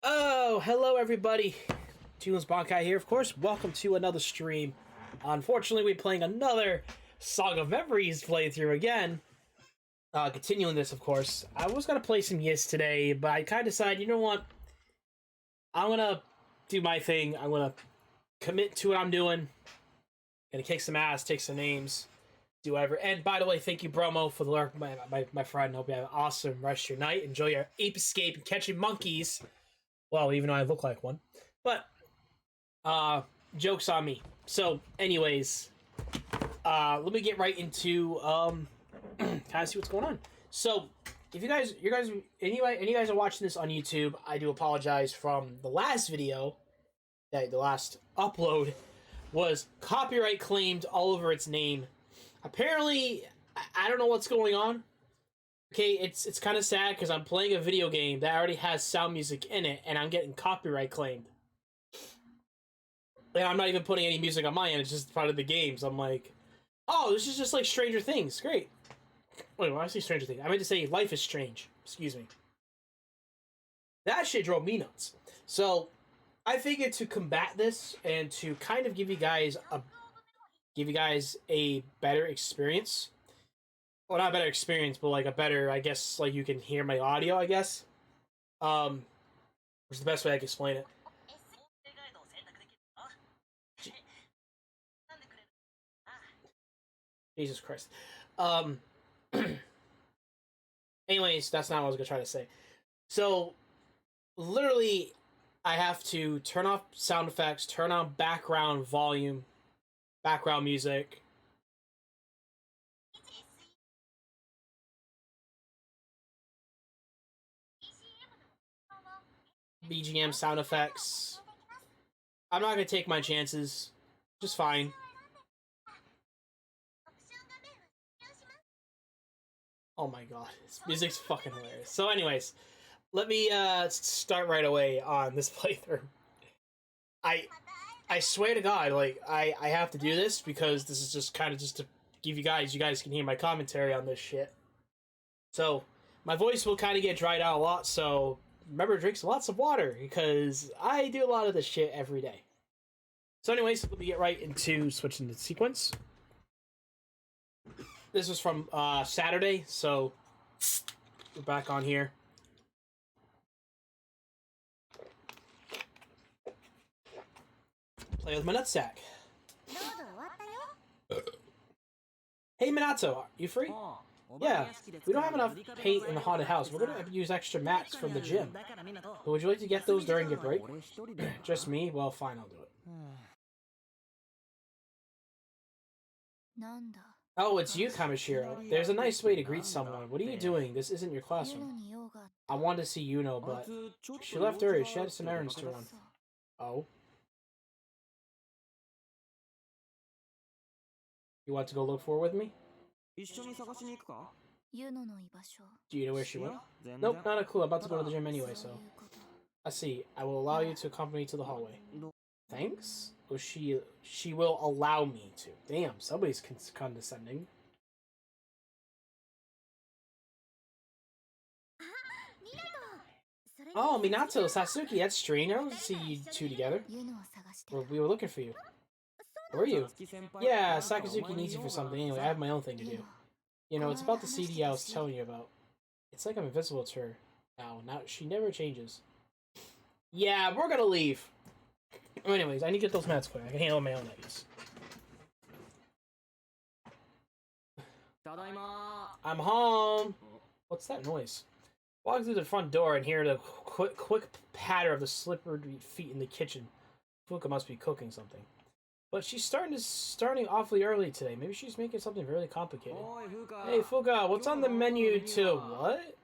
Oh, hello everybody. Tjlearnsbankai here, of course. Welcome to another stream. Unfortunately, we're playing another Song of Memories playthrough again. Continuing this, of course. I was gonna play some Yes today, but I kind of decided, you know what? I'm gonna do my thing. I'm gonna commit to what I'm doing. Gonna kick some ass, take some names, do whatever. And by the way, thank you, Bromo, for the lurk, my friend. Hope you have an awesome rest of your night. Enjoy your ape escape and catching monkeys. Well, even though I look like one. But, jokes on me. So, anyways, let me get right into, kind of see what's going on. So, if you guys are watching this on YouTube, I do apologize from the last video, the last upload, was copyright claimed all over its name. Apparently, I don't know what's going on. Okay, it's kind of sad because I'm playing a video game that already has sound music in it, and I'm getting copyright claimed. And I'm not even putting any music on my end, it's just part of the game. So I'm like, oh, this is just like Stranger Things. Great. Wait, when I say Stranger Things, I meant to say Life is Strange. Excuse me. That shit drove me nuts. So, I figured to combat this and to kind of give you guys a better experience. Well, not a better experience, but like a better, I guess, like you can hear my audio, I guess. Which is the best way I can explain it. Jesus Christ. Anyways, that's not what I was gonna try to say. So, literally, I have to turn off sound effects, turn on background volume, background music. BGM sound effects. I'm not gonna take my chances. Just fine. Oh my god, this music's fucking hilarious. So anyways, let me start right away on this playthrough. I swear to God, like I have to do this because this is just kind of just to give you guys can hear my commentary on this shit. So my voice will kind of get dried out a lot, so remember to drink lots of water because I do a lot of this shit every day. So anyways, let me get right into switching the sequence. This was from Saturday, so we're back on here. Play with my nutsack. Hey Minato, you free? Yeah, we don't have enough paint in the haunted house. We're gonna have to use extra mats from the gym. But would you like to get those during your break? Just me? Well, fine, I'll do it. Oh, it's you, Kamishiro. There's a nice way to greet someone. What are you doing? This isn't your classroom. I wanted to see Yuno, but she left early. She had some errands to run. Oh? You want to go look for her with me? Do you know where she went? Nope, not a clue. I'm about to go to the gym anyway, so. I see. I will allow you to accompany me to the hallway. Thanks? Or she will allow me to. Damn, somebody's condescending. Oh, Minato, Sasuke, that's strange. I don't see you two together. We were looking for you. Where are you? Yeah, Sakazuki needs you for something anyway. I have my own thing to do. You know, it's about the CD I was telling you about. It's like I'm invisible to her now. She never changes. Yeah, we're gonna leave. Anyways, I need to get those mats clear. I can handle my own needs. I'm home. What's that noise? Walking through the front door and hear the quick patter of the slippery feet in the kitchen. Fuka must be cooking something. But she's starting awfully early today. Maybe she's making something really complicated. Hey, Fuka, what's on the menu to what?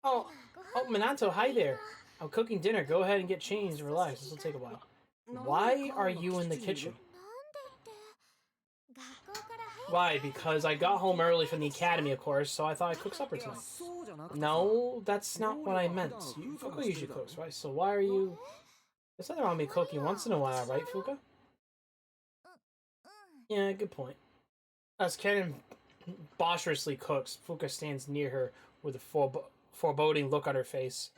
Oh, Minato, hi there. I'm cooking dinner. Go ahead and get changed and relax. This will take a while. Why are you in the kitchen? Why? Because I got home early from the academy, of course, so I thought I'd cook supper tonight. No, that's not what I meant. Fuka usually cooks, right? So why are you... There's nothing wrong with me cooking once in a while, right, Fuka? Yeah, good point. As Ken boisterously cooks, Fuka stands near her with a foreboding look on her face.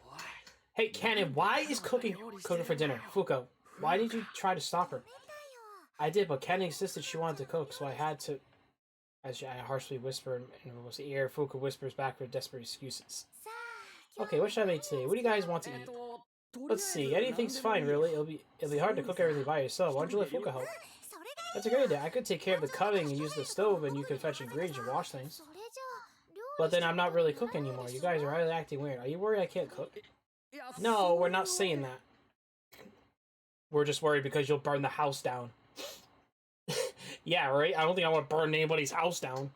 Hey, Cannon, why is cooking for dinner? Fuka, why did you try to stop her? I did, but Cannon insisted she wanted to cook, so I had to... As I harshly whisper in Fuka's ear, Fuka whispers back with desperate excuses. Okay, what should I make today? What do you guys want to eat? Let's see, anything's fine, really. It'll be hard to cook everything by yourself. Why don't you let Fuka help? That's a great idea. I could take care of the cutting and use the stove, and you can fetch ingredients and wash things. But then I'm not really cooking anymore. You guys are really acting weird. Are you worried I can't cook? No, we're not saying that. We're just worried because you'll burn the house down. Yeah, right? I don't think I want to burn anybody's house down.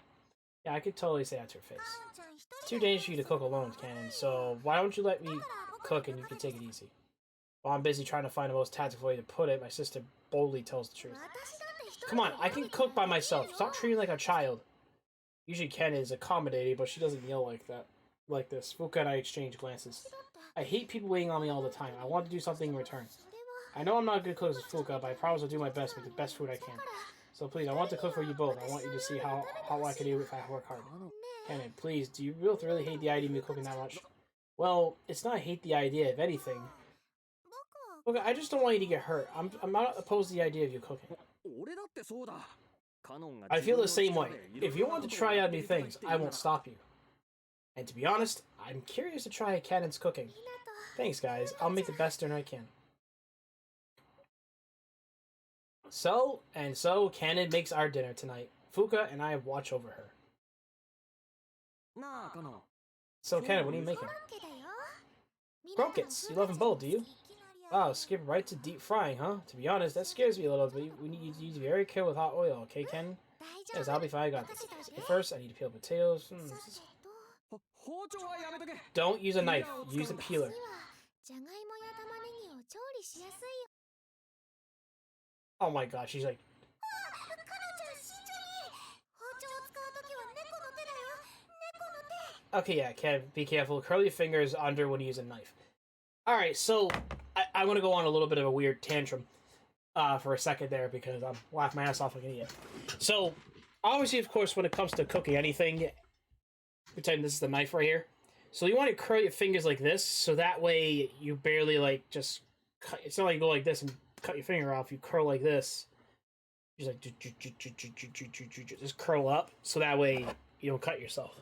Yeah, I could totally say that to her face. It's too dangerous for you to cook alone, Cannon, so why don't you let me cook and you can take it easy? While I'm busy trying to find the most tactful way to put it, my sister boldly tells the truth. Come on, I can cook by myself. Stop treating me like a child. Usually Ken is accommodating, but she doesn't yell like that. Like this. Fuka and I exchange glances. I hate people waiting on me all the time. I want to do something in return. I know I'm not a good cook as Fuka, but I promise I'll do my best with the best food I can. So please, I want to cook for you both. I want you to see how I can do if I work hard. Cannon, please, do you both really hate the idea of me cooking that much? Well, it's not hate the idea of anything. Okay, I just don't want you to get hurt. I'm not opposed to the idea of you cooking. I feel the same way. If you want to try out new things, I won't stop you. And to be honest, I'm curious to try Cannon's cooking. Thanks, guys. I'll make the best dinner I can. So Cannon makes our dinner tonight. Fuka and I watch over her. So, Cannon, what are you making? Croquettes. You love them both, do you? Wow, skip right to deep frying, huh? To be honest, that scares me a little bit. We need you to be very careful with hot oil, okay, Ken? Yes, I'll be fine. I got this. First, I need to peel potatoes. Don't use a knife. Use a peeler. Oh my god, she's like... Okay, yeah, Ken, be careful. Curl your fingers under when you use a knife. Alright, so I want to go on a little bit of a weird tantrum for a second there because I'm laughing my ass off like an idiot. So, obviously, of course, when it comes to cooking anything, pretend this is the knife right here. So you want to curl your fingers like this, so that way you barely, like, just cut. It's not like you go like this and cut your finger off. You curl like this. Just like, just curl up, so that way you don't cut yourself.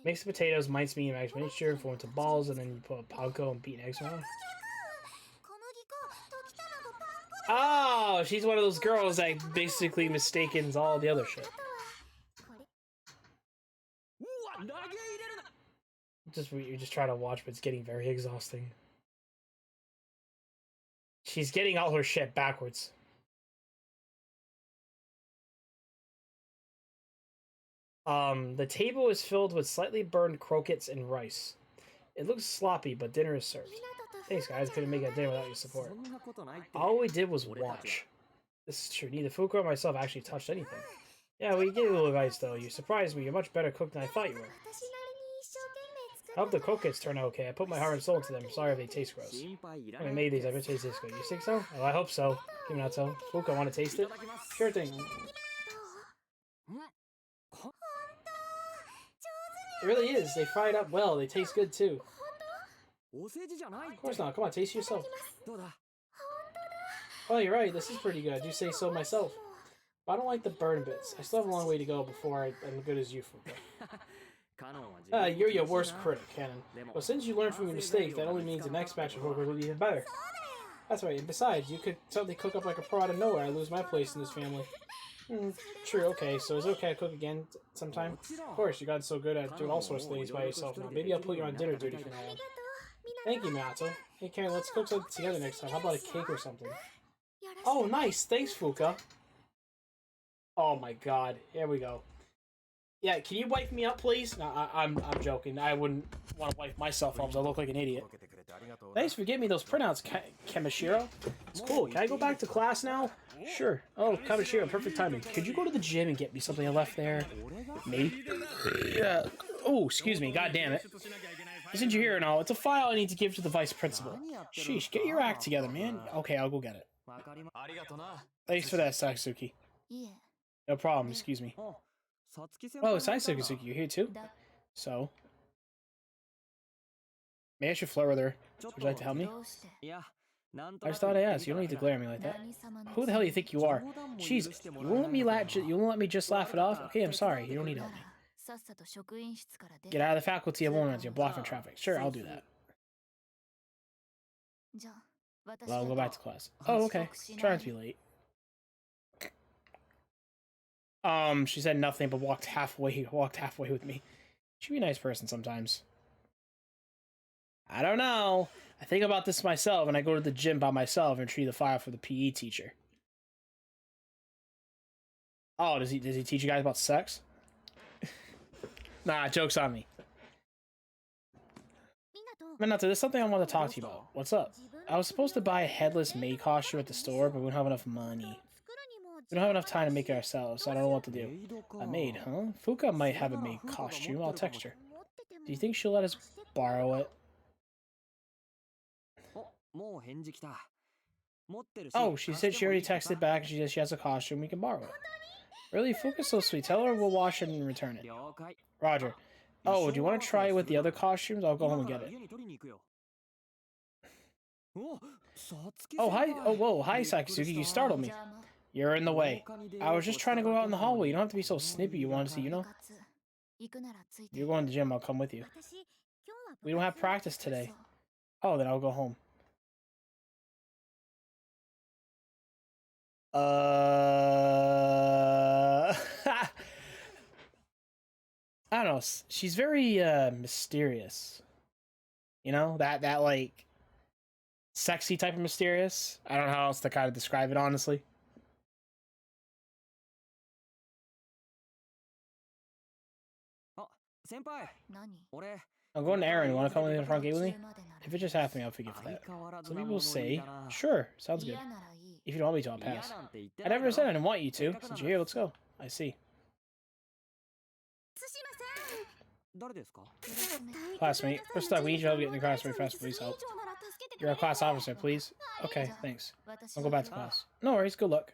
Mix the potatoes, mincemeat, and mashed mixture, form into balls, and then you put panko and beaten eggs around. Oh, she's one of those girls that basically mistakens all the other shit. You just try to watch, but it's getting very exhausting. She's getting all her shit backwards. The table is filled with slightly burned croquettes and rice. It looks sloppy, but dinner is served. Thanks, guys. Couldn't make a dinner without your support. All we did was watch. This is true. Neither Fuka or myself actually touched anything. Yeah, we gave you a little advice, though. You surprised me. You're much better cook than I thought you were. I hope the croquettes turn out okay. I put my heart and soul into them. Sorry if they taste gross. When I made these, I bet they taste good. You think so? Oh, I hope so. Give me that so. Fuka, want to taste it? Sure thing. It really is. They fry it up well. They taste good, too. Of course not. Come on, taste yourself. Oh, you're right. This is pretty good. You say so myself. But I don't like the burn bits. I still have a long way to go before I'm as good as you, Fuka. You're your worst critic, Canon. But since you learned from your mistake, that only means the next batch of workers will be even better. That's right, and besides, you could suddenly cook up like a pro out of nowhere. I lose my place in this family. True, okay, so is it okay to cook again sometime? Of course, you got so good at doing all sorts of things by yourself now. Maybe I'll put you on dinner duty from now on. Thank you, Minato. Hey, Karen, let's cook something together next time. How about a cake or something? Oh, nice! Thanks, Fuka. Oh my god, here we go. Yeah, can you wipe me up, please? No, I'm joking. I wouldn't want to wipe myself up, so I look like an idiot. Thanks for giving me those printouts, Kamishiro. It's cool. Can I go back to class now? Sure. Oh, Kamishiro, perfect timing. Could you go to the gym and get me something I left there? Me? Yeah. Oh, excuse me. God damn it. Since you're here and all, it's a file I need to give to the vice principal. Sheesh, get your act together, man. Okay, I'll go get it. Thanks for that, Satsuki. No problem. Excuse me. Oh, it's nice, Satsuki. You're here too? So? Maybe I should flirt with her. Would you like to help me? I just thought I asked. You don't need to glare at me like that. Who the hell do you think you are? Jeez, you won't let me just laugh it off? Okay, I'm sorry. You don't need to help me. Get out of the faculty at once. You're blocking traffic. Sure, I'll do that. Well, I'll go back to class. Oh, okay. Try not to be late. She said nothing, but walked halfway with me. She'd be a nice person sometimes. I don't know. I think about this myself, and I go to the gym by myself and retrieve the file for the PE teacher. Oh, does he teach you guys about sex? Nah, joke's on me. Minato, there's something I want to talk to you about. What's up? I was supposed to buy a headless maid costume at the store, but we don't have enough money. We don't have enough time to make it ourselves, so I don't know what to do. A maid, huh? Fuka might have a maid costume. I'll text her. Do you think she'll let us borrow it? Oh, she said she already texted back and she says she has a costume. We can borrow it. Really? Fuka's so sweet. Tell her we'll wash it and return it. Roger. Oh, do you want to try it with the other costumes? I'll go home and get it. Oh, hi. Oh, whoa. Hi, Satsuki. You startled me. You're in the way. I was just trying to go out in the hallway. You don't have to be so snippy. You want to see, you know? You're going to the gym. I'll come with you. We don't have practice today. Oh, then I'll go home. I don't know. She's very mysterious. You know, that like sexy type of mysterious. I don't know how else to kind of describe it, honestly. I'm going to Aaron. You want to come in the front gate with me? If it just happened to me, I'll forgive that. Some people say, sure, sounds good. If you don't want me to, I'll pass. I never said I didn't want you to. Since you're here, let's go. I see. Classmate, we're stuck. We need your help getting the class very fast. Please help. You're a class officer, please. Okay, thanks. I'll go back to class. No worries. Good luck.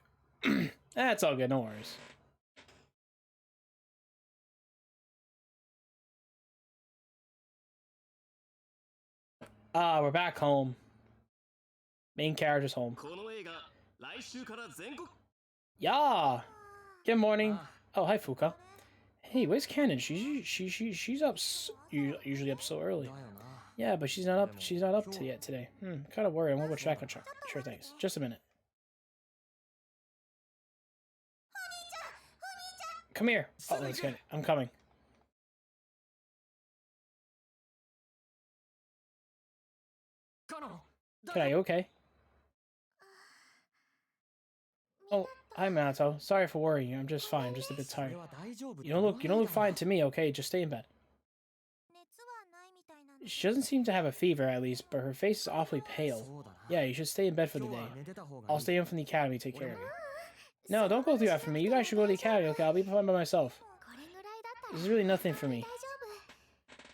That's all good. No worries. We're back home. Main character's home. Yeah. Good morning. Oh, hi, Fuka. Hey, where's Cannon? She's up. Usually up so early. Yeah, but she's not up. She's not up to yet today. Kind of worried. I'm gonna go check on her. Sure, thanks. Just a minute. Come here. Oh, let's get it. I'm coming. Okay, okay. Hi, Minato. Sorry for worrying you. I'm just fine. I'm just a bit tired. You don't look fine to me, okay? Just stay in bed. She doesn't seem to have a fever, at least, but her face is awfully pale. Yeah, you should stay in bed for the day. I'll stay in from the academy to take care of you. No, don't go through that for me. You guys should go to the academy, okay? I'll be fine by myself. This is really nothing for me.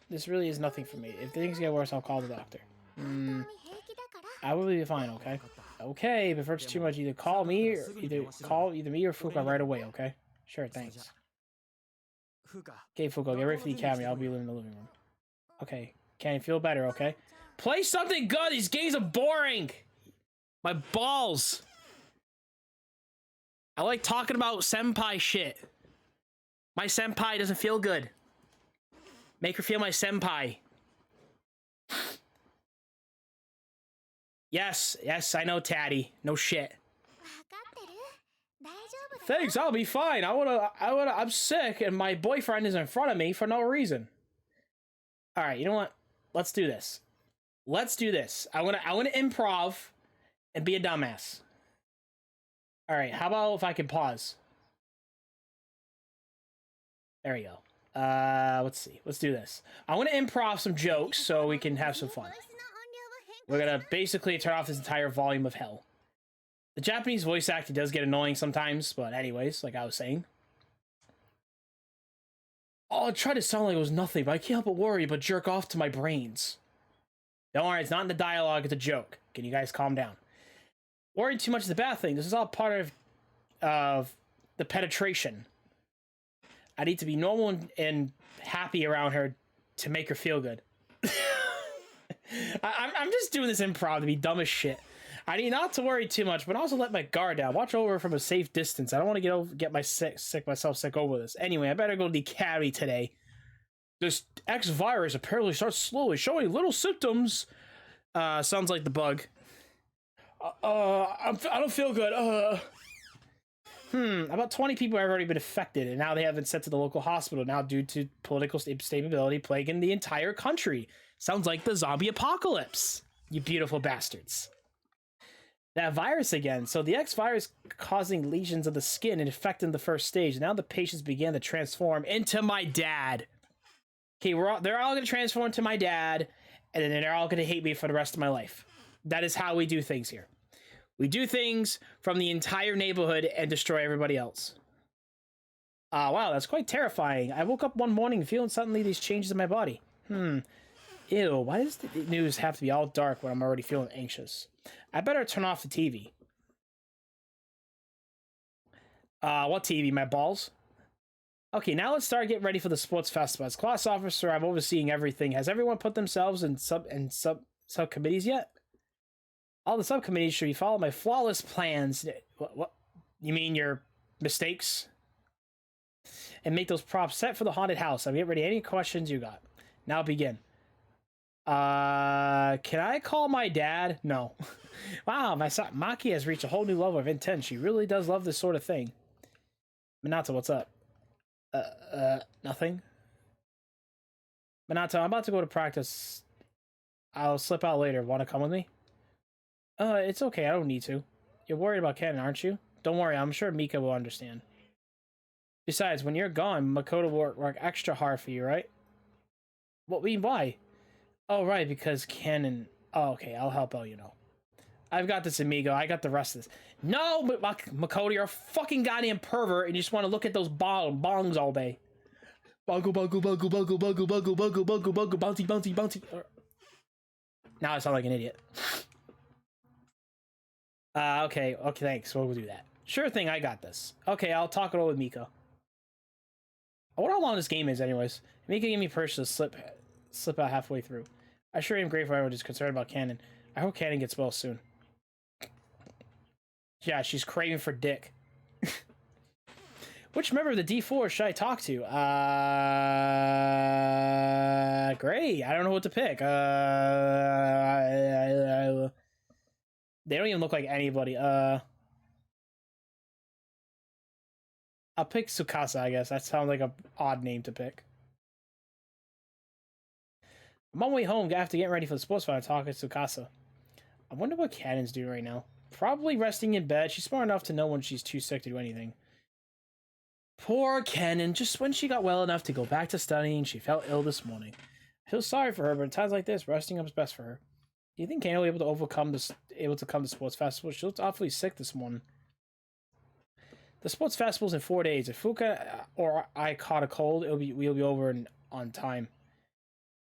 This really is nothing for me. If things get worse, I'll call the doctor. I will be fine, okay? Okay, but if it's too much, either call me or either me or Fuka right away, okay? Sure, thanks. Okay, Fuka, get ready for the academy. I'll be in the living room. Okay, can you feel better, okay? Play something good! These games are boring! My balls! I like talking about senpai shit. My senpai doesn't feel good. Make her feel my senpai. Yes, I know, Tatty. No shit. Thanks, I'll be fine. I'm sick and my boyfriend is in front of me for no reason. Alright, you know what? Let's do this. I wanna improv and be a dumbass. Alright, how about if I can pause? There we go. Let's see. Let's do this. I want to improv some jokes so we can have some fun. We're gonna basically turn off this entire volume of hell. The Japanese voice acting does get annoying sometimes, but anyways, like I was saying. Oh, I tried to sound like it was nothing, but I can't help but worry but jerk off to my brains. Don't worry, it's not in the dialogue, it's a joke. Can you guys calm down? Worrying too much is a bad thing. This is all part of the penetration. I need to be normal and happy around her to make her feel good. I'm just doing this improv to be dumb as shit. I need not to worry too much, but also let my guard down. Watch over from a safe distance. I don't want to get myself sick over this. Anyway, I better go to the academy today. This X virus apparently starts slowly showing little symptoms. Sounds like the bug. I don't feel good. About 20 people have already been affected, and now they have been sent to the local hospital now due to political instability plaguing the entire country. Sounds like the zombie apocalypse, you beautiful bastards. That virus again. So the X virus causing lesions of the skin and infecting the first stage. Now the patients began to transform into my dad. Okay, they're all going to transform into my dad, and then they're all going to hate me for the rest of my life. That is how we do things here. We do things from the entire neighborhood and destroy everybody else. Wow, that's quite terrifying. I woke up one morning feeling suddenly these changes in my body. Ew, why does the news have to be all dark when I'm already feeling anxious? I better turn off the TV. What TV? My balls? Okay, now let's start getting ready for the sports festival. As class officer, I'm overseeing everything. Has everyone put themselves in subcommittees yet? All the subcommittees should be following my flawless plans. What? You mean your mistakes? And make those props set for the haunted house. I'm getting ready. Any questions you got? Now begin. Can I call my dad? No. Wow, my son Maki has reached a whole new level of intent. She really does love this sort of thing. Minato, what's up? Nothing. Minato, I'm about to go to practice. I'll slip out later. Want to come with me? It's okay. I don't need to. You're worried about Ken, aren't you? Don't worry. I'm sure Mika will understand. Besides, when you're gone, Makoto will work extra hard for you, right? What mean? Why? Oh, right, because Ken and... Oh, okay. I'll help out, you know. I've got this, amigo. I got the rest of this. No, but Makoto, you're a fucking goddamn pervert, and you just want to look at those bongs all day. Bongo, bongo, bongo, bongo, bongo, bongo, bongo, bongo, bongo, bouncy, bouncy, bouncy. Now I sound like an idiot. Okay, thanks. We'll do that. Sure thing, I got this. Okay, I'll talk it over with Mika. I wonder how long this game is, anyways. Mika gave me permission to slip out halfway through. I sure am grateful everyone is concerned about Cannon. I hope Cannon gets well soon. Yeah, she's craving for dick. Which member of the D4 should I talk to? Great. I don't know what to pick. They don't even look like anybody. I'll pick Tsukasa, I guess. That sounds like an odd name to pick. I'm on my way home after getting ready for the sports fight. I'm talking to Tsukasa. I wonder what Cannon's doing right now. Probably resting in bed. She's smart enough to know when she's too sick to do anything. Poor Kennen. Just when she got well enough to go back to studying, she felt ill this morning. I feel sorry for her, but in times like this, resting up is best for her. Do you think Kennen will be able to overcome this? Able to come to sports festival? She looked awfully sick this morning. The sports festival's in 4 days. If Fuka or I caught a cold, we'll be over on time.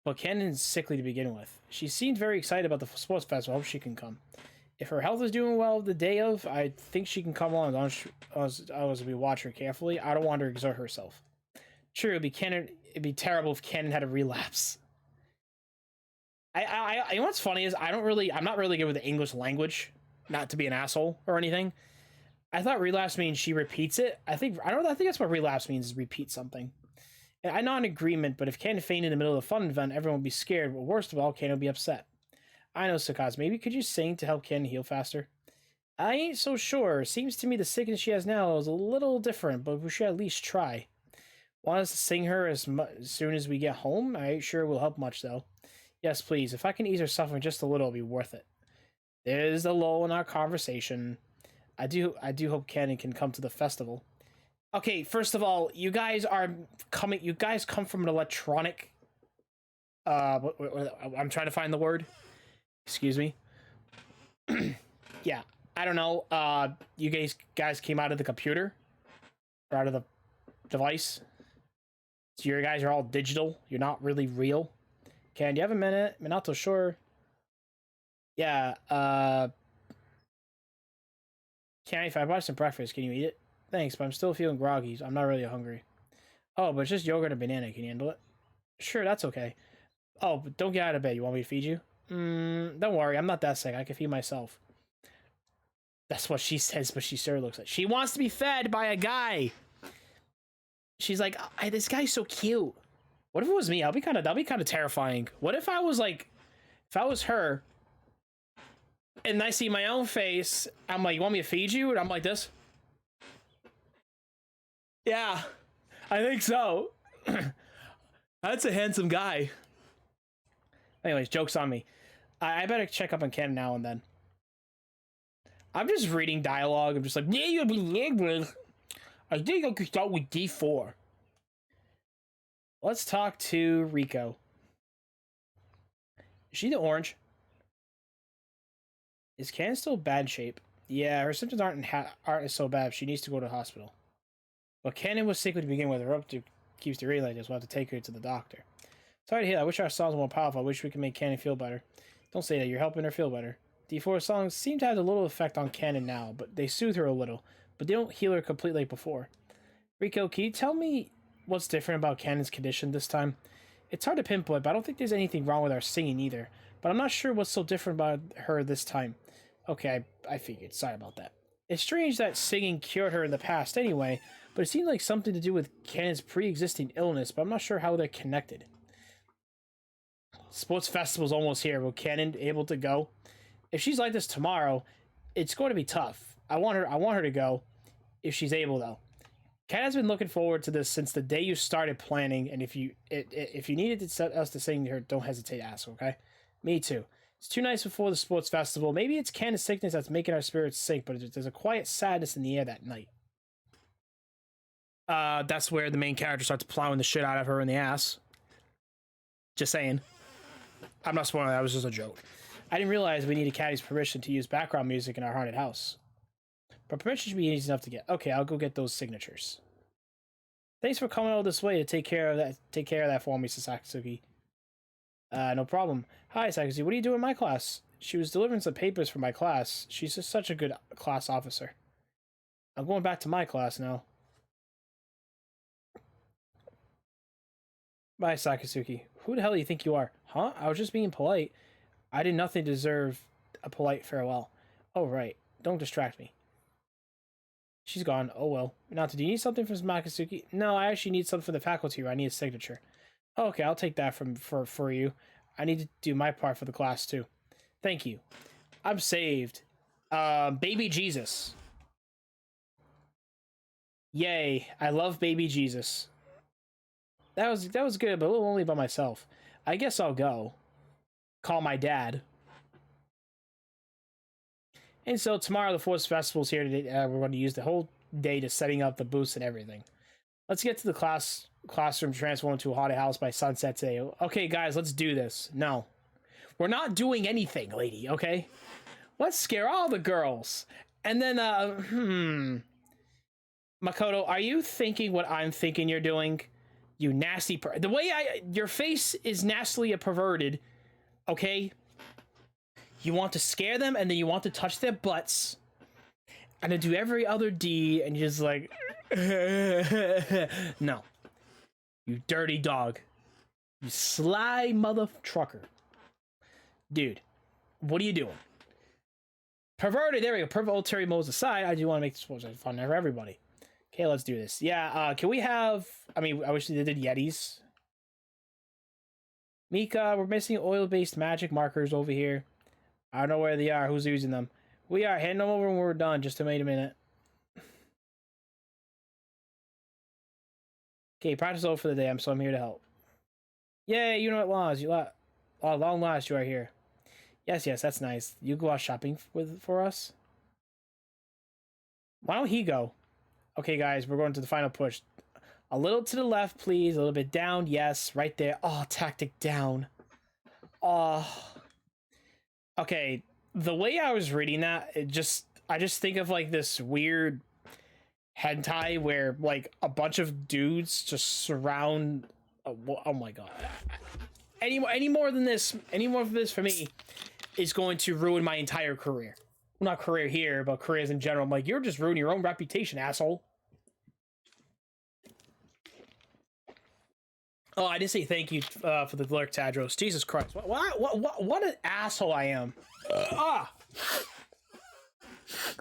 But Kennen's sickly to begin with. She seemed very excited about the sports festival. I hope she can come. If her health is doing well the day of, I think she can come along as we watch her carefully. I don't want her to exert herself. Sure, it'd be terrible if Kennen had a relapse. You know what's funny is I'm not really good with the English language, not to be an asshole or anything. I thought relapse means she repeats it. I think that's what relapse means, is repeat something. And I'm not in agreement, but if Kennen fainted in the middle of a fun event, everyone would be scared. But worst of all, Kennen would be upset. I know, Sakaz. Maybe could you sing to help Kennen heal faster? I ain't so sure. Seems to me the sickness she has now is a little different, but we should at least try. Want us to sing her as soon as we get home? I ain't sure it will help much, though. Yes, please. If I can ease her suffering just a little, it'll be worth it. There's a lull in our conversation. I do hope Kennen can come to the festival. Okay, first of all, you guys come from an electronic... I'm trying to find the word. Excuse me. Yeah, I don't know. You guys came out of the computer? Or out of the device? So you guys are all digital? You're not really real? Ken, do you have a minute? I'm not so sure. Yeah, Ken, if I buy some breakfast, can you eat it? Thanks, but I'm still feeling groggy, so I'm not really hungry. Oh, but it's just yogurt and banana. Can you handle it? Sure, that's okay. Oh, but don't get out of bed. You want me to feed you? Don't worry. I'm not that sick. I can feed myself. That's what she says, but she sure looks like... She wants to be fed by a guy. She's like, this guy's so cute. What if it was me? That'd be kind of terrifying. What if I was like... If I was her... And I see my own face, I'm like, you want me to feed you? And I'm like this. Yeah, I think so. That's a handsome guy. Anyways, joke's on me. I better check up on Ken now and then. I'm just reading dialogue. I'm just like, yeah, you'll be angry. I think I could start with D4. Let's talk to Rico. Is she the orange? Is Ken still bad shape? Yeah, her symptoms aren't so bad. She needs to go to the hospital. But Kennen was sick to begin with. Her up to keeps the like this. We'll have to take her to the doctor. Sorry to hear that. I wish our songs were more powerful. I wish we could make Kennen feel better. Don't say that. You're helping her feel better. D4 songs seem to have a little effect on Kennen now, but they soothe her a little. But they don't heal her completely like before. Rico, can you tell me what's different about Kennen's condition this time? It's hard to pinpoint, but I don't think there's anything wrong with our singing either. But I'm not sure what's so different about her this time. Okay, I figured. Sorry about that. It's strange that singing cured her in the past anyway, but it seemed like something to do with Kennen's pre-existing illness, but I'm not sure how they're connected. Sports festival's almost here. Will Kennen be able to go? If she's like this tomorrow, it's going to be tough. I want her to go if she's able, though. Kennen's been looking forward to this since the day you started planning, and if you needed us to sing her, don't hesitate to ask, okay? Me too. It's too nice before the sports festival. Maybe it's Kennen's sickness that's making our spirits sink, but there's a quiet sadness in the air that night. That's where the main character starts plowing the shit out of her in the ass. Just saying. I'm not spoiling that, was just a joke. I didn't realize we needed Caddy's permission to use background music in our haunted house. But permission should be easy enough to get. Okay, I'll go get those signatures. Thanks for coming all this way to take care of that for me, Sasaki. No problem. Hi, Sakazuki. What are you doing in my class? She was delivering some papers for my class. She's just such a good class officer. I'm going back to my class now. Bye, Sakazuki. Who the hell do you think you are? Huh? I was just being polite. I did nothing to deserve a polite farewell. Oh, right. Don't distract me. She's gone. Oh, well. Now, do you need something from Makasuki? No, I actually need something for the faculty, or I need a signature. Oh, okay, I'll take that for you. I need to do my part for the class, too. Thank you. I'm saved. Baby Jesus. Yay. I love Baby Jesus. That was good, but a little lonely by myself. I guess I'll go. Call my dad. And so tomorrow the Force Festival's here today. We're going to use the whole day to setting up the booths and everything. Let's get to the classroom transform into a haunted house by sunset today. Okay, guys, let's do this. No. We're not doing anything, lady, okay? Let's scare all the girls. And then, Makoto, are you thinking what I'm thinking you're doing? You nasty the way your face is nastily perverted, okay? You want to scare them, and then you want to touch their butts. And then do every other deed, and you're just like... No. You dirty dog. You sly mother trucker. Dude, what are you doing? Perverted, there we go. Perverted modes aside, I do want to make this fun for everybody. Okay, let's do this. Yeah, can we have... I mean, I wish they did Yetis. Mika, we're missing oil-based magic markers over here. I don't know where they are. Who's using them? We are. Hand them over when we're done. Just to wait a minute. Okay, practice over for the day. So I'm here to help. Yay, you know what, Laws. Long last, you are here. Yes, that's nice. You go out shopping for us? Why don't he go? Okay, guys, we're going to the final push. A little to the left, please. A little bit down. Yes, right there. Oh, tactic down. Oh. Okay, the way I was reading that, I just think of like this weird hentai where like a bunch of dudes just surround. Oh my god! Any more of this for me is going to ruin my entire career. Well, not career here, but careers in general. I'm like, you're just ruining your own reputation, asshole. Oh, I did say thank you for the lurk, Tadros. Jesus Christ! What an asshole I am.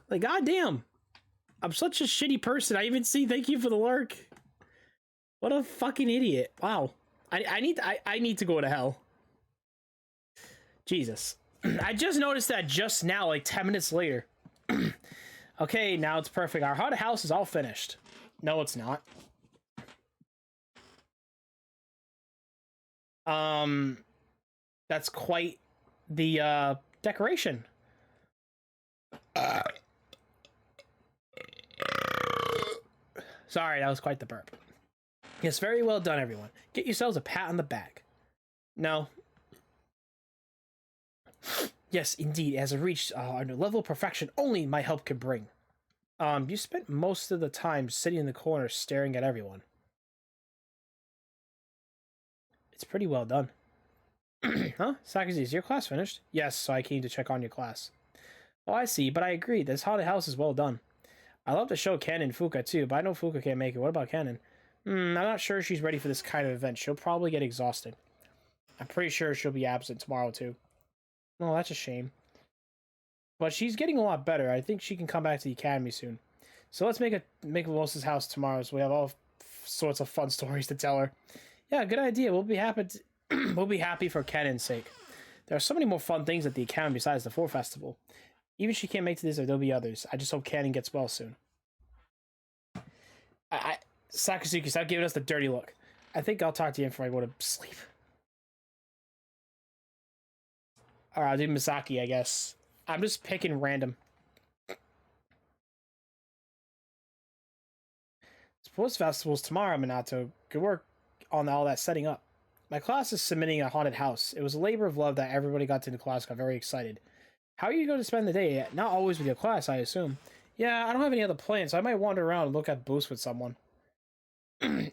Like, goddamn. I'm such a shitty person. I even see thank you for the lurk. What a fucking idiot. Wow. I need to go to hell. Jesus. I just noticed that just now, like 10 minutes later. Okay, now it's perfect. Our haunted house is all finished. No, it's not. That's quite the decoration. Sorry, that was quite the burp. Yes, very well done, everyone. Get yourselves a pat on the back. No. Yes, indeed, it has reached a level of perfection only my help can bring. You spent most of the time sitting in the corner staring at everyone. It's pretty well done. Huh? Sakazi, is your class finished? Yes, so I came to check on your class. Oh, I see, but I agree. This haunted house is well done. I love to show Ken and Fuka too, but I know Fuka can't make it. What about Kennen? I'm not sure she's ready for this kind of event. She'll probably get exhausted. I'm pretty sure she'll be absent tomorrow too. Oh, that's a shame. But she's getting a lot better. I think she can come back to the academy soon. So let's make Melissa's house tomorrow so we have all sorts of fun stories to tell her. Yeah, good idea. We'll be happy we'll be happy for Kennen's sake. There are so many more fun things at the academy besides the 4 festival. Even if she can't make it to this, there'll be others. I just hope Kennen gets well soon. Sakazuki, stop giving us the dirty look. I think I'll talk to you before I go to sleep. Alright, I'll do Misaki, I guess. I'm just picking random. Sports festival's tomorrow, Minato. Good work on all that setting up. My class is submitting a haunted house. It was a labor of love that everybody got to the class, got very excited. How are you going to spend the day? Not always with your class, I assume. Yeah, I don't have any other plans, so I might wander around and look at booths with someone.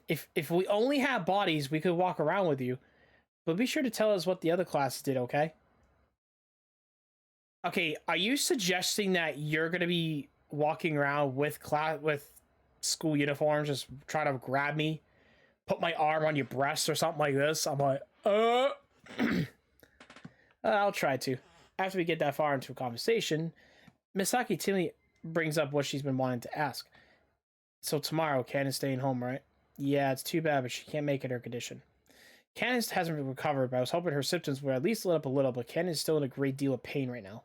If we only have bodies, we could walk around with you. But be sure to tell us what the other classes did, okay? Okay, are you suggesting that you're going to be walking around with school uniforms, just trying to grab me, put my arm on your breast or something like this? I'm like, I'll try to. After we get that far into a conversation, Misaki Tilly brings up what she's been wanting to ask. So tomorrow, Candace staying home, right? Yeah, it's too bad, but she can't make it her condition. Candace hasn't recovered, but I was hoping her symptoms would at least let up a little, but Candace is still in a great deal of pain right now.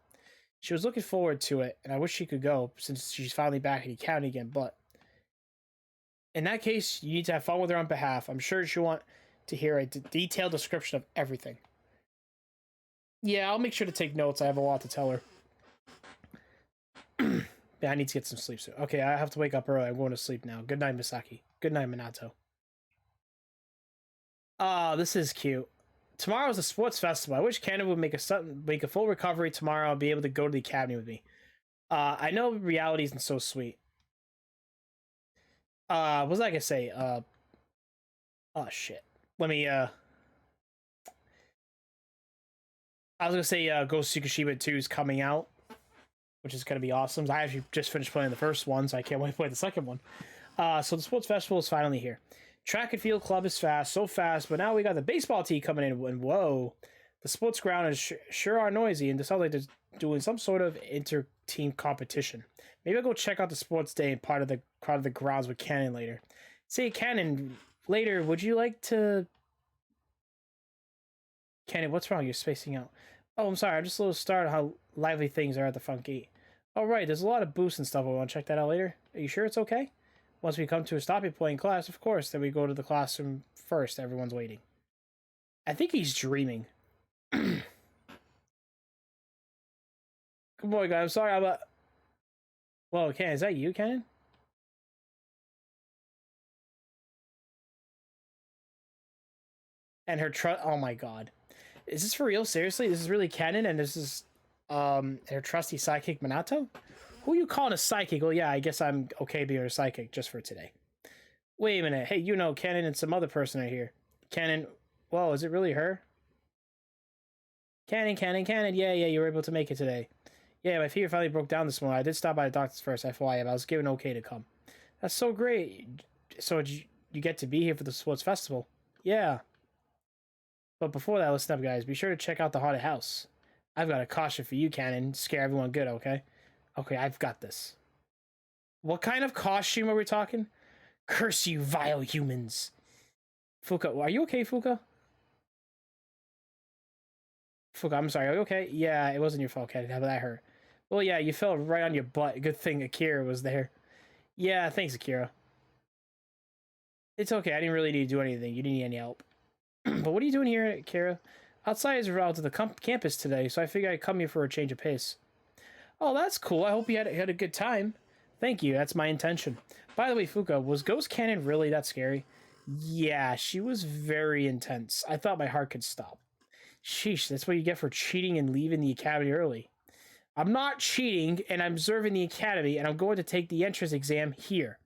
She was looking forward to it, and I wish she could go, since she's finally back in the county again, but... In that case, you need to have fun with her on behalf. I'm sure she'll want to hear a detailed description of everything. Yeah, I'll make sure to take notes. I have a lot to tell her. Yeah, I need to get some sleep soon. Okay, I have to wake up early. I'm going to sleep now. Good night, Misaki. Good night, Minato. Oh, this is cute. Tomorrow's a sports festival. I wish Canada would make a full recovery tomorrow and be able to go to the academy with me. I know reality isn't so sweet. What was I gonna say? Oh shit. Let me I was gonna say Ghost Tsukushima 2 is coming out, which is gonna be awesome. I actually just finished playing the first one, so I can't wait to play the second one. So the sports festival is finally here. Track and field club is fast, so fast, but now we got the baseball team coming in, and whoa, the sports ground is sure are noisy, and it sounds like they're doing some sort of inter-team competition. Maybe I'll go check out the sports day and part of the grounds with Cannon later. Say, Cannon, later, would you like to... Cannon, what's wrong? You're spacing out. Oh, I'm sorry, I'm just a little startled how lively things are at the front gate. Oh, right, there's a lot of boosts and stuff. We want to check that out later. Are you sure it's okay? Once we come to a stopping point in class, of course, then we go to the classroom first. Everyone's waiting. I think he's dreaming. Good boy, guys. I'm sorry about... Whoa, Ken, is that you, Ken? And her oh my god. Is this for real? Seriously? This is really canon, and this is her trusty sidekick Minato? Who are you calling a psychic? Well, yeah, I guess I'm okay being a psychic just for today. Wait a minute. Hey, you know, Cannon and some other person are here. Cannon... Whoa, is it really her? Cannon. Yeah, you were able to make it today. Yeah, my fever finally broke down this morning. I did stop by the doctor's first, FYI, but I was given okay to come. That's so great. So you get to be here for the sports festival? Yeah. But before that, listen up, guys. Be sure to check out the haunted house. I've got a caution for you, Cannon. Scare everyone good, okay? Okay, I've got this. What kind of costume are we talking? Curse you, vile humans. Fuka, are you okay, Fuka? Fuka, I'm sorry, are you okay? Yeah, it wasn't your fault, Cannon. How about that hurt? Well, yeah, you fell right on your butt. Good thing Akira was there. Yeah, thanks, Akira. It's okay, I didn't really need to do anything. You didn't need any help. But what are you doing here, Akira? Outside is out to the campus today, so I figured I'd come here for a change of pace. Oh, that's cool. I hope you had a good time. Thank you, that's my intention. By the way, Fuka, was Ghost Cannon really that scary? Yeah, she was very intense. I thought my heart could stop. Sheesh, that's what you get for cheating and leaving the academy early. I'm not cheating, and I'm observing the academy, and I'm going to take the entrance exam here,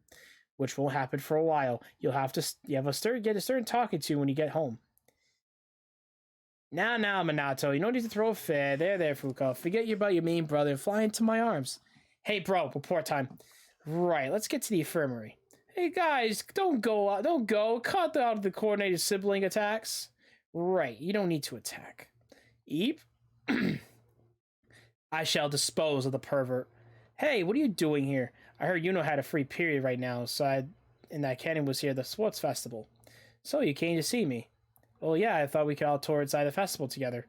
which won't happen for a while. You have a stern talking to when you get home. Now, Minato, you don't need to throw a fit. There, Fuka. Forget about your mean brother and fly into my arms. Hey, bro, report time. Right, let's get to the infirmary. Hey, guys, don't go. Cut out the coordinated sibling attacks. Right, you don't need to attack. Eep. I shall dispose of the pervert. Hey, what are you doing here? I heard Yuno had a free period right now, and that Cannon was here at the sports festival. So you came to see me. Well, yeah, I thought we could all tour inside the festival together.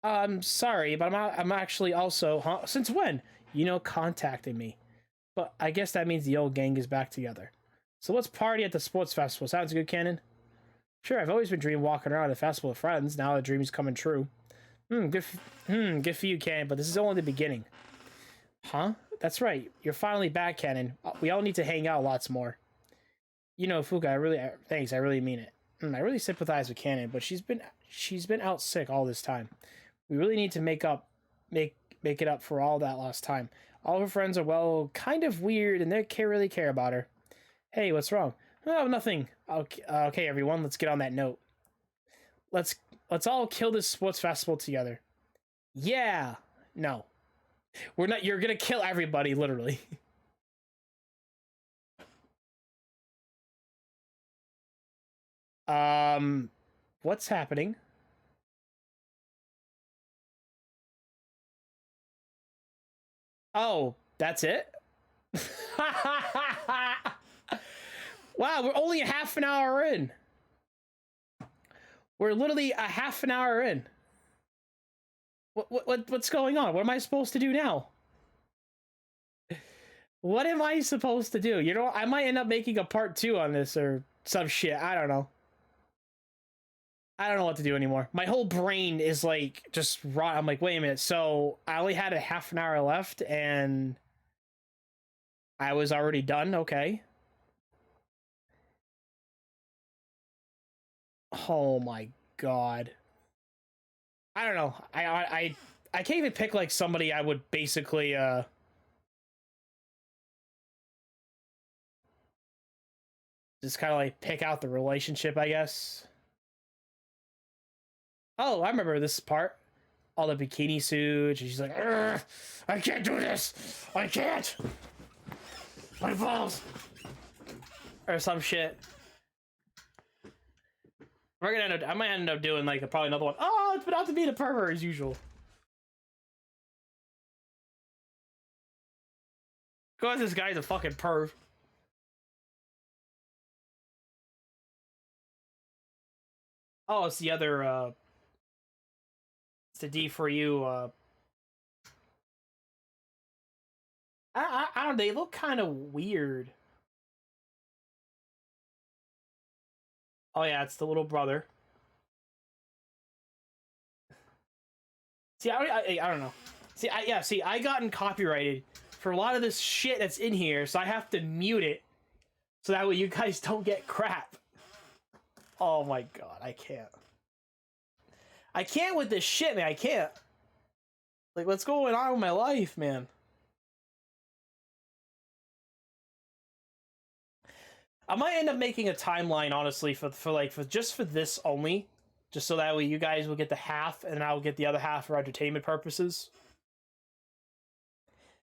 I'm sorry, but I'm actually also... Huh? Since when? Yuno contacted me. But I guess that means the old gang is back together. So let's party at the sports festival. Sounds good, Cannon? Sure, I've always been dreaming walking around at a festival with friends. Now the dream's coming true. Good for you, Cannon, but this is only the beginning. Huh? That's right. You're finally back, Cannon. We all need to hang out lots more. You know, Fuka, thanks, I really mean it. I really sympathize with Cannon, but she's been out sick all this time. We really need to make it up for all that lost time. All her friends are, well, kind of weird, and they really care about her. Hey, what's wrong? Oh, nothing. Okay, everyone, let's get on that note. Let's all kill this sports festival together. Yeah. No. We're not. You're gonna kill everybody, literally. What's happening? Oh, that's it? Wow, we're only a half an hour in. We're literally a half an hour in. What's going on? What am I supposed to do now? What am I supposed to do? You know, I might end up making a part 2 on this or some shit. I don't know. I don't know what to do anymore. My whole brain is like just rot. I'm like, wait a minute. So I only had a half an hour left and I was already done. Okay. Oh my god. I don't know. I can't even pick like somebody I would basically just kind of like pick out the relationship, I guess. Oh, I remember this part. All the bikini suits. And she's like, I can't do this. I can't. My balls. Or some shit. We're gonna end up, I might end up doing like probably another one. Oh, it's been out to be the pervert as usual. Because this guy's a fucking perv. Oh, it's the other it's the D for you I don't know, they look kind of weird. Oh yeah, it's the little brother. See, I don't know. See, I gotten copyrighted for a lot of this shit that's in here, so I have to mute it so that way you guys don't get crap. Oh my god, I can't. I can't with this shit, man. I can't. Like, what's going on with my life, man? I might end up making a timeline, honestly, for just for this only, just so that way you guys will get the half, and I will get the other half for entertainment purposes.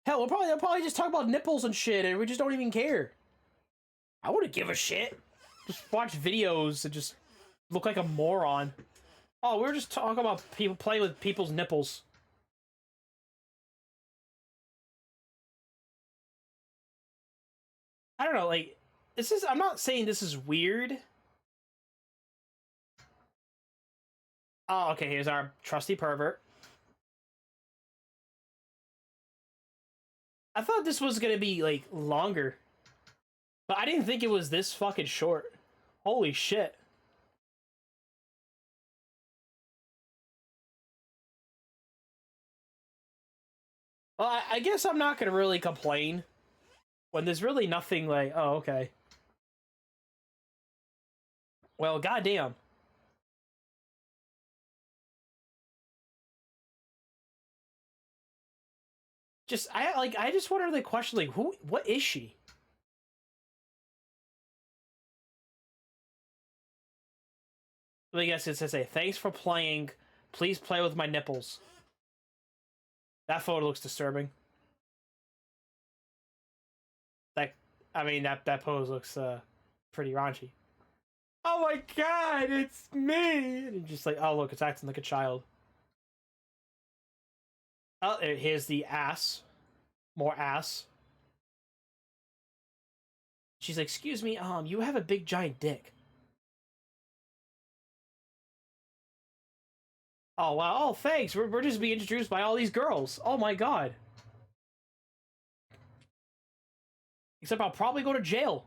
Hell, they'll probably just talk about nipples and shit, and we just don't even care. I wouldn't give a shit. Just watch videos and just look like a moron. Oh, we were just talking about people playing with people's nipples. I don't know, like, this is, I'm not saying this is weird. Oh, okay, here's our trusty pervert. I thought this was gonna be, like, longer. But I didn't think it was this fucking short. Holy shit. Well, I guess I'm not gonna really complain when there's really nothing like, oh, okay. Well, goddamn. I just wonder the question, like, what is she? I guess it says, thanks for playing. Please play with my nipples. That photo looks disturbing. That, I mean, that pose looks pretty raunchy. Oh my god, it's me! And just like, oh look, it's acting like a child. Oh, here's the ass. More ass. She's like, excuse me, you have a big giant dick. Oh wow, oh thanks. We're just being introduced by all these girls. Oh my god. Except I'll probably go to jail.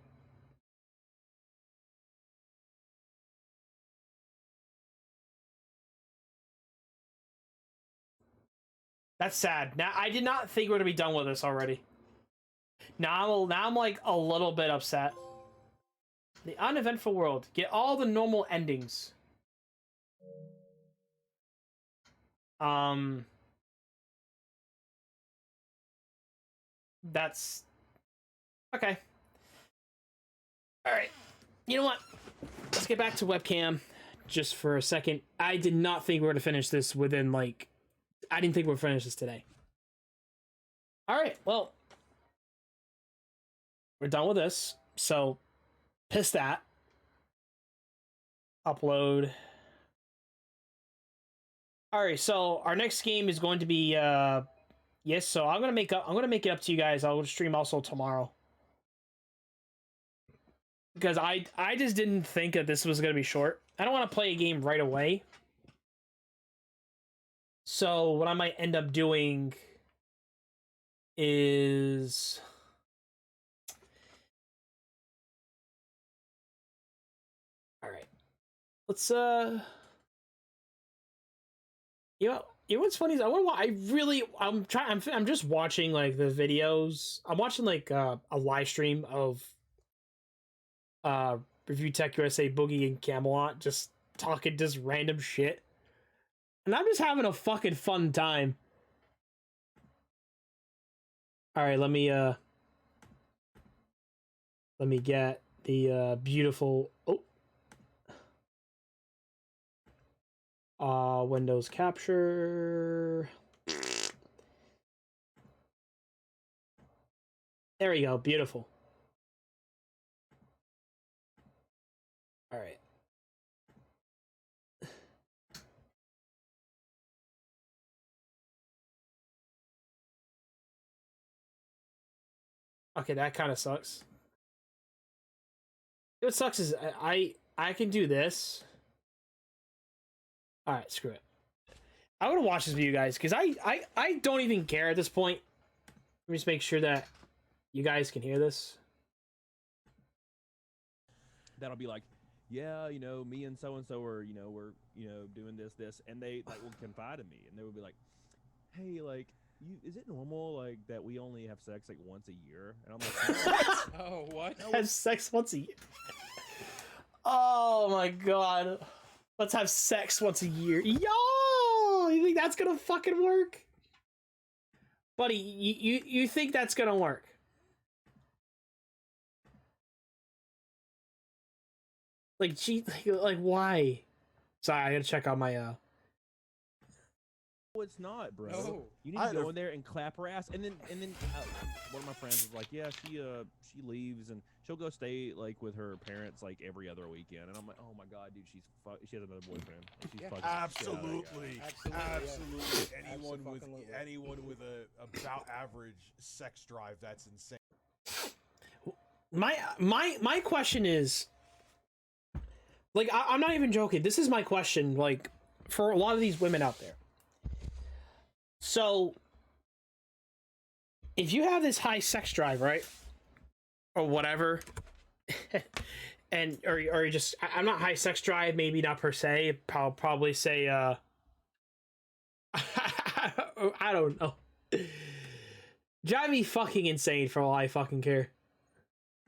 That's sad. Now I did not think we are gonna be done with this already. Now I'm like a little bit upset. The uneventful world. Get all the normal endings. Um that's okay. Alright. You know what? Let's get back to webcam just for a second. I did not think we were gonna finish this within like I didn't think we would finish this today. Alright, well. We're done with this. So piss that. Upload. Alright, so our next game is going to be yes, so I'm gonna make it up to you guys. I'll stream also tomorrow. Because I just didn't think that this was gonna be short. I don't want to play a game right away. So what I might end up doing is all right. Let's You know what's funny is I'm just watching like the videos. I'm watching like a live stream of Review Tech USA Boogie and Camelot just talking just random shit. And I'm just having a fucking fun time. Alright, let me get the beautiful Windows capture. There we go, beautiful. Alright. Okay, that kind of sucks. What sucks is I can do this. All right, screw it. I want to watch this video, guys, because I don't even care at this point. Let me just make sure that you guys can hear this. That'll be like, yeah, you know, me and so are, we're, doing this, and they like will confide in me, and they will be like, hey, like, is it normal like that we only have sex like once a year? And I'm like, oh, what? Have sex once a year? Oh my god. Let's have sex once a year. Yo! You think that's gonna fucking work? Buddy, you think that's gonna work? Like, gee, like why? Sorry, I gotta check out my no, it's not, bro. No. You need to go in there and clap her ass, and then one of my friends was like, yeah, she leaves and she'll go stay like with her parents like every other weekend, and I'm like, oh my god, dude, she has another boyfriend. She's fucking absolutely. Yeah. Anyone with a about average sex drive, that's insane. My question is, like, I'm not even joking. This is my question, like, for a lot of these women out there. So, if you have this high sex drive, right, or whatever, and or you just, I'm not high sex drive, maybe not per se. I'll probably say, I don't know. Drive me fucking insane for all I fucking care.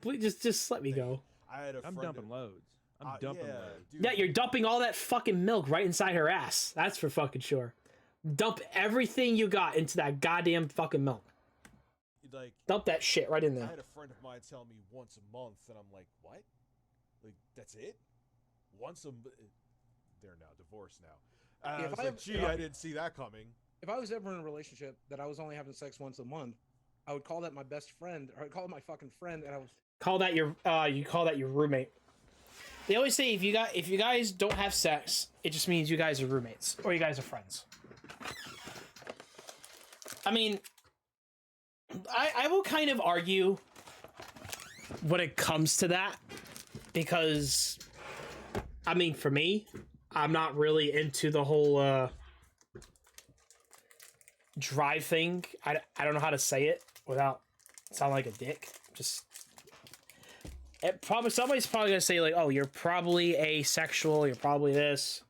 Please, just let me go. I'm dumping loads. I'm dumping loads. Dude. Yeah, you're dumping all that fucking milk right inside her ass. That's for fucking sure. Dump everything you got into that goddamn fucking milk. Like, dump that shit right in there. I had a friend of mine tell me once a month, and I'm like, what? Like, that's it? Once a they're now divorced now. I was like, gee, I didn't see that coming. If I was ever in a relationship that I was only having sex once a month, I would call that my best friend, or I'd call it my fucking friend, and I would call that your you call that your roommate. They always say if you guys don't have sex, it just means you guys are roommates or you guys are friends. I mean, I will kind of argue when it comes to that, because I mean, for me, I'm not really into the whole drive thing. I don't know how to say it without sound like a dick. Just somebody's probably gonna say like, oh, you're probably asexual, you're probably this.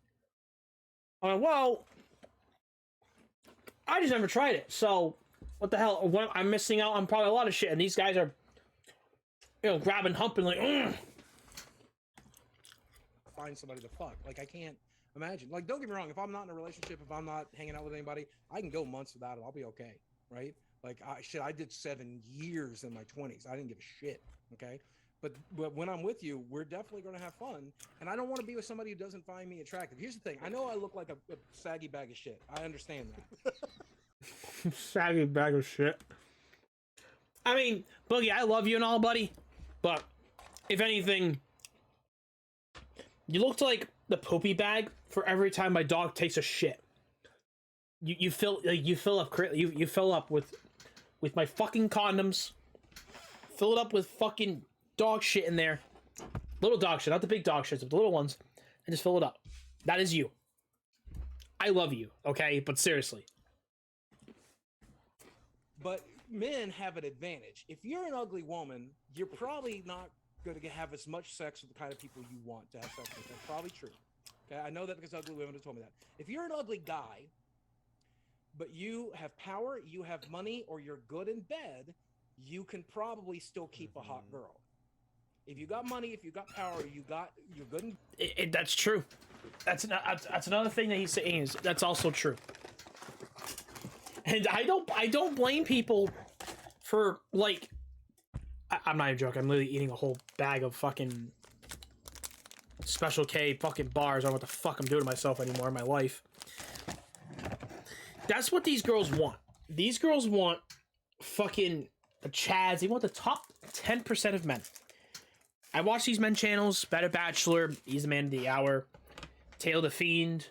I'm like, well, I just never tried it, so what the hell? I'm missing out on probably a lot of shit, and these guys are, grabbing, humping, like, find somebody to fuck. Like, I can't imagine. Like, don't get me wrong. If I'm not in a relationship, if I'm not hanging out with anybody, I can go months without it. I'll be okay, right? Like, I did 7 years in my 20s. I didn't give a shit, okay? But when I'm with you, we're definitely going to have fun. And I don't want to be with somebody who doesn't find me attractive. Here's the thing. I know I look like a saggy bag of shit. I understand that. Saggy bag of shit. I mean, Boogie, I love you and all, buddy. But, if anything, you looked like the poopy bag for every time my dog takes a shit. You fill up with my fucking condoms. Fill it up with fucking dog shit in there. Little dog shit, not the big dog shits, but the little ones. And just fill it up. That is you. I love you, okay? But seriously. But men have an advantage. If you're an ugly woman, you're probably not going to have as much sex with the kind of people you want to have sex with. That's probably true. Okay, I know that because ugly women have told me that. If you're an ugly guy, but you have power, you have money, or you're good in bed, you can probably still keep a hot girl. If you got money, if you got power, you're good in That's true. That's another thing that he's saying is that's also true. And I don't blame people for like I'm not even joking. I'm literally eating a whole bag of fucking Special K fucking bars. I don't know what the fuck I'm doing to myself anymore in my life. That's what these girls want. These girls want fucking the Chads. They want the top 10% of men. I watch these men channels. Better Bachelor. He's the man of the hour. Tail the Fiend.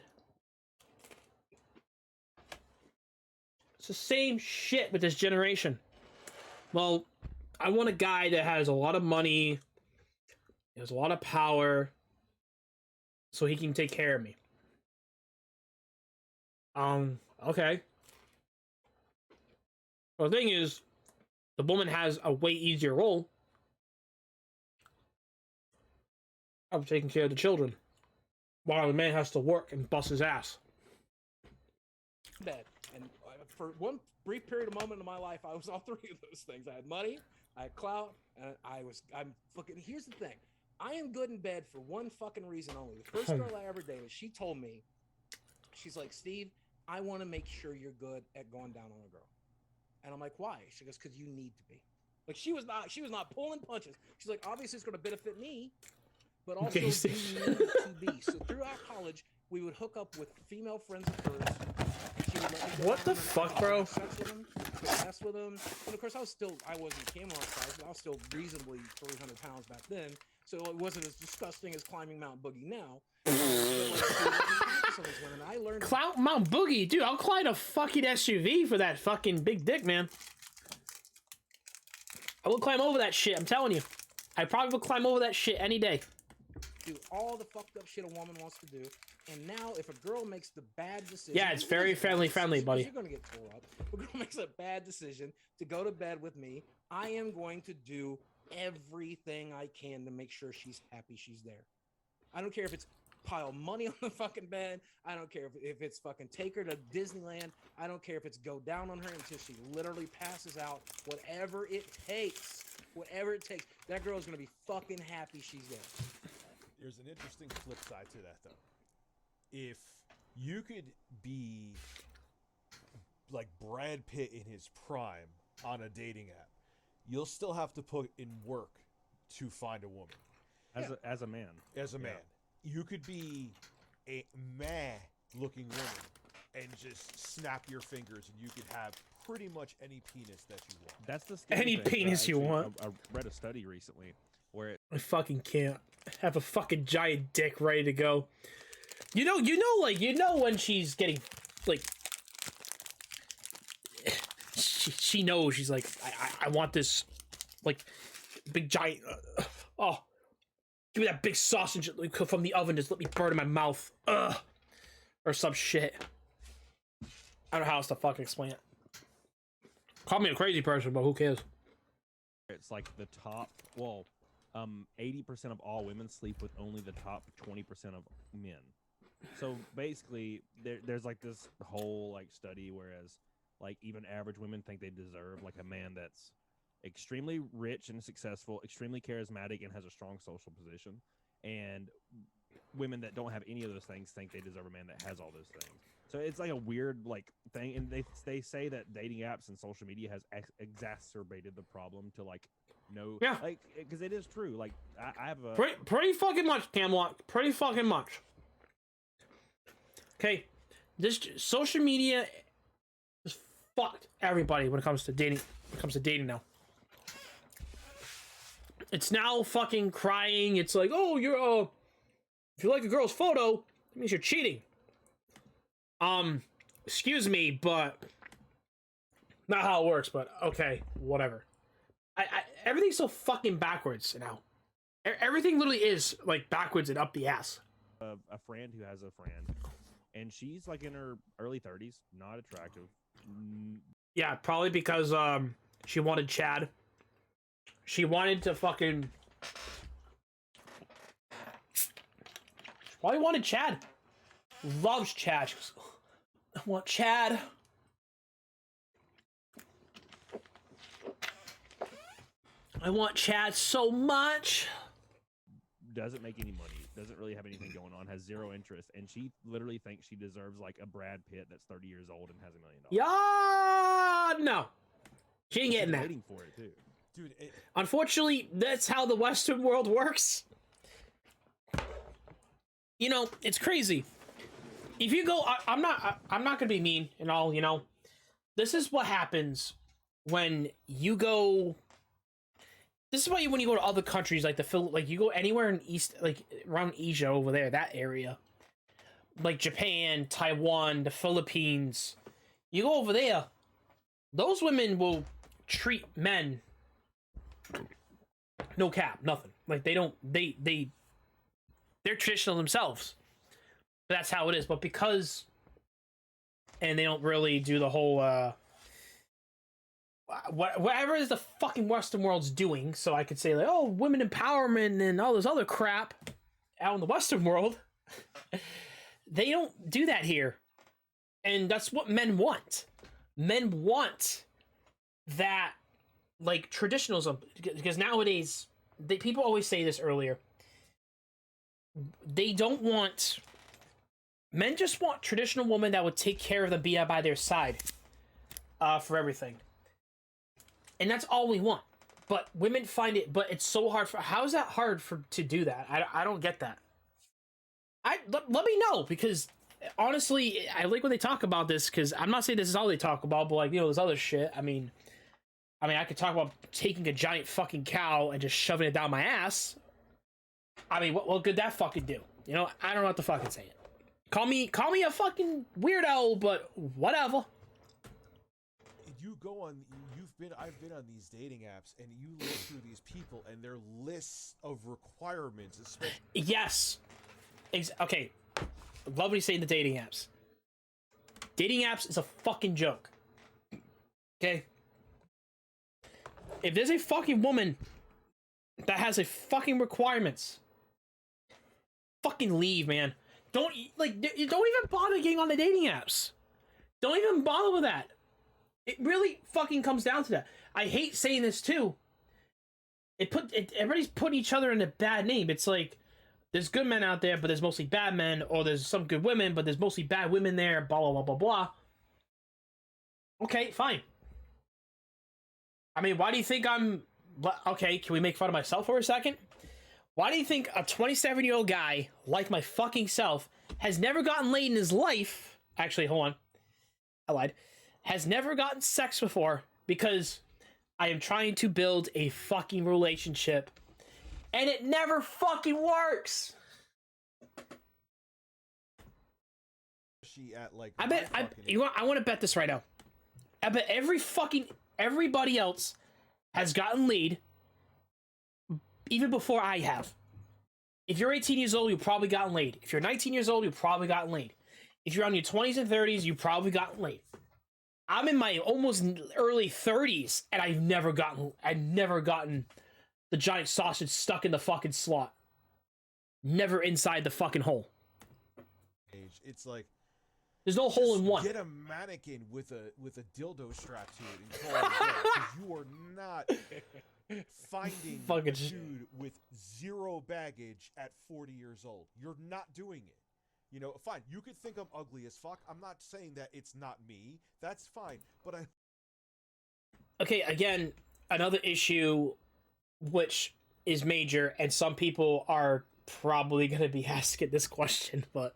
It's the same shit with this generation. Well, I want a guy that has a lot of money, has a lot of power, so he can take care of me. Okay. Well, the thing is, the woman has a way easier role of taking care of the children, while the man has to work and bust his ass. bed. And for one brief period of moment in my life, I was all three of those things. I had money, I had clout, and I'm fucking. Here's the thing. I am good in bed for one fucking reason only. The first girl I ever dated, she told me, she's like, Steve, I want to make sure you're good at going down on a girl. And I'm like, why? She goes, because you need to be. Like she was not pulling punches. She's like, obviously it's going to benefit me, but also you need to be. So throughout college, we would hook up with female friends of hers. She would let me go What the fuck, bro? Sex with them, mess with them. And of course, I wasn't Camelot size, but I was still reasonably 300 pounds back then. So it wasn't as disgusting as climbing Mount Boogie now. I learned Clout Mount Boogie, dude. I'll climb a fucking SUV for that fucking big dick, man. I will climb over that shit. I'm telling you, I probably will climb over that shit any day. Do all the fucked up shit a woman wants to do, and now if a girl makes the bad decision, Yeah, it's very family friendly, buddy. You're gonna get tore up. If a girl makes a bad decision to go to bed with me, I am going to do everything I can to make sure she's happy she's there. I don't care if it's pile money on the fucking bed. I don't care if it's fucking take her to Disneyland. I don't care if it's go down on her until she literally passes out. Whatever it takes. That girl's gonna be fucking happy she's there. There's an interesting flip side to that, though. If you could be like Brad Pitt in his prime on a dating app, you'll still have to put in work to find a woman. As a man. As a man. You could be a meh-looking woman and just snap your fingers and you could have pretty much any penis that you want. That's the scary Any thing. penis you want. I read a study recently where I fucking can't have a fucking giant dick ready to go. You know when she's getting like she knows she's like I want this like big giant oh, give me that big sausage from the oven, just let me burn in my mouth, or some shit. I don't know how else to fucking explain it. Call me a crazy person, but who cares? it's like the top 80% of all women sleep with only the top 20% of men. So basically, there's like this whole like study, whereas like even average women think they deserve like a man that's extremely rich and successful, extremely charismatic, and has a strong social position. And women that don't have any of those things think they deserve a man that has all those things. So it's like a weird like thing, and they say that dating apps and social media has exacerbated the problem to like like because it is true. Like I have a pretty fucking much, Camelot. Pretty fucking much. Okay, this social media is fucked everybody when it comes to dating. When it comes to dating now, it's now fucking crying. It's like, oh, you're if you like a girl's photo, it means you're cheating. Excuse me, but not how it works. But okay, whatever. Everything's so fucking backwards now. Everything literally is like backwards and up the ass. A friend who has a friend, and she's like in her early 30s, not attractive. Yeah, probably because she wanted Chad. She wanted to fucking. She probably wanted Chad. Loves Chad. She goes, I want Chad. I want Chad so much. Doesn't make any money, doesn't really have anything going on, has zero interest, and she literally thinks she deserves like a Brad Pitt that's 30 years old and has $1 million. Yeah, no. She ain't She's getting that. waiting for it too. Dude, Unfortunately, that's how the Western world works. You know, it's crazy. If you go, I'm not gonna be mean and all. You know, this is what happens when you go. This is why when you go to other countries like like you go anywhere in East, like around Asia over there, that area, like Japan, Taiwan, the Philippines. You go over there, those women will treat men. No cap, nothing. Like they're traditional themselves. But that's how it is. But because, and they don't really do the whole whatever is the fucking Western world's doing. So I could say like, oh, women empowerment and all this other crap out in the Western world. They don't do that here, and that's what men want. Men want that. Like traditionalism, because nowadays people always say this earlier. They don't want men just want traditional women that would take care of them, be by their side, for everything, and that's all we want. But women find it, but it's so hard for. How is that hard to do that? I don't get that. Let me know, because honestly, I like when they talk about this, because I'm not saying this is all they talk about, but like, you know, there's other shit. I mean, I could talk about taking a giant fucking cow and just shoving it down my ass. I mean, what could that fucking do? You know, I don't know what to fucking say it. Call me a fucking weirdo, but whatever. You go on. I've been on these dating apps, and you look through these people and their lists of requirements, especially. Yes. Okay. Love what you say in the dating apps. Dating apps is a fucking joke. Okay. If there's a fucking woman that has a fucking requirements, fucking leave, man. Don't even bother getting on the dating apps. Don't even bother with that. It really fucking comes down to that. I hate saying this too. Everybody's putting each other in a bad name. It's like there's good men out there, but there's mostly bad men, or there's some good women, but there's mostly bad women there. Blah blah blah blah blah. Okay, fine. I mean, why do you think I'm... Okay, can we make fun of myself for a second? Why do you think a 27-year-old guy like my fucking self has never gotten laid in his life? Actually, hold on. I lied. Has never gotten sex before because I am trying to build a fucking relationship and it never fucking works. She at like... I want to bet this right now. I bet everybody else has gotten laid even before I have. If you're 18 years old, you've probably gotten laid. If you're 19 years old, you've probably gotten laid. If you're on your 20s and 30s, you've probably gotten laid. I'm in my almost early 30s, and I've never gotten the giant sausage stuck in the fucking slot. Never inside the fucking hole. It's like... There's no hole in one. Get a mannequin with a dildo strapped to it and call it a day, 'cause you are not finding fucking a dude with zero baggage at 40 years old. You're not doing it. You know, fine. You could think I'm ugly as fuck. I'm not saying that it's not me. That's fine. But I... Okay, again, another issue which is major, and some people are probably going to be asking this question, but...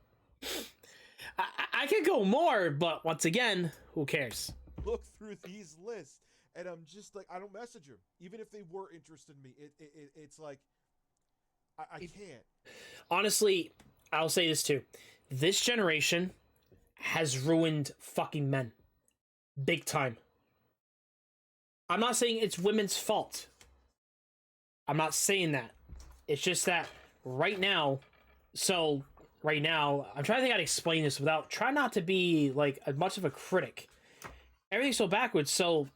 I could go more, but once again, who cares? Look through these lists, and I'm just like, I don't message them, even if they were interested in me. It's like, I can't. Honestly, I'll say this too: this generation has ruined fucking men, big time. I'm not saying it's women's fault. I'm not saying that. It's just that right now, I'm trying to think how to explain this without trying not to be like much of a critic. Everything's so backwards. So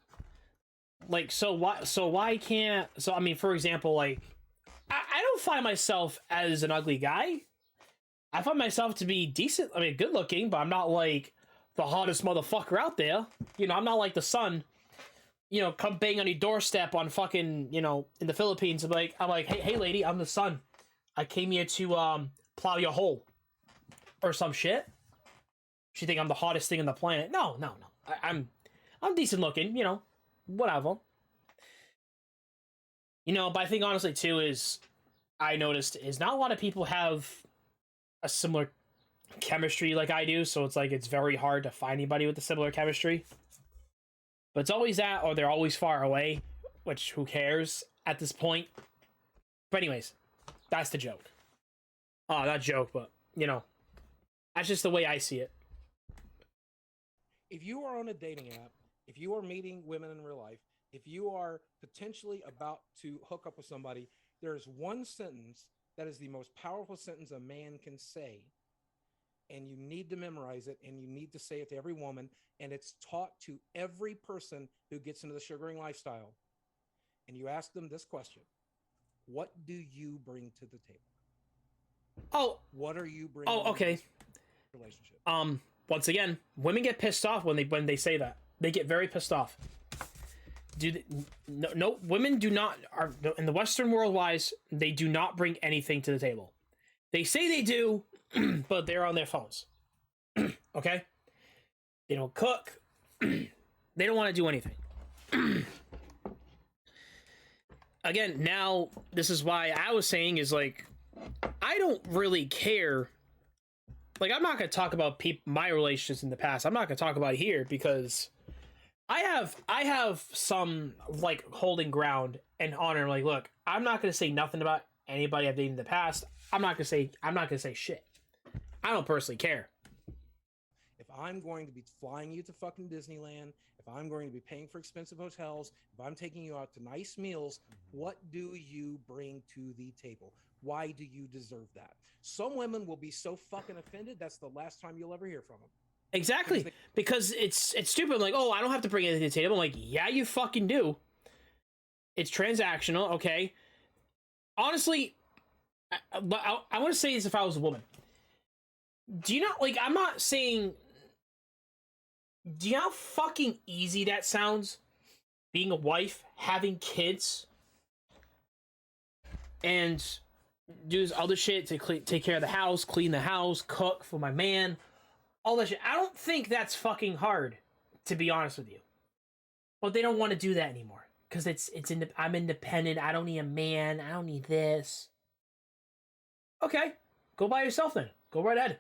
why can't? So I mean, for example, like I don't find myself as an ugly guy. I find myself to be decent. I mean, good looking, but I'm not like the hottest motherfucker out there. You know, I'm not like the sun. come bang on your doorstep on fucking, in the Philippines. I'm like, hey, lady, I'm the son. I came here to plow your hole, or some shit. She think I'm the hottest thing on the planet? No. I'm decent looking, whatever. But I think honestly too I noticed is not a lot of people have a similar chemistry like I do, so it's very hard to find anybody with a similar chemistry. But it's always that, or they're always far away, which who cares at this point. But anyways, that's the joke. Not joke, but that's just the way I see it. If you are on a dating app, if you are meeting women in real life, if you are potentially about to hook up with somebody, there's one sentence that is the most powerful sentence a man can say. And you need to memorize it, and you need to say it to every woman. And it's taught to every person who gets into the sugaring lifestyle. And you ask them this question: what do you bring to the table? Oh, what are you bringing? Oh, okay. Relationship. Once again, women get pissed off when they say that. They get very pissed off. No, women do not, in the Western world wise, they do not bring anything to the table. They say they do, but they're on their phones. Okay? They don't cook. They don't want to do anything. Again, now, this is why I was saying is I don't really care. I'm not going to talk about my relationships in the past. I'm not going to talk about it here because I have some holding ground and honor. Look, I'm not going to say nothing about anybody I've dated in the past. I'm not going to say shit. I don't personally care. If I'm going to be flying you to fucking Disneyland, if I'm going to be paying for expensive hotels, if I'm taking you out to nice meals, what do you bring to the table? Why do you deserve that? Some women will be so fucking offended, that's the last time you'll ever hear from them. Exactly. Because it's stupid. I don't have to bring anything to the table. I'm yeah, you fucking do. It's transactional, okay? Honestly, I want to say this if I was a woman. Do you not, I'm not saying... Do you know how fucking easy that sounds? Being a wife, having kids, and do this other shit to take care of the house, clean the house, cook for my man, all that shit. I don't think that's fucking hard, to be honest with you. But they don't want to do that anymore because I'm independent. I don't need a man. I don't need this. Okay, go by yourself then. Go right ahead.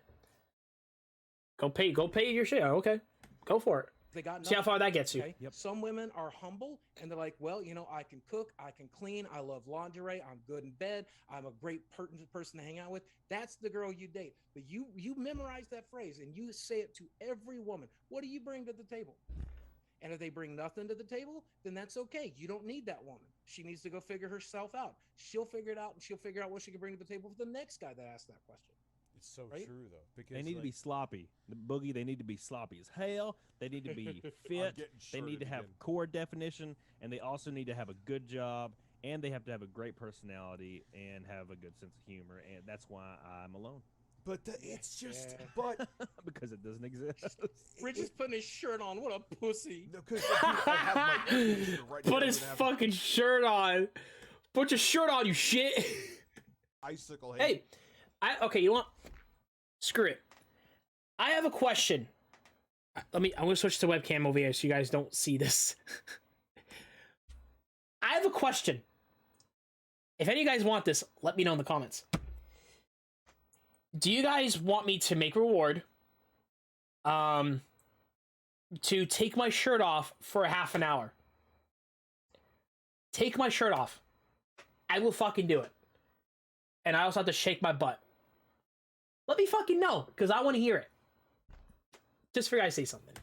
Go pay your share. Okay. Go for it. They got See how far that gets you. Okay? Yep. Some women are humble and they're like, well, I can cook, I can clean, I love lingerie, I'm good in bed, I'm a great person to hang out with. That's the girl you date. But you memorize that phrase and you say it to every woman. What do you bring to the table? And if they bring nothing to the table, then that's okay. You don't need that woman. She needs to go figure herself out. She'll figure it out, and she'll figure out what she can bring to the table for the next guy that asks that question. It's so right? true though, because they need to be sloppy. The boogie, they need to be sloppy as hell. They need to be fit. They need to have core definition, and they also need to have a good job, and they have to have a great personality and have a good sense of humor, and that's why I'm alone. But it's just, but because it doesn't exist. Rich is putting his shirt on. What a pussy! No, because I have my air conditioner right Put his fucking shirt on. Put your shirt on, you shit. Icicle. Hey, okay, you know what? Screw it. I have a question. I'm gonna switch to webcam over here so you guys don't see this. I have a question. If any of you guys want this, let me know in the comments. Do you guys want me to make a reward to take my shirt off for a half an hour? Take my shirt off. I will fucking do it. And I also have to shake my butt. Let me fucking know, because I want to hear it. Just for you guys to say something.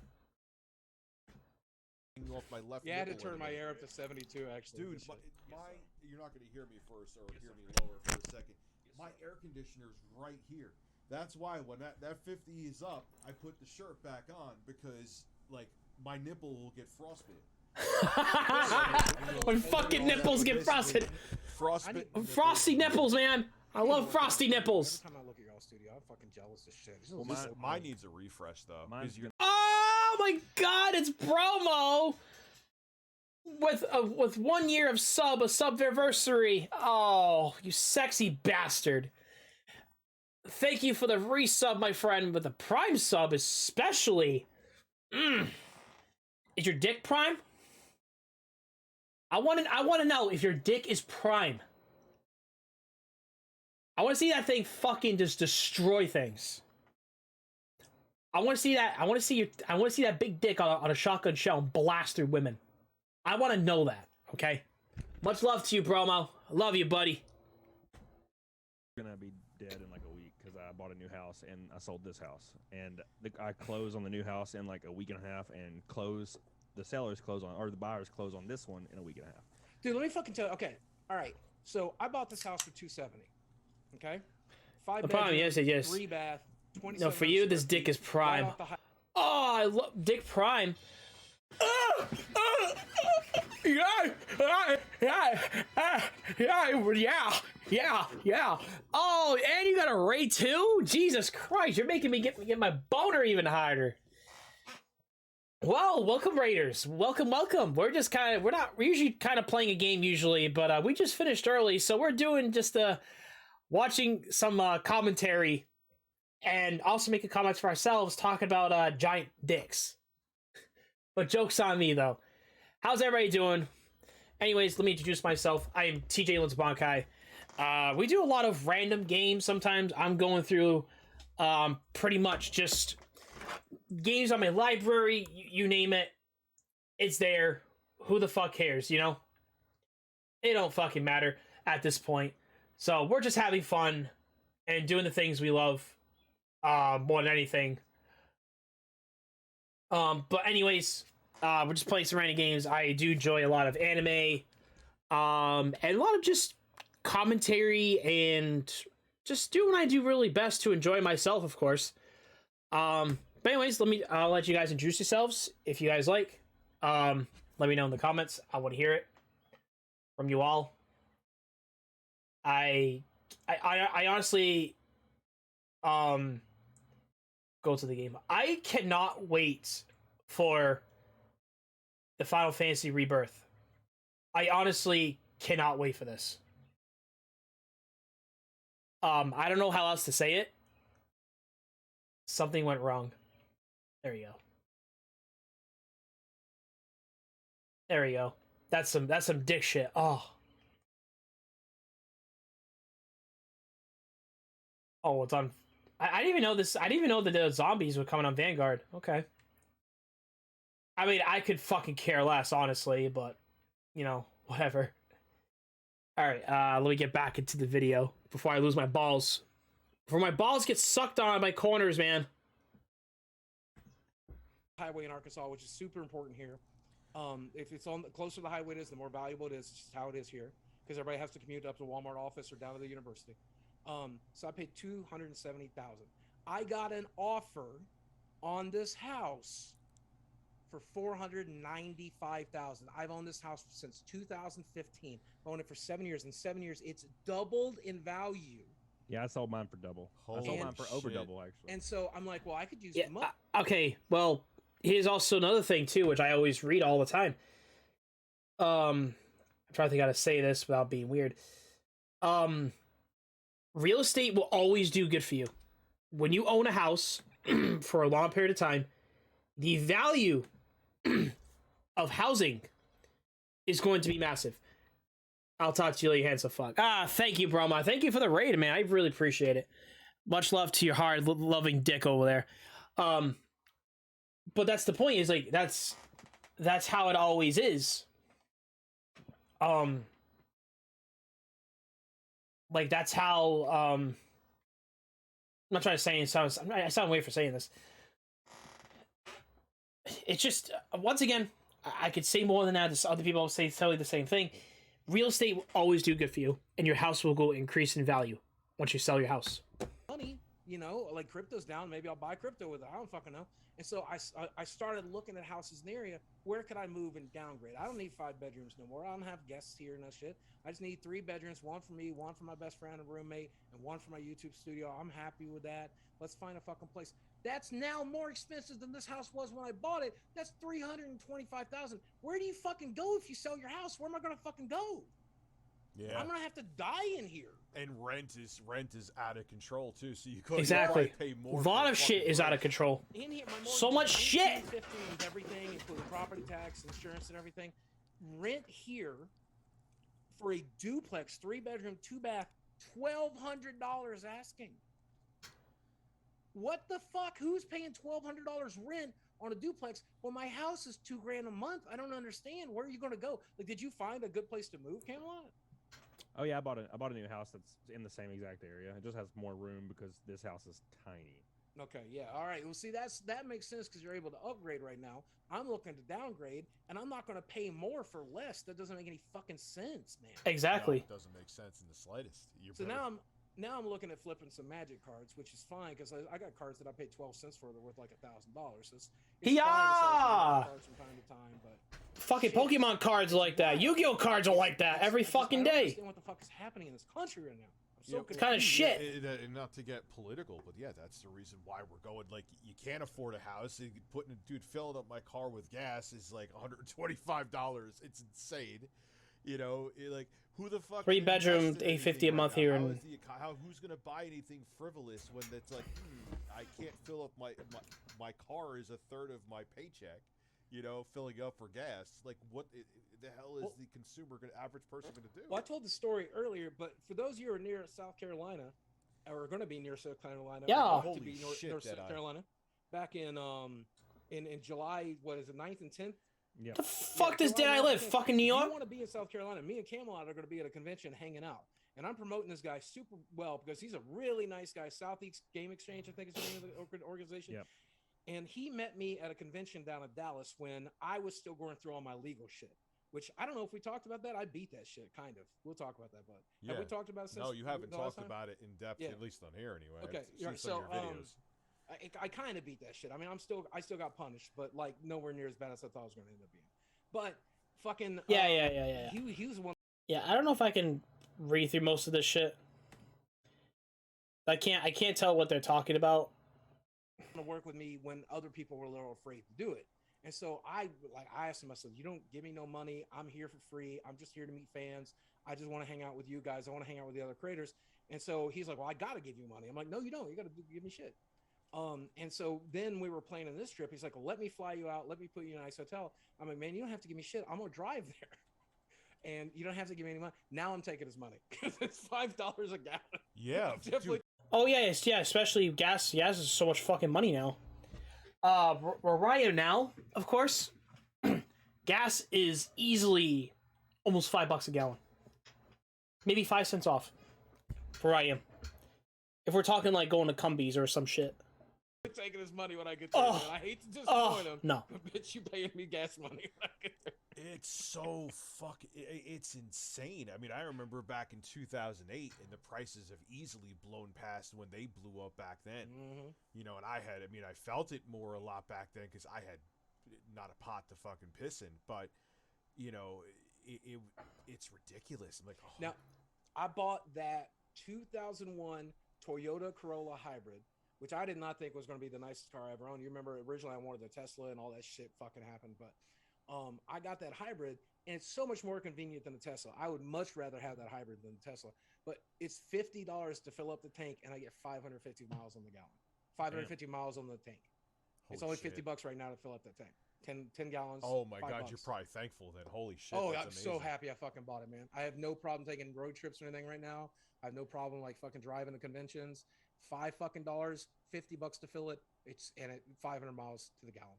Off my left I had to nipple turn my anyway. air up to 72, actually. Dude, you're not going to hear me first or hear me lower for a second. My air conditioner's right here. That's why when that 50 is up, I put the shirt back on because, my nipple will get frostbitten. When fucking nipples get frosted. Frosty nipples, man. I love frosty nipples. Every time I look at y'all's studio, I'm fucking jealous as shit. Well, mine needs a refresh, though. Oh my god, it's promo! with 1 year of a subversary. Oh, you sexy bastard. Thank you for the resub, my friend, but the Prime sub especially. Is your dick Prime? I want to know if your dick is Prime. I want to see that thing fucking just destroy things. I want to see that. I want to see that big dick on a shotgun shell and blast through women. I want to know that. Okay. Much love to you, Bromo. I love you, buddy. I'm gonna be dead in like a week because I bought a new house and I sold this house, and I close on the new house in like a week and a half, and the sellers close on, or the buyers close on this one in a week and a half. Dude, let me fucking tell you. Okay, all right. So I bought this house for $270. Okay, 5 bedrooms, yes. 3 bath, 20. No, for you, this dick is Prime. Oh, I love Dick Prime. Yeah. Oh, and you got a Ray too? Jesus Christ, you're making me get my boner even harder. Well, welcome Raiders. Welcome. We're usually kind of playing a game usually, but we just finished early, so we're doing just watching some commentary and also making comments for ourselves talking about giant dicks. But joke's on me though. How's everybody doing? Anyways, let me introduce myself. I am Tjlearnsbankai. We do a lot of random games sometimes. I'm going through pretty much just games on my library, you name it. It's there. Who the fuck cares, you know? It don't fucking matter at this point. So we're just having fun and doing the things we love more than anything. But anyways, we're just playing some random games. I do enjoy a lot of anime, and a lot of just commentary and just do what I do really best to enjoy myself, of course. But anyways, I'll let you guys introduce yourselves if you guys like. Let me know in the comments. I want to hear it from you all. I honestly, go to the game. I cannot wait for the Final Fantasy Rebirth. I honestly cannot wait for this. I don't know how else to say it. Something went wrong. There you go. There we go. That's some dick shit. Oh, it's on. I didn't even know this. I didn't even know that the zombies were coming on Vanguard. Okay. I mean, I could fucking care less, honestly, but you know, whatever. All right, let me get back into the video before I lose my balls. Before my balls get sucked on by corners, man. Highway in Arkansas, which is super important here. If it's on closer to the highway it is, the more valuable it is. It's just how it is here, because everybody has to commute up to the Walmart office or down to the university. So I paid $270,000. I got an offer on this house for $495,000. I've owned this house since 2015. I owned it for 7 years. In 7 years, it's doubled in value. Yeah, I sold mine for double. I sold mine for over double, actually. And so I'm like, well, I could use Yeah, money. Okay, well, here's also another thing too, which I always read all the time. I'm trying to think how to say this without being weird. Real estate will always do good for you. When you own a house for a long period of time, the value of housing is going to be massive. I'll talk to you later, handsome fuck. Thank you, Brahma. Thank you for the raid, man. I really appreciate it. Much love to your hard loving dick over there. But that's the point, is like that's how it always is. Like that's how I'm not trying to say it I sound weird for saying this. It's just once again, I could say more than that. Other people will say totally the same thing. Real estate will always do good for you, and your house will go increase in value once you sell your house. Money, you know, like crypto's down. Maybe I'll buy crypto with it. I don't fucking know. And so I started looking at houses in the area. Where could I move and downgrade? I don't need 5 bedrooms no more. I don't have guests here and no shit. I just need 3 bedrooms, 1 for me, 1 for my best friend and roommate, and 1 for my YouTube studio. I'm happy with that. Let's find a fucking place. That's now more expensive than this house was when I bought it. That's $325,000. Where do you fucking go if you sell your house? Where am I gonna fucking go? Yeah. I'm gonna have to die in here. And rent is out of control too. So you could Exactly. pay A more. lot of shit is out of control. In here, my mortgage So much is shit. $1,850 with everything, including property tax, insurance, and everything. Rent here for a duplex, 3-bedroom, 2-bath, $1,200 asking. What the fuck? Who's paying $1,200 rent on a duplex when my house is $2,000 a month? I don't understand. Where are you going to go? Like, did you find a good place to move, Camelot? Oh yeah, I bought a new house that's in the same exact area. It just has more room because this house is tiny. Okay, yeah, all right. Well, see, that makes sense because you're able to upgrade right now. I'm looking to downgrade, and I'm not going to pay more for less. That doesn't make any fucking sense, man. Exactly. No, it doesn't make sense in the slightest. So now I'm looking at flipping some Magic cards, which is fine because I got cards that I paid 12 cents for that are worth like $1,000. So it's fine to sell some cards from time to time, but Fucking Pokemon cards are like that. Yu-Gi-Oh cards are like that every fucking I don't day. understand what the fuck is happening in this country right now. I'm so It's kind of confused. shit. And not to get political, but yeah, that's the reason why we're going. Like, you can't afford a house. Filling up my car with gas is like $125. It's insane. You know, like, who the fuck? 3-bedroom, $850 a month here, and who's gonna buy anything frivolous when it's like, I can't fill up my car is a third of my paycheck. You know, filling up for gas. Like, what the hell is the average person gonna do? Well, I told the story earlier, but for those of you who are near South Carolina, or are going to be near South Carolina, Yeah. or hope to Holy be shit, North South Carolina, back in July, what is it, 9th and 10th? Yeah. the fuck Yeah, does July I 9th live? and 10th. Fucking New If York? you want to be in South Carolina, me and Camelot are going to be at a convention hanging out. And I'm promoting this guy super well because he's a really nice guy. Southeast Game Exchange, I think is the name of the organization. Yep. And he met me at a convention down in Dallas when I was still going through all my legal shit, which I don't know if we talked about that. I beat that shit, kind of. We'll talk about that, bud. Yeah. Have we talked about it since? No, you haven't the last talked time? about it in depth, Yeah. at least on here anyway. Okay, I've seen right, some of so, your videos. I kind of beat that shit. I mean, I still got punished, but like nowhere near as bad as I thought I was going to end up being. But fucking Yeah. He was one. Yeah, I don't know if I can read through most of this shit. I can't tell what they're talking about. To work with me when other people were a little afraid to do it. And so I asked him, I said, you don't give me no money. I'm here for free. I'm just here to meet fans. I just want to hang out with you guys. I want to hang out with the other creators. And so he's like, well, I got to give you money. I'm like, no, you don't. You got to give me shit. And so then we were planning this trip. He's like, well, let me fly you out. Let me put you in a nice hotel. I'm like, man, you don't have to give me shit. I'm going to drive there. And you don't have to give me any money. Now I'm taking his money because it's $5 a gallon. Yeah, Definitely. dude, Oh yeah, especially gas. Gas is so much fucking money now. Where I am now, of course, gas is easily almost $5 a gallon. Maybe 5 cents off. Where I am. If we're talking like going to Cumbies or some shit. Taking his money when I get there. Oh, man. I hate to disappoint him. no. But bitch, you paying me gas money when I get there. it's so fucking. It's insane. I mean, I remember back in 2008, and the prices have easily blown past when they blew up back then. Mm-hmm. You know, and I felt it more a lot back then because I had not a pot to fucking piss in. But you know, it's ridiculous. I'm like, oh. Now, I bought that 2001 Toyota Corolla Hybrid, which I did not think was going to be the nicest car I ever owned. You remember originally I wanted the Tesla and all that shit fucking happened, but I got that hybrid and it's so much more convenient than the Tesla. I would much rather have that hybrid than the Tesla, but it's $50 to fill up the tank and I get 550 miles on the gallon. 550 miles on the tank. It's only shit. $50 right now to fill up that tank. 10 gallons. Oh my god, $5. you're probably thankful then. Holy shit. Oh, that's I'm so amazing. happy I fucking bought it, man. I have no problem taking road trips or anything right now. I have no problem like fucking driving to conventions. $5 fucking $50 to fill it. It's and it 500 miles to the gallon.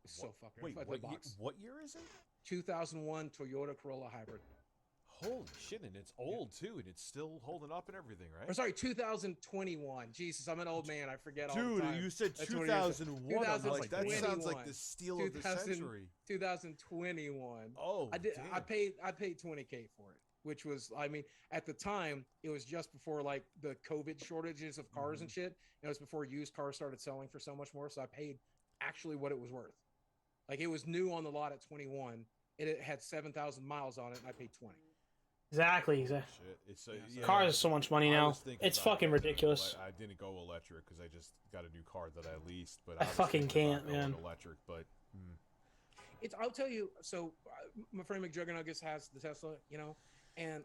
It's so fucking. Wait, what year is it? 2001 Toyota Corolla Hybrid. Holy shit, and it's old too, and it's still holding up and everything, right? Or sorry, 2021. Jesus, I'm an old man. I forget all the Dude, time. you said That's 20 years ago. 2001. I'm like, that 2021. sounds like the steal of the century. 2021. Oh, I did. damn. I paid $20K for it, which was, I mean, at the time it was just before like the COVID shortages of cars and shit. It was before used cars started selling for so much more. So I paid actually what it was worth. Like it was new on the lot at 21. It had 7,000 miles on it, and I paid 20. Exactly. Shit. It's Cars are so much money I now. was thinking It's about fucking getting ridiculous. I didn't go electric because I just got a new car that I leased. But I was fucking thinking about can't, going man. Electric, but I'll tell you. So my friend McJuggernuggets has the Tesla, you know, and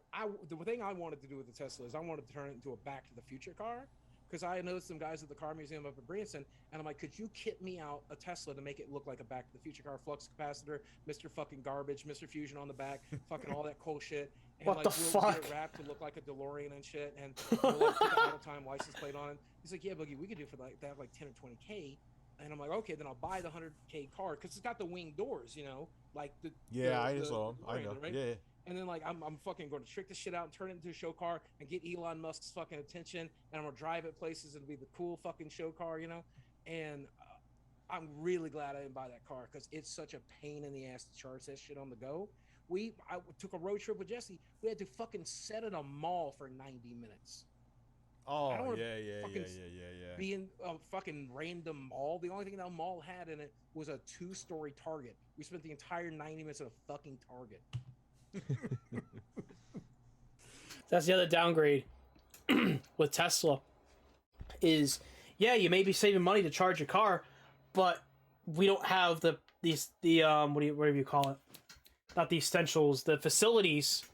the thing I wanted to do with the Tesla is I wanted to turn it into a Back to the Future car, because I noticed some guys at the car museum up in Branson, and I'm like, could you kit me out a Tesla to make it look like a Back to the Future car, flux capacitor, Mr. fucking Garbage, Mr. Fusion on the back, fucking all that cool shit. And What like, the we'll fuck? get it wrapped to look like a DeLorean and shit, and we'll like put the out of time license plate on it. He's like, yeah, Boogie, we could do for like 10 or 20K. And I'm like, okay, then I'll buy the 100K car because it's got the wing doors, you know, like the I saw him. I know. right? Yeah. And then like I'm fucking going to trick this shit out and turn it into a show car and get Elon Musk's fucking attention, and I'm gonna drive it places and be the cool fucking show car, you know. And I'm really glad I didn't buy that car because it's such a pain in the ass to charge that shit on the go. I took a road trip with Jesse. We had to fucking sit at a mall for 90 minutes. Oh, I don't wanna yeah. Be in a fucking random mall. The only thing that mall had in it was a 2-story Target. We spent the entire 90 minutes at a fucking Target. That's the other downgrade with Tesla is, yeah, you may be saving money to charge your car, but we don't have the whatever you call it, not the essentials, the facilities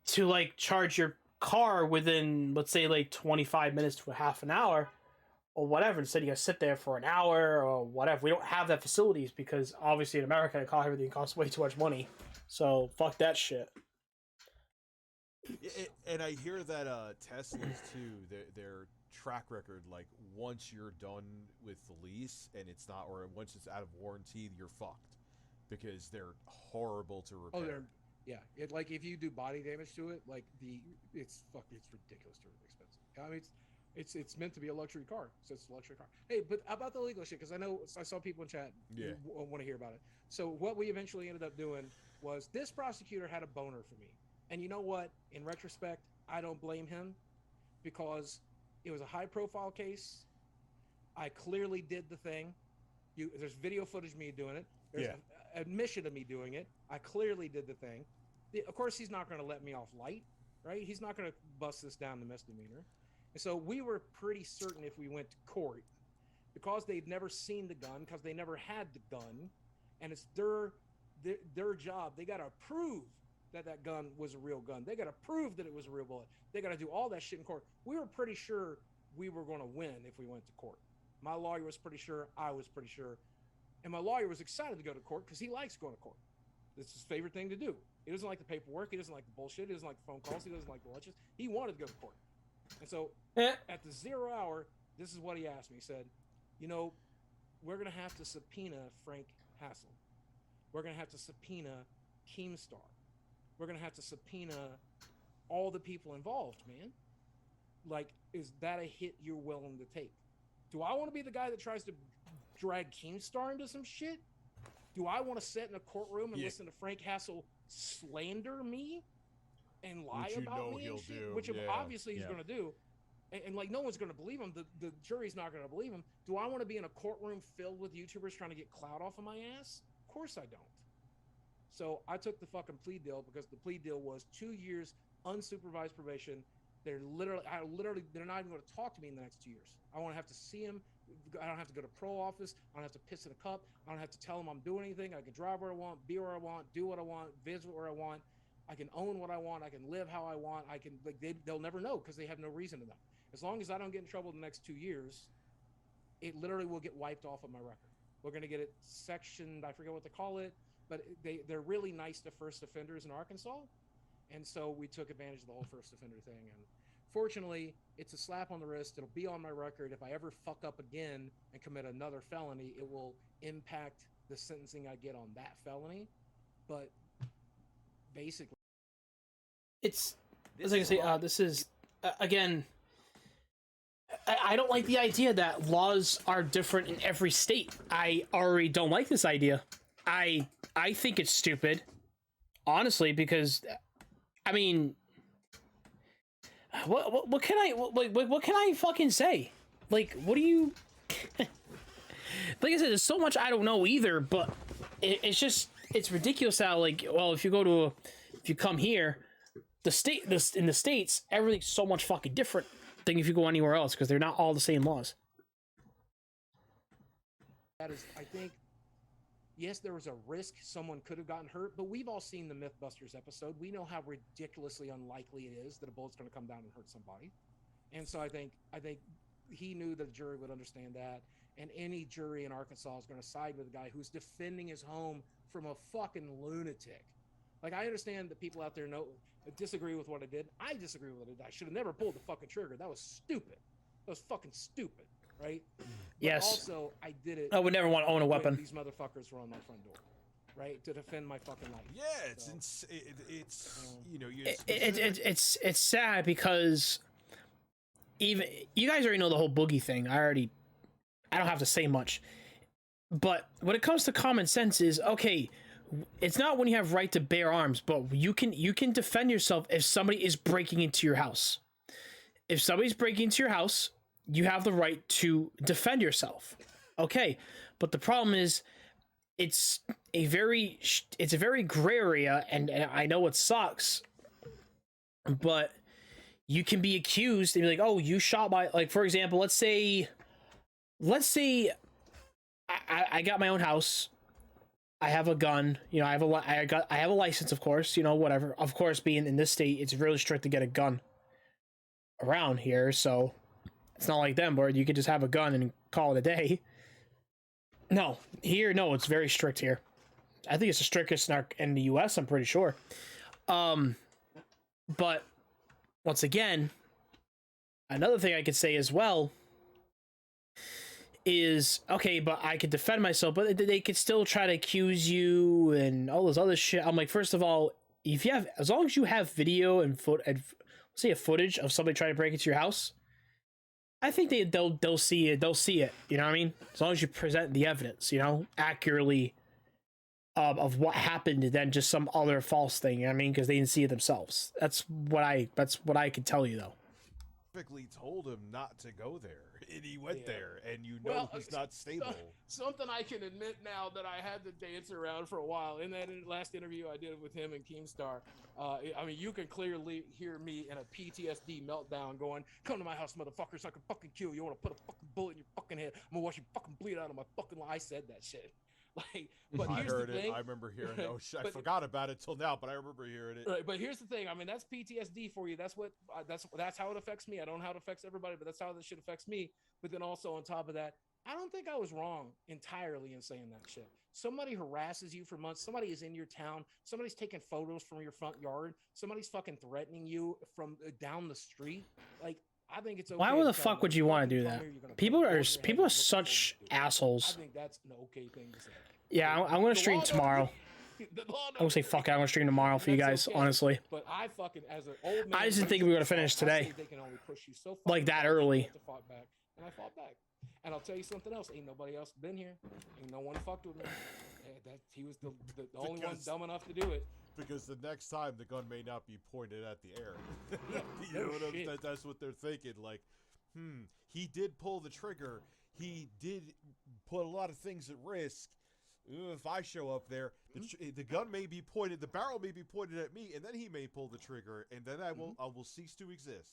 to like charge your car within, let's say, like 25 minutes to a half an hour or whatever. Instead, you gotta sit there for an hour or whatever. We don't have that facilities because obviously in America, everything costs way too much money. So fuck that shit. And I hear that Teslas too, their track record, like once you're done with the lease and it's not, or once it's out of warranty, you're fucked because they're horrible to repair. Like if you do body damage to it, like it's ridiculously expensive. I mean, it's meant to be a luxury car, so it's a luxury car. Hey, but about the legal shit, because I saw people in chat want to hear about it. So what we eventually ended up doing was this prosecutor had a boner for me. And you know what? In retrospect, I don't blame him because it was a high-profile case. I clearly did the thing. There's video footage of me doing it. There's admission of me doing it. I clearly did the thing. Of course, he's not going to let me off light, right? He's not going to bust this down to misdemeanor. And so we were pretty certain if we went to court, because they'd never seen the gun, because they never had the gun, and it's their job. They got to prove that gun was a real gun. They got to prove that it was a real bullet. They got to do all that shit in court. We were pretty sure we were going to win if we went to court. My lawyer was pretty sure. I was pretty sure. And my lawyer was excited to go to court because he likes going to court. It's his favorite thing to do. He doesn't like the paperwork. He doesn't like the bullshit. He doesn't like the phone calls. He doesn't like the lunches. He wanted to go to court. And so at the 0 hour, this is what he asked me. He said, you know, we're going to have to subpoena Frank Hassel. We're going to have to subpoena Keemstar. We're going to have to subpoena all the people involved, man. Like, is that a hit you're willing to take? Do I want to be the guy that tries to drag Keemstar into some shit? Do I want to sit in a courtroom and listen to Frank Hassel slander me and lie about me and shit? Which obviously he's going to do. And like, no one's going to believe him. The jury's not going to believe him. Do I want to be in a courtroom filled with YouTubers trying to get clout off of my ass? Of course I don't. So I took the fucking plea deal because the plea deal was 2 years unsupervised probation. They're not even going to talk to me in the next 2 years. I won't have to see him. I don't have to go to pro office. I don't have to piss in a cup. I don't have to tell them I'm doing anything. I can drive where I want, be where I want, do what I want, visit where I want. I can own what I want. I can live how I want. I can they'll never know because they have no reason to know. As long as I don't get in trouble the next 2 years, it literally will get wiped off of my record. We're going to get it sectioned. I forget what they call it, but they're really nice to first offenders in Arkansas. And so we took advantage of the whole first offender thing. And fortunately, it's a slap on the wrist. It'll be on my record. If I ever fuck up again and commit another felony, it will impact the sentencing I get on that felony. But basically, it's, as I can say, this is, again, I don't like the idea that laws are different in every state. I already don't like this idea. I think it's stupid, honestly, because, I mean, what can I fucking say? Like, what do you? Like I said, there's so much I don't know either. But it's ridiculous how, like, well, if you come here, in the states, everything's so much fucking different than if you go anywhere else because they're not all the same laws. That is, I think, yes, there was a risk someone could have gotten hurt, but we've all seen the Mythbusters episode. We know how ridiculously unlikely it is that a bullet's going to come down and hurt somebody. And so I think he knew that the jury would understand that, and any jury in Arkansas is going to side with a guy who's defending his home from a fucking lunatic. Like, I understand that people out there disagree with what I did. I disagree with what I did. I should have never pulled the fucking trigger. That was stupid. That was fucking stupid, right? Yes. But also, I did it. I would never want to own a weapon. These motherfuckers were on my front door, right, to defend my fucking life. Yeah, it's you know, it's sad because even you guys already know the whole boogie thing. I don't have to say much, but when it comes to common sense, is okay. It's not when you have right to bear arms, but you can defend yourself if somebody is breaking into your house. If somebody's breaking into your house, you have the right to defend yourself. Okay, but the problem is it's a very gray area, and I know it sucks, but you can be accused and be like, oh, you shot my, like, for example, let's say I got my own house. I have a gun, you know, I have a license, of course, you know, whatever. Of course, being in this state, it's really strict to get a gun around here, so it's not like them where you could just have a gun and call it a day. No, it's very strict here. I think it's the strictest in the US, I'm pretty sure. But once again, another thing I could say as well is, okay, but I could defend myself, but they could still try to accuse you and all this other shit. I'm like, first of all, as long as you have video and footage of somebody trying to break into your house, I think they'll see it. They'll see it. You know what I mean? As long as you present the evidence, you know, accurately, of what happened, than just some other false thing. You know what I mean? Because they didn't see it themselves. That's what I could tell you, though. Specifically told him not to go there, and he went there, and he's not stable. Something I can admit now that I had to dance around for a while. In that last interview I did with him and Keemstar, I mean, you can clearly hear me in a PTSD meltdown going, "Come to my house, motherfucker, so I can fucking kill you. You want to put a fucking bullet in your fucking head? I'm gonna watch you fucking bleed out of my fucking life." I said that shit. Like, but I here's heard the thing. it. I remember hearing it. Oh shit, I forgot about it till now, but I remember hearing it. Right, but here's the thing. I mean, that's PTSD for you. That's how it affects me. I don't know how it affects everybody, but that's how this shit affects me. But then also on top of that, I don't think I was wrong entirely in saying that shit. Somebody harasses you for months. Somebody is in your town. Somebody's taking photos from your front yard. Somebody's fucking threatening you from down the street. Like, I think it's okay. Why the fuck would you want to do that? People are such assholes. I think that's an okay thing to say. Yeah, I'm gonna stream tomorrow. I'm gonna say fuck it. I'm gonna stream tomorrow for you guys, honestly. But I fucking, as an old man, I just didn't think we were gonna finish today, they can only push you so like that early. And I fought back. And I'll tell you something else. Ain't nobody else been here. Ain't no one fucked with me. He was the only one dumb enough to do it. Because the next time the gun may not be pointed at the air. You know what that's what they're thinking. Like, he did pull the trigger. He did put a lot of things at risk. If I show up there, the gun may be pointed, the barrel may be pointed at me, and then he may pull the trigger, and then I will cease to exist.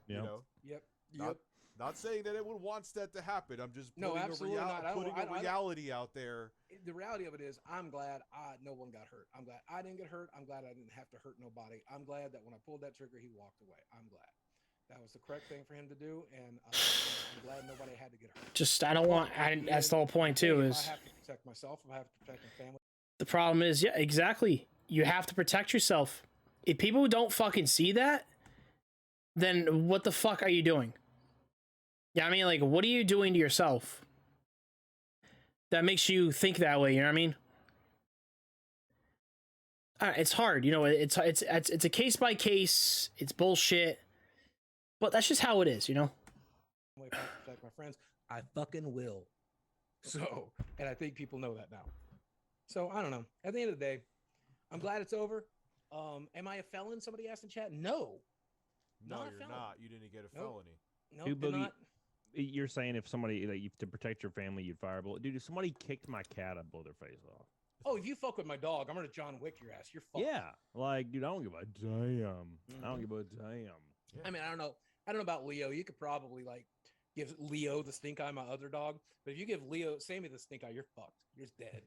Yep. You know? Yep. Not saying that everyone wants that to happen. I'm just putting absolutely not. putting a reality out there. The reality of it is, I'm glad no one got hurt. I'm glad I didn't get hurt. I'm glad I didn't have to hurt nobody. I'm glad that when I pulled that trigger, he walked away. I'm glad. That was the correct thing for him to do, and I'm glad nobody had to get hurt. That's the whole point, too, is... I have to protect myself. I have to protect my family. The problem is, yeah, exactly. You have to protect yourself. If people don't fucking see that, then what the fuck are you doing? Yeah, I mean, like, what are you doing to yourself that makes you think that way? You know what I mean? It's hard, you know. It's a case by case. It's bullshit, but that's just how it is, you know. Protect my friends. I fucking will. So, and I think people know that now. So I don't know. At the end of the day, I'm glad it's over. Am I a felon? Somebody asked in chat. No. No, you're not. You didn't get a felony. No, nope, not. You're saying if somebody, like, to protect your family, you'd fire a bullet. Dude, if somebody kicked my cat, I'd blow their face off. Oh, if you fuck with my dog, I'm gonna John Wick your ass. You're fucked. Yeah, like, dude, I don't give a damn. I don't give a damn. I mean, I don't know about Leo. You could probably like give Leo the stink eye, my other dog. But if you give Sammy the stink eye, you're fucked. You're just dead.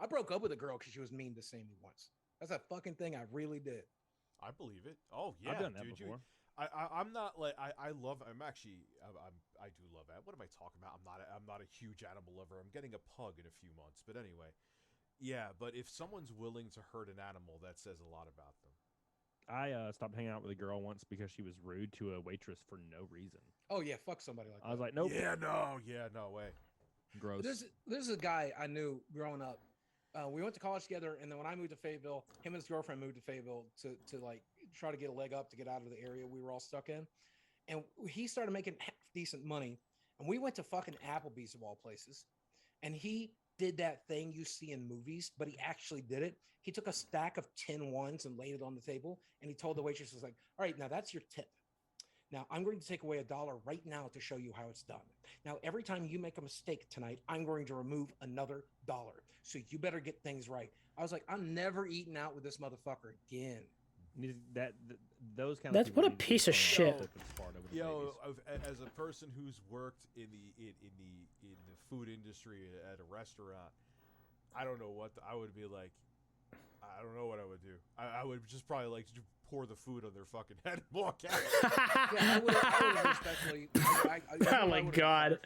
I broke up with a girl because she was mean to Sammy once. That's a fucking thing I really did. I believe it. Oh yeah, I've done that dude, before. I'm not like I love. I do love that. What am I talking about? I'm not a huge animal lover. I'm getting a pug in a few months. But anyway, yeah. But if someone's willing to hurt an animal, that says a lot about them. I stopped hanging out with a girl once because she was rude to a waitress for no reason. Oh yeah, fuck somebody like that. I was like, nope. Yeah, no way. Gross. There's a guy I knew growing up. We went to college together, and then when I moved to Fayetteville, him and his girlfriend moved to Fayetteville to like try to get a leg up to get out of the area we were all stuck in. And he started making half decent money, and we went to fucking Applebee's of all places. And he did that thing you see in movies, but he actually did it. He took a stack of 10 ones and laid it on the table, and he told the waitress, was like, all right, now that's your tip. Now, I'm going to take away $1 right now to show you how it's done. Now, every time you make a mistake tonight, I'm going to remove another $1. So you better get things right. I was like, I'm never eating out with this motherfucker again. Those kind That's of what a people need to be piece of thrown shit. out if it's part of the Yo, babies. as a person who's worked in the food industry at a restaurant, I don't know what I would be like. I don't know what I would do. I would just probably like to pour the food on their fucking head and walk out. Yeah, I would respectfully. Oh my God.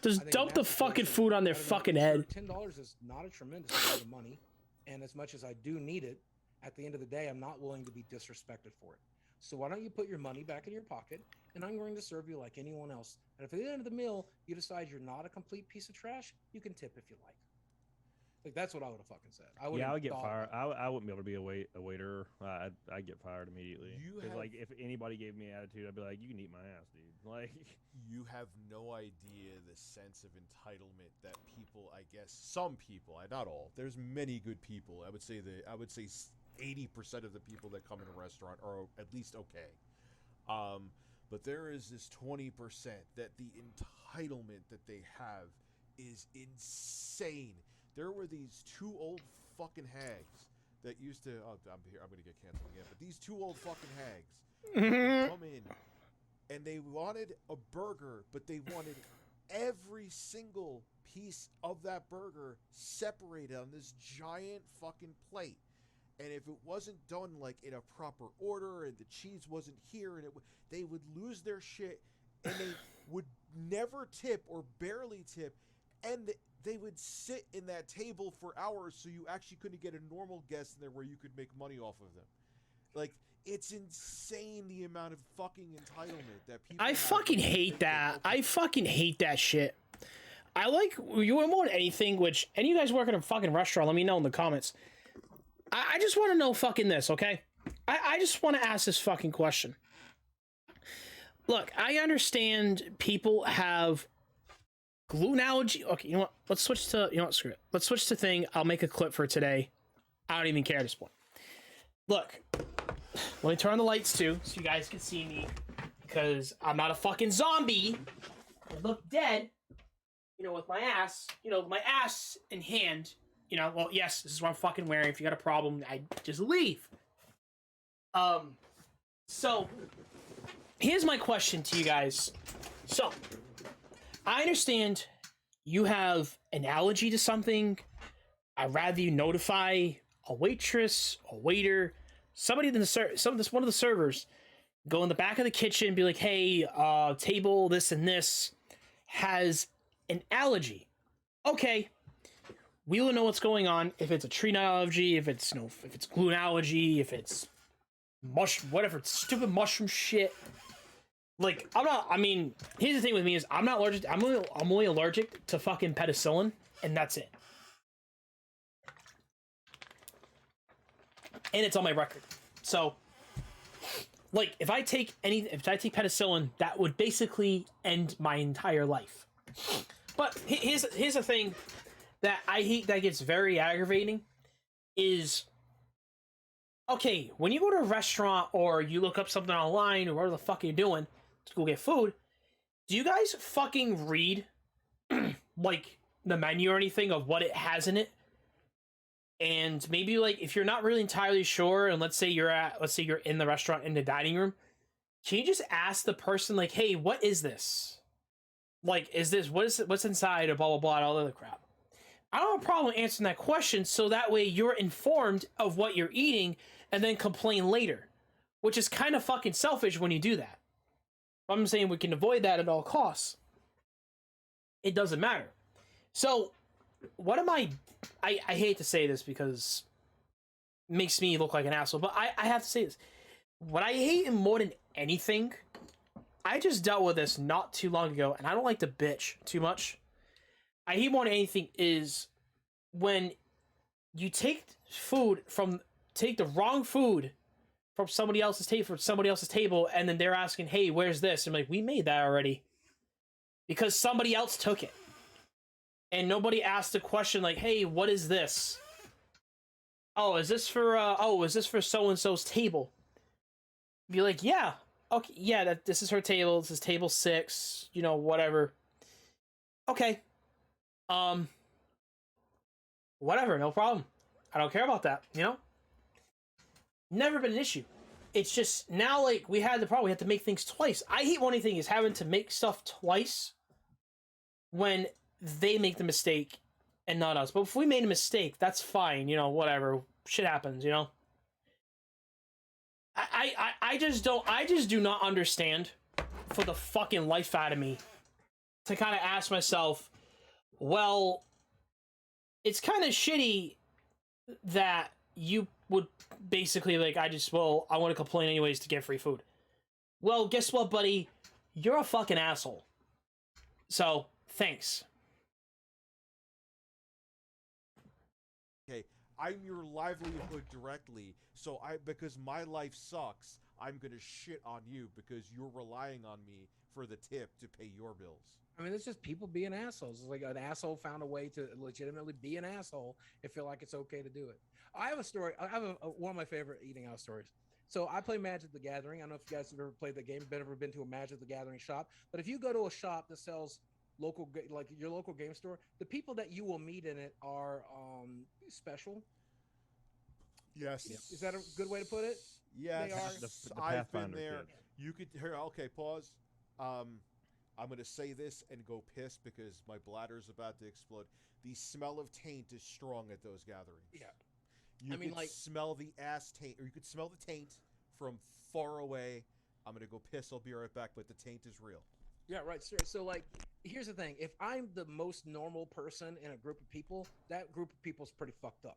Just dump the fucking food on their fucking head. $10 is not a tremendous amount of money, and as much as I do need it, at the end of the day, I'm not willing to be disrespected for it. So why don't you put your money back in your pocket, and I'm going to serve you like anyone else. And if at the end of the meal you decide you're not a complete piece of trash, you can tip if you like. Like that's what I would have fucking said. I would get fired. I wouldn't be able to be a waiter. I'd get fired immediately. Because like if anybody gave me attitude, I'd be like, you can eat my ass, dude. Like you have no idea the sense of entitlement that people, I guess, some people, not all. There's many good people. I would say 80% of the people that come in a restaurant are at least okay. But there is this 20% that the entitlement that they have is insane. There were these two old fucking hags that used to. Oh, I'm going to get canceled again. But these two old fucking hags would come in, and they wanted a burger, but they wanted every single piece of that burger separated on this giant fucking plate. And if it wasn't done like in a proper order, and the cheese wasn't here, and they would lose their shit, and they would never tip or barely tip, and they would sit in that table for hours, so you actually couldn't get a normal guest in there where you could make money off of them. Like, it's insane the amount of fucking entitlement that people. I fucking hate that. I fucking hate that shit. I like you want more than anything. Which any of you guys work at a fucking restaurant, let me know in the comments. I just want to know fucking this, okay? I just want to ask this fucking question. Look, I understand people have gluten allergy. Okay, you know what? Let's switch to, screw it. Let's switch to thing. I'll make a clip for today. I don't even care at this point. Look, let me turn on the lights too, so you guys can see me, because I'm not a fucking zombie. I look dead, with my ass, my ass in hand. Well, yes, this is what I'm fucking wearing. If you got a problem, I just leave. So, here's my question to you guys. So, I understand you have an allergy to something. I'd rather you notify a waitress, a waiter, somebody in the one of the servers. Go in the back of the kitchen and be like, hey, table this and this has an allergy. Okay. We will know what's going on. If it's a tree nut allergy, if it's if it's gluten allergy, if it's whatever, it's stupid mushroom shit. Like, here's the thing with me is I'm not allergic. I'm only allergic to fucking penicillin, and that's it. And it's on my record. So, like, if I take penicillin, that would basically end my entire life. But here's the thing that I hate, that gets very aggravating, is, okay, when you go to a restaurant or you look up something online or whatever the fuck you're doing to go get food, do you guys fucking read like the menu or anything of what it has in it? And maybe like if you're not really entirely sure, and let's say you're in the restaurant in the dining room, can you just ask the person like, "Hey, what is this? Like, is this what's inside?" Or blah blah blah, and all the other crap. I don't have a problem answering that question, so that way you're informed of what you're eating, and then complain later, which is kind of fucking selfish when you do that. I'm saying we can avoid that at all costs. It doesn't matter. So, what am I hate to say this because it makes me look like an asshole, but I have to say this. What I hate more than anything, I just dealt with this not too long ago, and I don't like to bitch too much. I hate more than anything is when you take the wrong food from somebody else's table, and then they're asking, "Hey, where's this?" I'm like, "We made that already," because somebody else took it, and nobody asked the question like, "Hey, what is this? Oh, is this for so and so's table?" Be like, "Yeah, okay, yeah, this is her table. This is table 6. You know, whatever. Okay, whatever, no problem. I don't care about that. You know, never been an issue. It's just now like we had the problem. We had to make things twice. I hate one thing is having to make stuff twice when they make the mistake and not us. But if we made a mistake, that's fine. You know, whatever. Shit happens. You know. I just do not understand for the fucking life out of me to kind of ask myself, well, it's kind of shitty that you would basically like, I want to complain anyways to get free food. Well, guess what, buddy? You're a fucking asshole. So, thanks. Okay, I'm your livelihood directly, so because my life sucks, I'm gonna shit on you because you're relying on me for the tip to pay your bills. I mean, it's just people being assholes. It's like an asshole found a way to legitimately be an asshole and feel like it's okay to do it. I have a story. I have one of my favorite eating out stories. So I play Magic the Gathering. I don't know if you guys have ever played the game, ever been to a Magic the Gathering shop. But if you go to a shop that sells like your local game store, the people that you will meet in it are special. Yes. Is that a good way to put it? Yes. They are. I've been Pathfinder there. kid. You could hear. Okay, pause. I'm gonna say this and go piss because my bladder's about to explode. The smell of taint is strong at those gatherings. Yeah. You could smell the ass taint, or you could smell the taint from far away. I'm gonna go piss. I'll be right back, but the taint is real. Yeah, right. So like, here's the thing. If I'm the most normal person in a group of people, that group of people's pretty fucked up.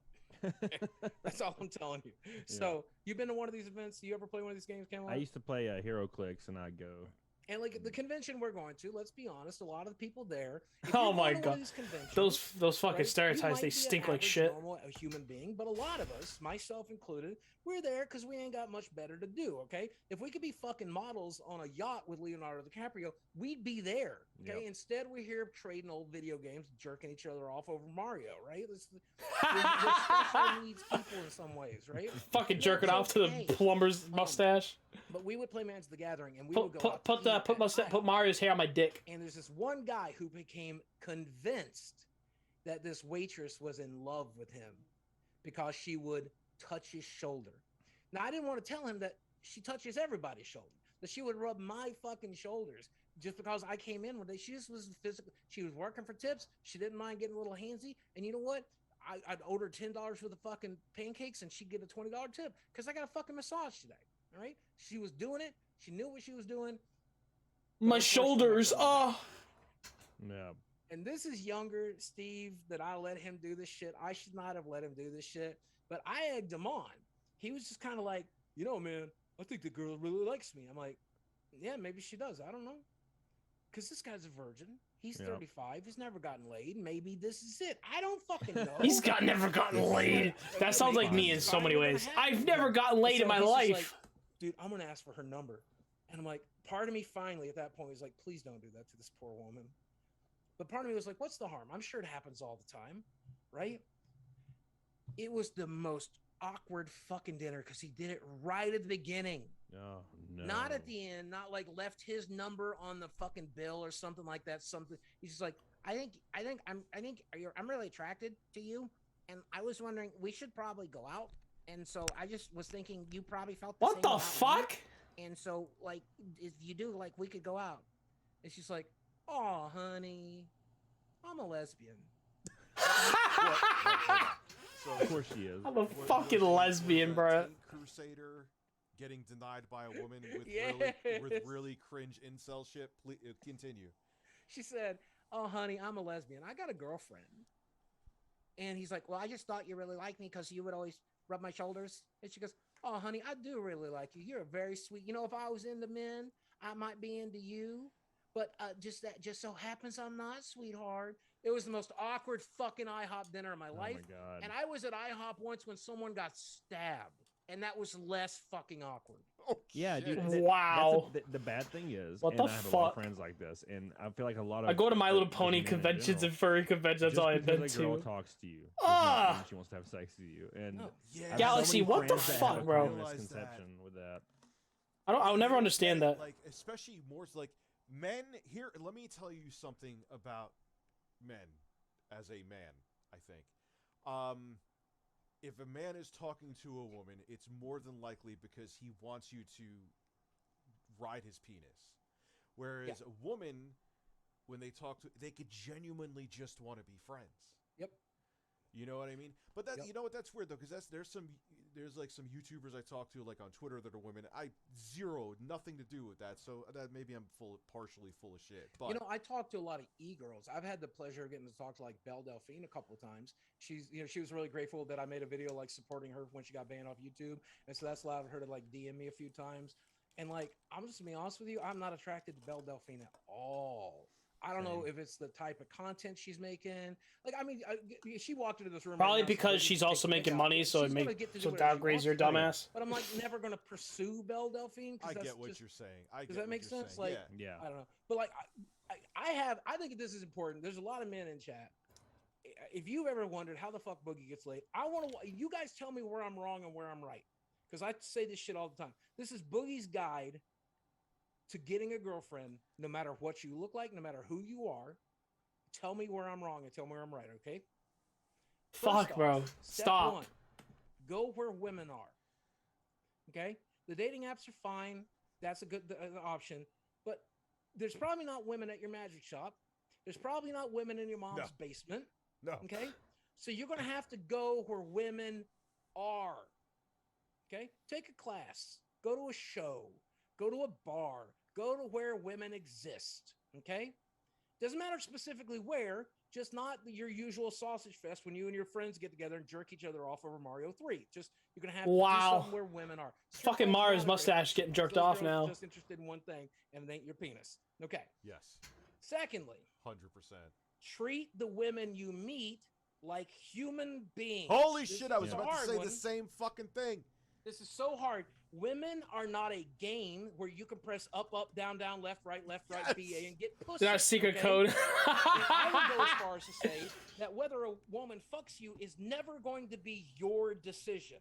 That's all I'm telling you. So you've been to one of these events? You ever play one of these games, Cameron? I used to play Hero Clicks, and I'd go. And like the convention we're going to, let's be honest, a lot of the people there. Oh my god, those fucking stereotypes, they stink like shit. Normal human being, but a lot of us, myself included, we're there because we ain't got much better to do. Okay, if we could be fucking models on a yacht with Leonardo DiCaprio, we'd be there. Okay, instead we're here trading old video games, jerking each other off over Mario. Right? We're special needs people in some ways, right? Fucking jerking off to the plumber's mustache. But we would play Magic the Gathering, and we would go put Mario's hair on my dick. And there's this one guy who became convinced that this waitress was in love with him because she would touch his shoulder. Now, I didn't want to tell him that she touches everybody's shoulder, that she would rub my fucking shoulders just because I came in one day. She just was physical. She was working for tips. She didn't mind getting a little handsy. And you know what? I'd order $10 for the fucking pancakes, and she'd get a $20 tip because I got a fucking massage today. All right? She was doing it. She knew what she was doing. My shoulders, Yeah. And this is younger Steve that I let him do this shit. I should not have let him do this shit, but I egged him on. He was just kind of like, you know, man, I think the girl really likes me. I'm like, yeah, maybe she does. I don't know. Because this guy's a virgin. He's 35. He's never gotten laid. Maybe this is it. I don't fucking know. He's never gotten laid. That sounds like me in so many ways. I've never gotten laid in my life. Like, dude, I'm going to ask for her number. And I'm like, part of me finally at that point was like, please don't do that to this poor woman. But part of me was like, what's the harm? I'm sure it happens all the time, right? It was the most awkward fucking dinner because he did it right at the beginning. Oh, no. Not at the end, not like left his number on the fucking bill or something like that. Something he's just like, I'm really attracted to you, and I was wondering, we should probably go out. And so I just was thinking, you probably felt the What same the about me. fuck? And so, like, if you do, like, we could go out. And she's like, "Oh, honey, I'm a lesbian." So Of course she is. I'm a was fucking she- lesbian, was bro. a Taint Crusader getting denied by a woman with Yes. really cringe incel shit. Please continue. She said, "Oh, honey, I'm a lesbian. I got a girlfriend." And he's like, "Well, I just thought you really liked me because you would always rub my shoulders." And she goes, "Oh, honey, I do really like you. You're very sweet. You know, if I was into men, I might be into you. But just so happens I'm not, sweetheart." It was the most awkward fucking IHOP dinner of my Oh life. my god. And I was at IHOP once when someone got stabbed, and that was less fucking awkward. Oh, Yeah, shit. dude. Wow. The bad thing is, What and the I have a lot of fuck? friends like this, and I feel like a lot of I go to My Little just Pony men in conventions general, and furry conventions. That's just all I've been because a girl to. talks to you, Ah! does not mean she wants to have sex with you. And No. Yeah. I have Galaxy, so many what the friends that fuck, have a bro? common Realize that. misconception with that. I'll never understand that. Like, especially more like men here. Let me tell you something about men as a man. I think, if a man is talking to a woman, it's more than likely because he wants you to ride his penis. Whereas a woman, when they talk to, they could genuinely just want to be friends. Yep. You know what I mean? But that Yep. you know what, that's weird though, because there's like some YouTubers I talk to like on Twitter that are women. Nothing to do with that. So that maybe I'm partially full of shit. But You know, I talk to a lot of e-girls. I've had the pleasure of getting to talk to like Belle Delphine a couple of times. She was really grateful that I made a video like supporting her when she got banned off YouTube, and so that's allowed her to like DM me a few times. And like, I'm just gonna be honest with you, I'm not attracted to Belle Delphine at all. I don't know Same. if it's the type of content she's making. Like, I mean, she walked into this room. Probably right now, so because maybe she's take also the dick making out. money, Yeah, so she's it gonna get to do so whatever she downgrades wants your to do. dumbass. But I'm like never gonna pursue Belle Delphine. I That's get what just, you're saying. I does get that what make you're sense? saying. Like, Yeah. I don't know. But like, I think this is important. There's a lot of men in chat. If you've ever wondered how the fuck Boogie gets laid, I want to. You guys tell me where I'm wrong and where I'm right, because I say this shit all the time. This is Boogie's guide to getting a girlfriend, no matter what you look like, no matter who you are. Tell me where I'm wrong and tell me where I'm right. Okay. Fuck, First bro. off, step Stop. one, go where women are. Okay. The dating apps are fine. That's a good option. But there's probably not women at your magic shop. There's probably not women in your mom's No. basement. No. Okay. So you're going to have to go where women are. Okay. Take a class, go to a show, go to a bar, go to where women exist. Okay. Doesn't matter specifically where, just not your usual sausage fest when you and your friends get together and jerk each other off over Mario 3. Just, you're going to have to Wow. do something where women are. Strip Fucking club's Mario's not a great mustache option getting because jerked those off girls are now. just interested in one thing, and it ain't your penis. Okay. Yes. Secondly, 100%. treat the women you meet like human beings. Holy This shit! I was is a about to hard say one. the same fucking thing. This is so hard. Women are not a game where you can press up, up, down, down, left, right, Yes. BA, and get pussy. That's secret okay? code. And I would go as far as to say that whether a woman fucks you is never going to be your decision.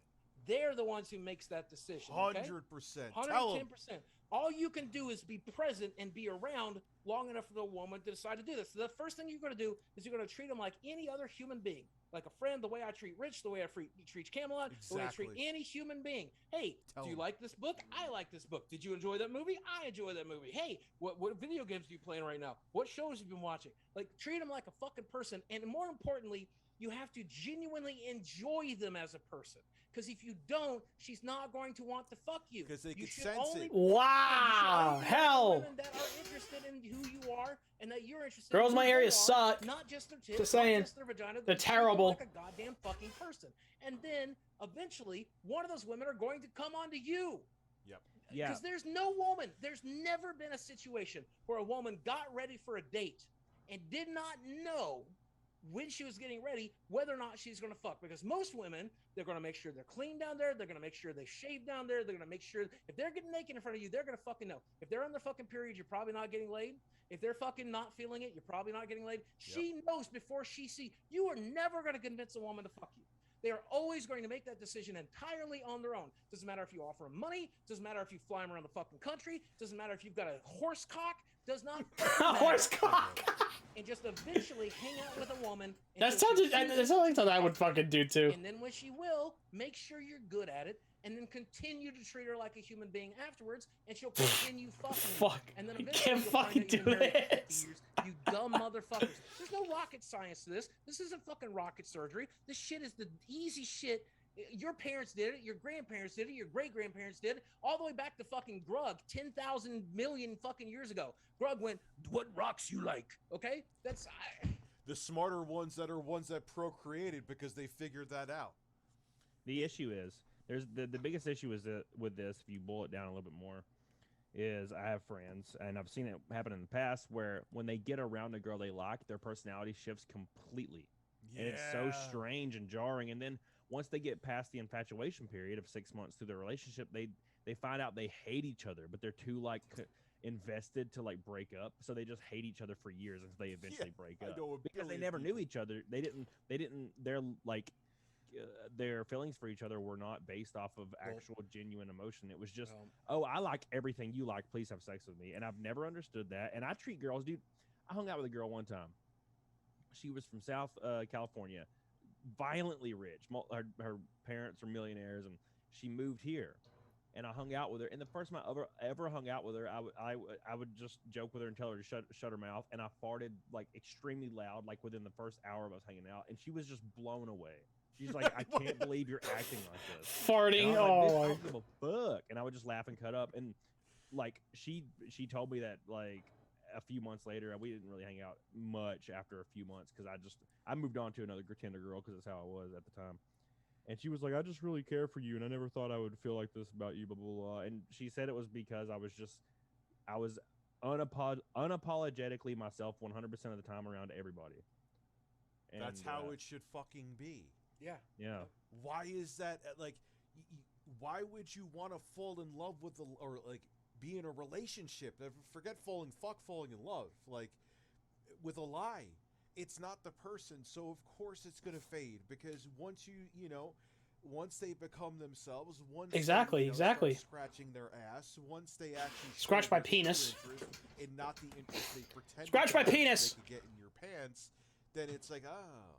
They're the ones who makes that decision. Okay? 100%. Tell 'em. 110%. All you can do is be present and be around long enough for the woman to decide to do this. So the first thing you're going to do is you're going to treat them like any other human being, like a friend, the way I treat Rich, the way I treat Camelot, the way I treat Exactly. any human being. Hey, Tell do you 'em. like this book? I like this book. Did you enjoy that movie? I enjoy that movie. Hey, what video games are you playing right now? What shows have you been watching? Like, treat them like a fucking person. And more importantly, you have to genuinely enjoy them as a person. Because if you don't, she's not going to want to fuck you. 'Cause they you could should sense only it. Wow. Hell. women that are interested in who you are and that you're interested Girls in in who my area they are, suck. not just their tits, Just not saying. just their vagina. They're treat them terrible. like a goddamn fucking person. And then eventually one of those women are going to come onto you. Yep. Yeah. Because there's no woman, there's never been a situation where a woman got ready for a date and did not know when she was getting ready whether or not she's going to fuck. Because most women, they're going to make sure they're clean down there, they're going to make sure they shave down there, they're going to make sure if they're getting naked in front of you, they're going to fucking know. If they're on their fucking period, you're probably not getting laid. If they're fucking not feeling it, you're probably not getting laid. She knows before she see you are never going to convince a woman to fuck you. They are always going to make that decision entirely on their own. Doesn't matter if you offer them money. Doesn't matter if you fly them around the fucking country. Doesn't matter if you've got a horse cock. Does not matter. Horse cock. And just eventually hang out with a woman. That sounds like something I would fucking do too. And then when she will, make sure you're good at it, and then continue to treat her like a human being afterwards, and she'll continue fucking. Fuck. And then You eventually can't you'll find fucking out do you've been married for 50 this. years, you dumb motherfuckers. There's no rocket science to this. This isn't fucking rocket surgery. This shit is the easy shit. Your parents did it. Your grandparents did it. Your great-grandparents did it. All the way back to fucking Grug 10,000 million fucking years ago. Grug went, what rocks you like? Okay? That's... The smarter ones that are ones that procreated because they figured that out. The issue is there's the biggest issue is that with this, if you boil it down a little bit more, is I have friends and I've seen it happen in the past where when they get around a girl they like, their personality shifts completely. Yeah. And it's so strange and jarring. And then once they get past the infatuation period of 6 months through their relationship, they find out they hate each other, but they're too like invested to like break up, so they just hate each other for years until they eventually break up because they never knew each other. They didn't their like their feelings for each other were not based off of actual genuine emotion. It was just oh, I like everything you like, please have sex with me. And I've never understood that. And I treat girls, dude, I hung out with a girl one time. She was from South California, violently rich. Her parents are millionaires, and she moved here. And I hung out with her. And the first time I ever hung out with her, I would just joke with her and tell her to shut her mouth. And I farted like extremely loud, like within the first hour of us hanging out. And she was just blown away. She's like, I can't believe you're acting like this. Farting. Oh, I don't give a fuck. And I would just laugh and cut up. And like she told me that like a few months later, we didn't really hang out much after a few months because I moved on to another Tinder girl because that's how I was at the time. And she was like, I just really care for you, and I never thought I would feel like this about you, blah, blah, blah. And she said it was because I was unapologetically myself 100% of the time around everybody. And, that's how it should fucking be. Yeah. Yeah. Why is that? Like, why would you want to fall in love with or like be in a relationship? Forget falling in love. Like, with a lie. It's not the person, so of course it's going to fade because once once they become themselves, once exactly. start scratching their ass, once they actually scratch my penis, and not the interest they pretend scratch my penis they could get in your pants, then it's like, oh,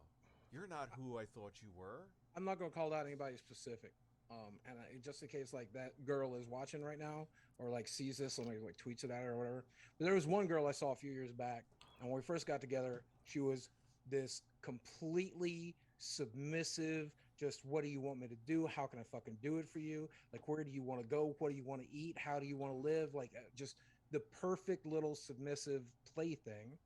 you're not who I thought you were. I'm not going to call out anybody specific, and just in case like that girl is watching right now or like sees this and like tweets it at her or whatever. But there was one girl I saw a few years back, and when we first got together, she was this completely submissive, just what do you want me to do? How can I fucking do it for you? Like, where do you want to go? What do you want to eat? How do you want to live? Like, just the perfect little submissive plaything.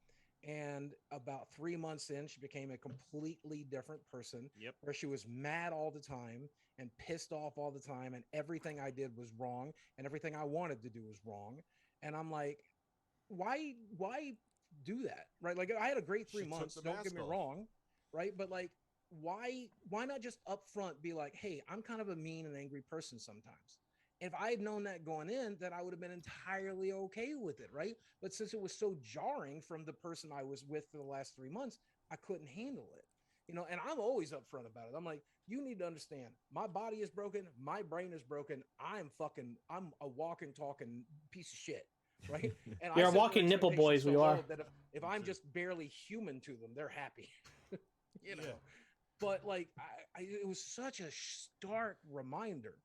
And about 3 months in, she became a completely different person. Yep. Where she was mad all the time and pissed off all the time. And everything I did was wrong. And everything I wanted to do was wrong. And I'm like, why do that, right? Like, I had a great 3 months, don't get me wrong, right? But like, why not just up front be like, hey, I'm kind of a mean and angry person sometimes. If I had known that going in, then I would have been entirely okay with it, right? But since it was so jarring from the person I was with for the last 3 months, I couldn't handle it, and I'm always upfront about it. I'm like, you need to understand, my body is broken, my brain is broken, I'm a walking, talking piece of shit. Right, and you're walking nipple boys. We are. That if I'm just barely human to them, they're happy. Yeah. But like, it was such a stark reminder,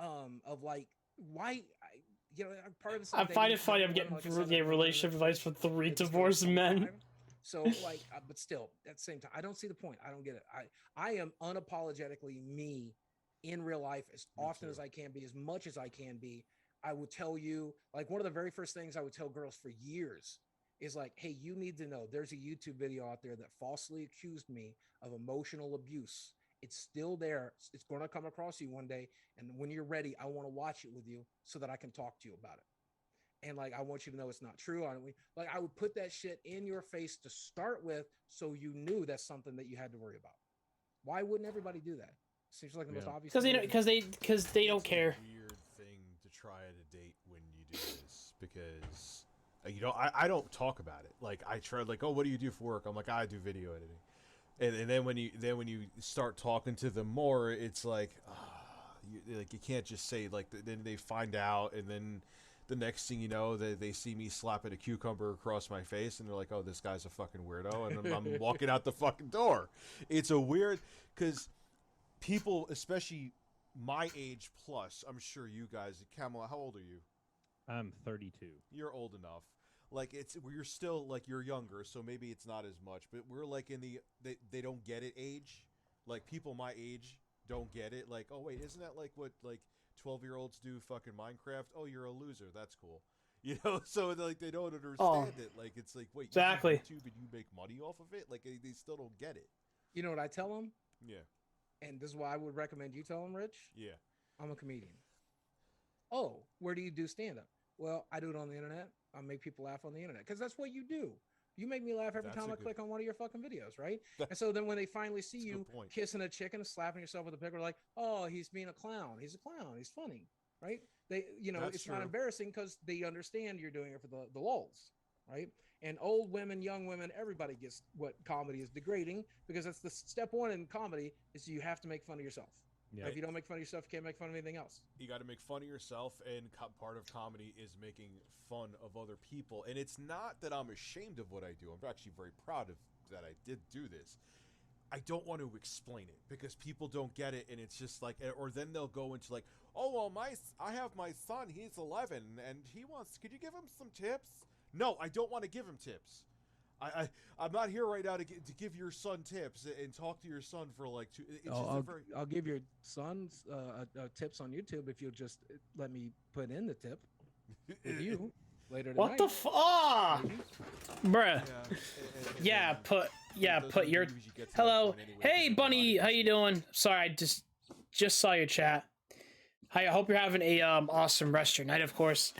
of like why part of this. I find it funny. I'm getting relationship advice from 3 divorced men. So like, but still, at the same time, I don't see the point. I don't get it. I am unapologetically me in real life as often as I can be, as much as I can be. I would tell you, like, one of the very first things I would tell girls for years is like, hey, you need to know there's a YouTube video out there that falsely accused me of emotional abuse. It's still there. It's going to come across you one day. And when you're ready, I want to watch it with you so that I can talk to you about it. And like, I want you to know it's not true. I would put that shit in your face to start with, so you knew that's something that you had to worry about. Why wouldn't everybody do that? Seems like the most obvious. Because they don't care. Weird thing to try at a date when you do this, because I don't talk about it. Like, I try, like, oh, what do you do for work? I'm like, I do video editing. And then when you start talking to them more, it's like, you can't just say like. Then they find out, and then the next thing you know, they see me slapping a cucumber across my face, and they're like, "Oh, this guy's a fucking weirdo," and I'm walking out the fucking door. It's a weird because people, especially my age plus, I'm sure you guys, Kamala, how old are you? I'm 32. You're old enough. Like we're still like you're younger, so maybe it's not as much. But we're like in the they don't get it age. Like people my age don't get it. Like, oh wait, isn't that like what like 12-year-olds do fucking Minecraft? Oh, you're a loser. That's cool. You know, so like they don't understand it. Like it's like wait, Exactly. you do YouTube and you make money off of it. Like they still don't get it. You know what I tell them? Yeah. And this is why I would recommend you tell them, Rich. Yeah. I'm a comedian. Oh, where do you do stand up? Well, I do it on the internet. I make people laugh on the internet because that's what you do. You make me laugh every That's time a I good- click on one of your fucking videos, right? And so then when they finally see That's a you good point. kissing a chicken and slapping yourself with a pickle, like, oh, he's being a clown. He's a clown. He's funny, right? They, That's it's not true. embarrassing because they understand you're doing it for the lulz, right? And old women, young women, everybody gets what comedy is degrading because that's the step one in comedy is you have to make fun of yourself. Yeah. If you don't make fun of yourself, you can't make fun of anything else. You got to make fun of yourself, and part of comedy is making fun of other people. And it's not that I'm ashamed of what I do. I'm actually very proud of that I did do this. I don't want to explain it because people don't get it, and it's just like, or then they'll go into like, oh well, I have my son. He's 11, and he wants. Could you give him some tips? No, I don't want to give him tips. I'm not here right now to give your son tips and talk to your son for like two. It's just I'll give your sons tips on YouTube if you'll just let me put in the tip with you later tonight. What the fuck? Bruh. Yeah, put your hello. Hey Bunny, how you doing? Sorry, I just saw your chat. Hi, I hope you're having a awesome rest of your night, of course.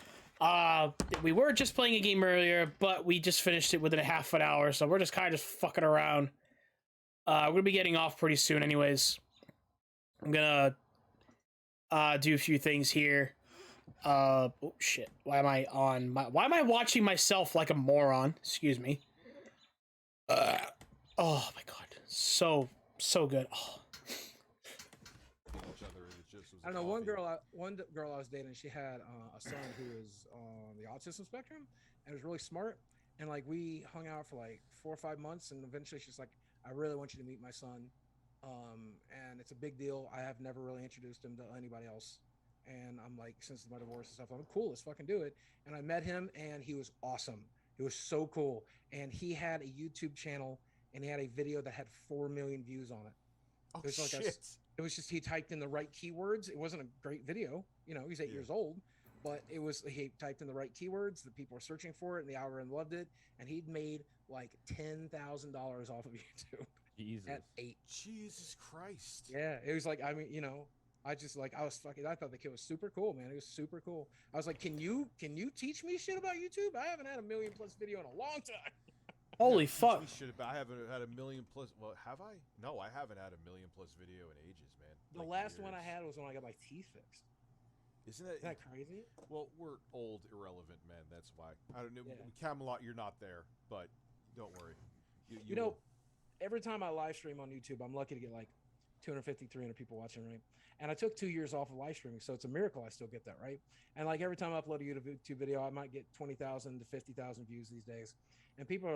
We were just playing a game earlier, but we just finished it within a half an hour, so we're just kind of just fucking around. We're gonna be getting off pretty soon anyways. I'm gonna do a few things here. Oh shit. Why am I watching myself like a moron? Excuse me. Oh my god. So good. Oh. I don't know. One girl I was dating, she had a son who was on the autism spectrum and was really smart. And like we hung out for like 4 or 5 months, and eventually she's like, "I really want you to meet my son, and it's a big deal. I have never really introduced him to anybody else." And I'm like, since my divorce and stuff, I'm cool. Let's fucking do it. And I met him, and he was awesome. He was so cool. And he had a YouTube channel, and he had a video that had 4 million views on it. Oh it was like shit! It was just he typed in the right keywords. It wasn't a great video, he's 8 years old, but he typed in the right keywords. The people were searching for it, and the algorithm loved it. And he'd made like $10,000 off of YouTube. Jesus. At 8. Jesus Christ! Yeah, it was like I thought the kid was super cool, man. It was super cool. I was like, can you teach me shit about YouTube? I haven't had a 1 million+ video in a long time. Holy fuck. I haven't had a 1 million+. Well, have I? No, I haven't had a 1 million+ video in ages, man. The last one I had was when I got my teeth fixed. Isn't that crazy? Well, we're old, irrelevant men. That's why. I don't know. Yeah. Camelot, you're not there, but don't worry. You know, every time I live stream on YouTube, I'm lucky to get like 250, 300 people watching, right? And I took 2 years off of live streaming, so it's a miracle I still get that, right? And like every time I upload a YouTube video, I might get 20,000 to 50,000 views these days. And people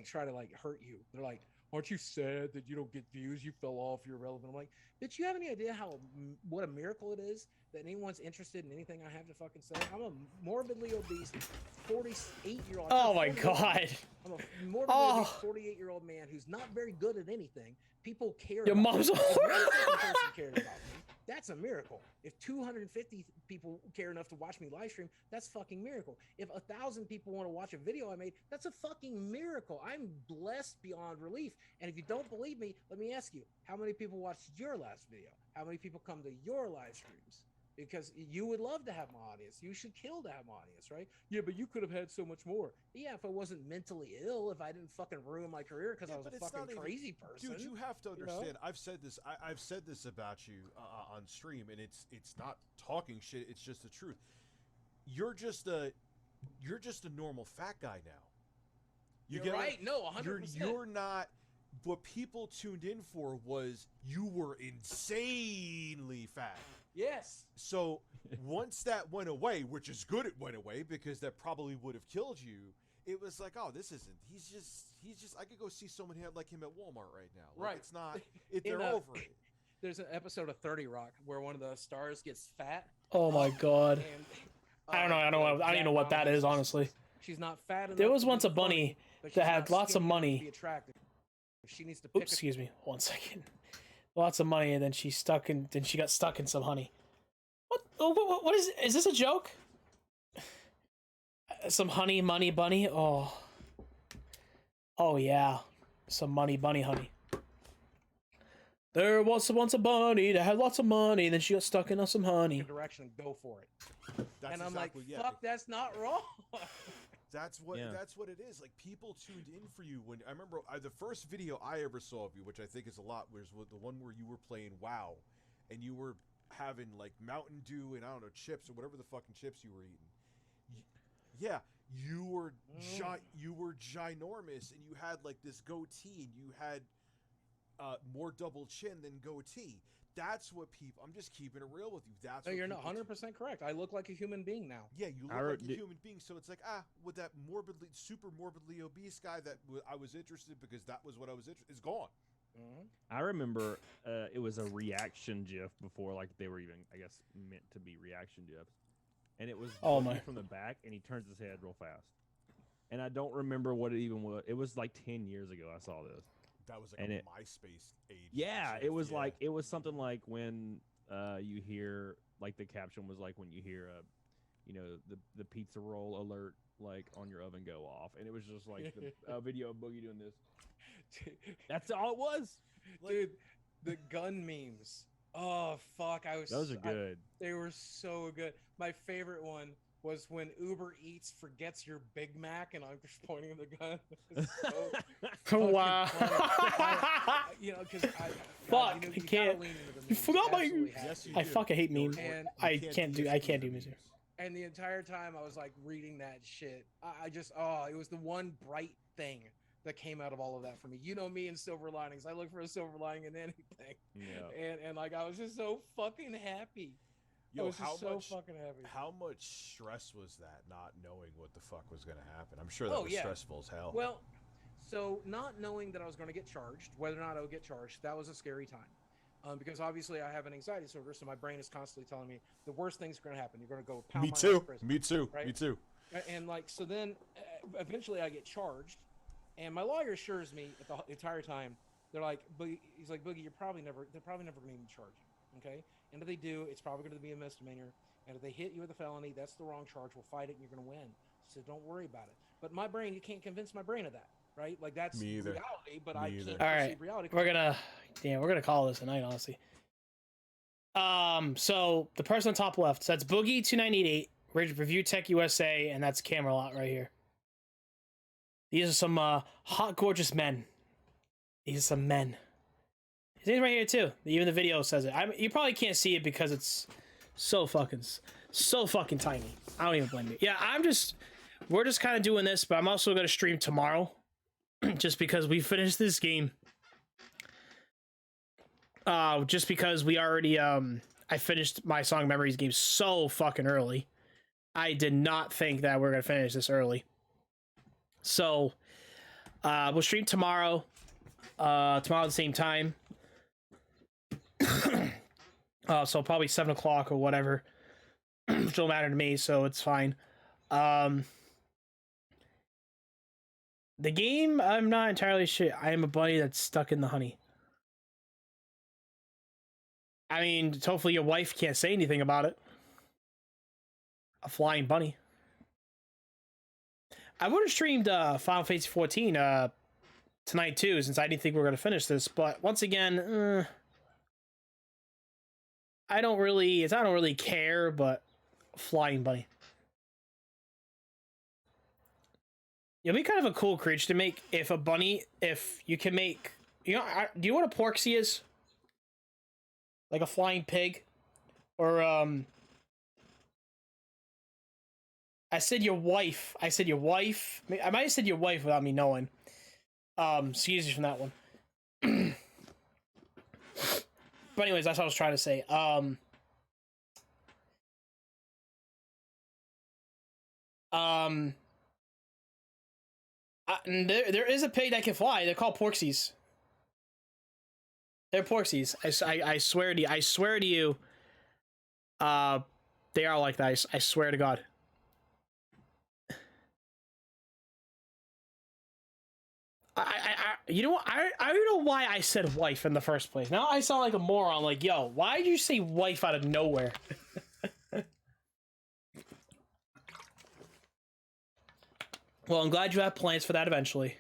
try to like hurt you. They're like, "Aren't you sad that you don't get views? You fell off. You're irrelevant." I'm like, "Bitch, you have any idea what a miracle it is that anyone's interested in anything I have to fucking say? I'm a morbidly obese 48-year-old. Oh my god. I'm a morbidly obese 48-year-old man who's not very good at anything. People care. Your about mom's me. a If one whore. person cared about me, that's a miracle. If 250 people care enough to watch me live stream, that's fucking miracle. If 1,000 people want to watch a video I made, that's a fucking miracle. I'm blessed beyond relief. And if you don't believe me, let me ask you, how many people watched your last video? How many people come to your live streams? Because you would love to have my audience. You should kill to have my audience, right? Yeah, but you could have had so much more. Yeah, if I wasn't mentally ill, if I didn't fucking ruin my career because I was a fucking crazy person. Dude, you have to understand. I've said this about you on stream, and it's not talking shit. It's just the truth. You're just a normal fat guy now. You're right. No, 100%. You're not. what people tuned in for was you were insanely fat. Yes. So once that went away, which is good it went away because that probably would have killed you, it was like, oh, this isn't. He's just. I could go see someone like him at Walmart right now. Like, Right. It's not. They're over it. There's an episode of 30 Rock where one of the stars gets fat. Oh my god. And, I don't know. I don't even know what that is, honestly. She's not fat enough. There was to once be a bunny funny, but that she's had not lots of skinny enough to money. be attractive. She needs to pick Oops, excuse me. 1 second. Lots of money, and then she got stuck in some honey. What? What is this a joke? Some honey, money, bunny. Oh yeah, some money, bunny, honey. There was once a bunny that had lots of money, and then she got stuck in some honey. direction and go for it. That's And I'm exactly, like, fuck, that's not wrong. That's what it is. Like, people tuned in for you when I remember the first video I ever saw of you, which I think is a lot, was the one where you were playing WoW, and you were having like Mountain Dew and I don't know chips or whatever the fucking chips you were eating. Yeah, you were ginormous, and you had like this goatee, and you had more double chin than goatee. That's what people. I'm just keeping it real with you. That's No, what you're not people 100% correct. I look like a human being now. Yeah, you look like a human being. So it's like, with that super morbidly obese guy that I was interested because that was what I was interested. Is gone. Mm-hmm. I remember it was a reaction GIF before, like they were even, I guess, meant to be reaction GIFs, and it was from the back, and he turns his head real fast, and I don't remember what it even was. It was like 10 years ago I saw this. That was like MySpace age. Yeah, it was like it was something like when you hear like the caption was like when you hear the pizza roll alert like on your oven go off, and it was just like a video of Boogie doing this. That's all it was, dude. The gun memes. Oh fuck! Those are good. They were so good. My favorite one was when Uber Eats forgets your Big Mac, and I'm just pointing the gun. Wow. Because fuck, I can't. You forgot my. Yes, you I do. fucking hate memes. And I can't do memes. And the entire time I was like reading that shit. It was the one bright thing that came out of all of that for me. You know me and silver linings. I look for a silver lining in anything. Yeah. And like I was just so fucking happy. Yo, I was just so fucking happy. How much stress was that, not knowing what the fuck was going to happen? I'm sure that was stressful as hell. Well, so not knowing that I was going to get charged, whether or not I would get charged, that was a scary time. Because obviously I have an anxiety disorder, so my brain is constantly telling me the worst things are going to happen. You're going to go pound Me my ass too. in prison, Me too. right? Me too. And like, so then eventually I get charged, and my lawyer assures me at the entire time, they're like, he's like, Boogie, they're probably never going to even charge you. Okay. And if they do, it's probably going to be a misdemeanor. And if they hit you with a felony, that's the wrong charge. We'll fight it, and you're going to win. So don't worry about it. But my brain, you can't convince my brain of that, right? Like that's reality, but I can't perceive reality. We're gonna call this a night, honestly. So the person on top left, so that's Boogie2988, Review Tech USA, and that's Camelot right here. These are some hot, gorgeous men. These are some men. His name's right here too. Even the video says it. You probably can't see it because it's so fucking tiny. I don't even blame you. Yeah, we're just kind of doing this, but I'm also going to stream tomorrow just because we finished this game. Just because we already, I finished my Song Memories game so fucking early. I did not think that we're going to finish this early. So, we'll stream tomorrow. Tomorrow at the same time. So probably 7 o'clock or whatever. Which don't matter to me, so it's fine. The game, I'm not entirely sure. I am a bunny that's stuck in the honey. I mean, hopefully your wife can't say anything about it. A flying bunny. I would have streamed Final Fantasy 14 tonight too, since I didn't think we were going to finish this. But once again, I don't really care, but flying bunny. It'd be kind of a cool creature to make if you can make, do you know what a porksy is? Like a flying pig? Or, I said your wife. I might have said your wife without me knowing. Excuse me from that one. But anyways, that's what I was trying to say. There is a pig that can fly. They're called porksies. They're porksies. I swear to you. I swear to you. They are like that. I swear to God. You know what? I don't know why I said wife in the first place. Now I sound like a moron. Like, yo, why did you say wife out of nowhere? Well, I'm glad you have plans for that eventually.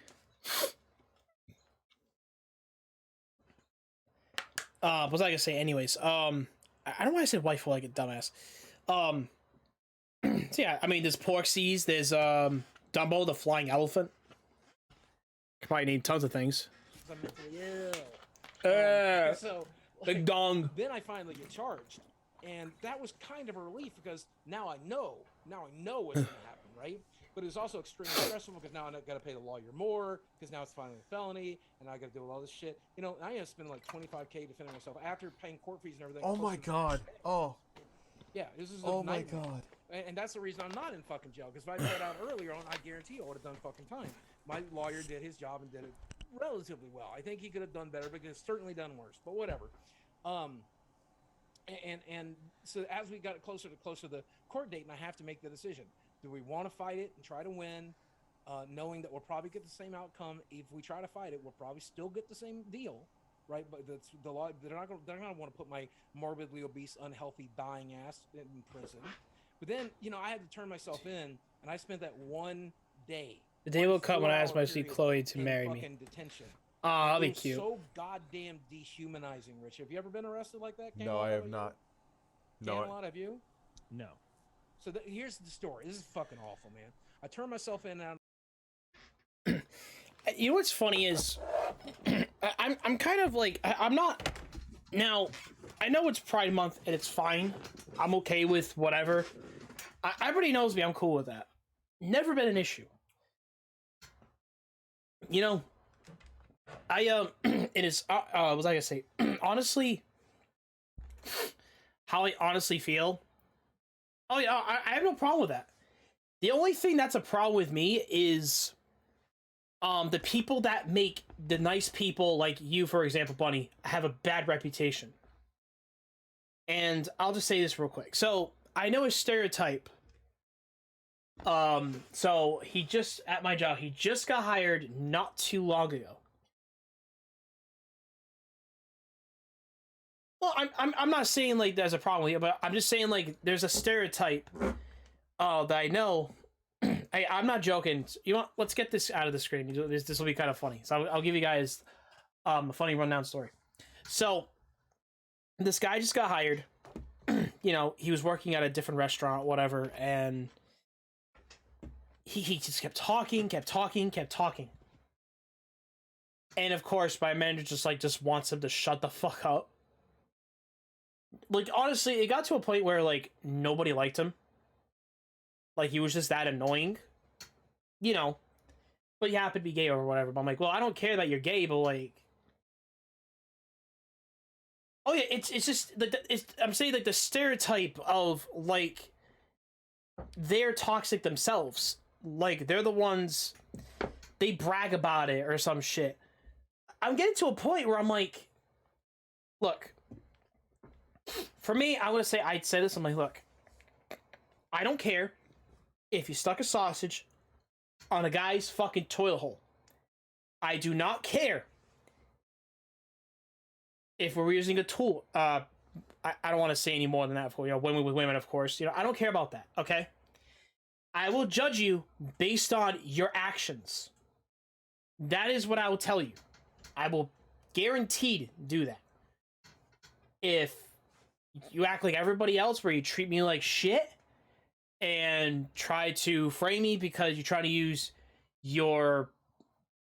What was I gonna say? Anyways, I don't know why I said wife like a dumbass. So yeah, I mean, there's Porksies, there's Dumbo, the flying elephant. Could probably name tons of things. I'm mentally ill. So Big dong. Then I finally get charged, and that was kind of a relief because now I know what's going to happen, right? But it was also extremely stressful because now I got to pay the lawyer more because now it's finally a felony, and I got to deal with all this shit. You know, I ended up spending like $25K defending myself after paying court fees and everything. Oh my god. Oh. Yeah, this is a Oh my nightmare. god. And that's the reason I'm not in fucking jail. Because if I put out earlier on, I guarantee I would have done fucking time. My lawyer did his job and did it relatively well. I think he could have done better, but he's certainly done worse. But whatever. And so as we got closer to the court date, and I have to make the decision: do we want to fight it and try to win, knowing that we'll probably get the same outcome? If we try to fight it, we'll probably still get the same deal, right? But that's the law. They're not going to want to put my morbidly obese, unhealthy, dying ass in prison. But then, you know, I had to turn myself in, and I spent that one day. The day will come when I ask my sweet Chloe to marry me. Detention. Oh, that'll be cute. So goddamn dehumanizing, Rich. Have you ever been arrested like that? No, I have not. No. Camelot, have you? No. So here's the story. This is fucking awful, man. I turned myself in and You know what's funny is, I'm kind of like, I'm not. Now, I know it's Pride Month and it's fine. I'm okay with whatever. Everybody knows me. I'm cool with that. Never been an issue. You know, it is, what was I gonna say? Honestly, how I honestly feel. Oh yeah, I have no problem with that. The only thing that's a problem with me is, the people that make the nice people like you, for example, Bunny, have a bad reputation. And I'll just say this real quick. So I know a stereotype. So he just, at my job, he just got hired not too long ago. Well, I'm not saying like there's a problem here, but I'm just saying like there's a stereotype that I know. I'm not joking. You want? Let's get this out of the screen. This will be kind of funny. So I'll give you guys a funny rundown story. So this guy just got hired. You know, he was working at a different restaurant, whatever, and he just kept talking. And of course, my manager just wants him to shut the fuck up. Like, honestly, it got to a point where, like, nobody liked him. Like, he was just that annoying. You know. But he happened to be gay or whatever. But I'm like, well, I don't care that you're gay, but, like... Oh, yeah, it's just... I'm saying, like, the stereotype of, like... They're toxic themselves. Like, they're the ones... They brag about it or some shit. I'm getting to a point where I'm like... Look... For me, I would say, I'd say this, I'm like, look, I don't care if you stuck a sausage on a guy's fucking toilet hole. I do not care if we're using a tool. I don't want to say any more than that for, you know, women with women, of course. You know, I don't care about that, okay? I will judge you based on your actions. That is what I will tell you. I will guaranteed do that. If you act like everybody else where you treat me like shit and try to frame me because you try to use your,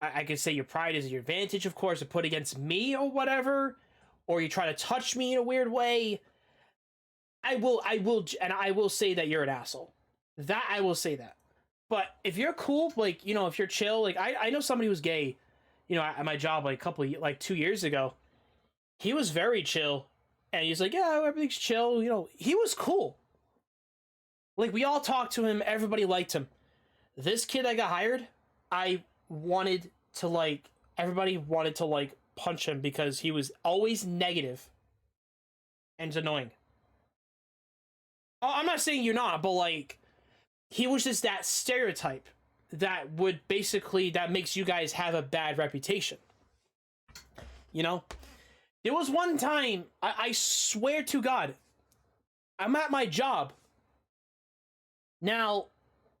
I could say your pride as your advantage, of course, to put against me or whatever, or you try to touch me in a weird way, I will say that you're an asshole. That I will say that. But if you're cool, like, you know, if you're chill, like, I know somebody who's gay, you know, at my job like like 2 years ago, he was very chill, and he's like, yeah, everything's chill. You know, he was cool. Like, we all talked to him, everybody liked him. This kid that got hired, I wanted to like, everybody wanted to like punch him because he was always negative and it's annoying. I'm not saying you're not, but like, he was just that stereotype that would basically, that makes you guys have a bad reputation. You know? There was one time, I swear to God, I'm at my job. Now,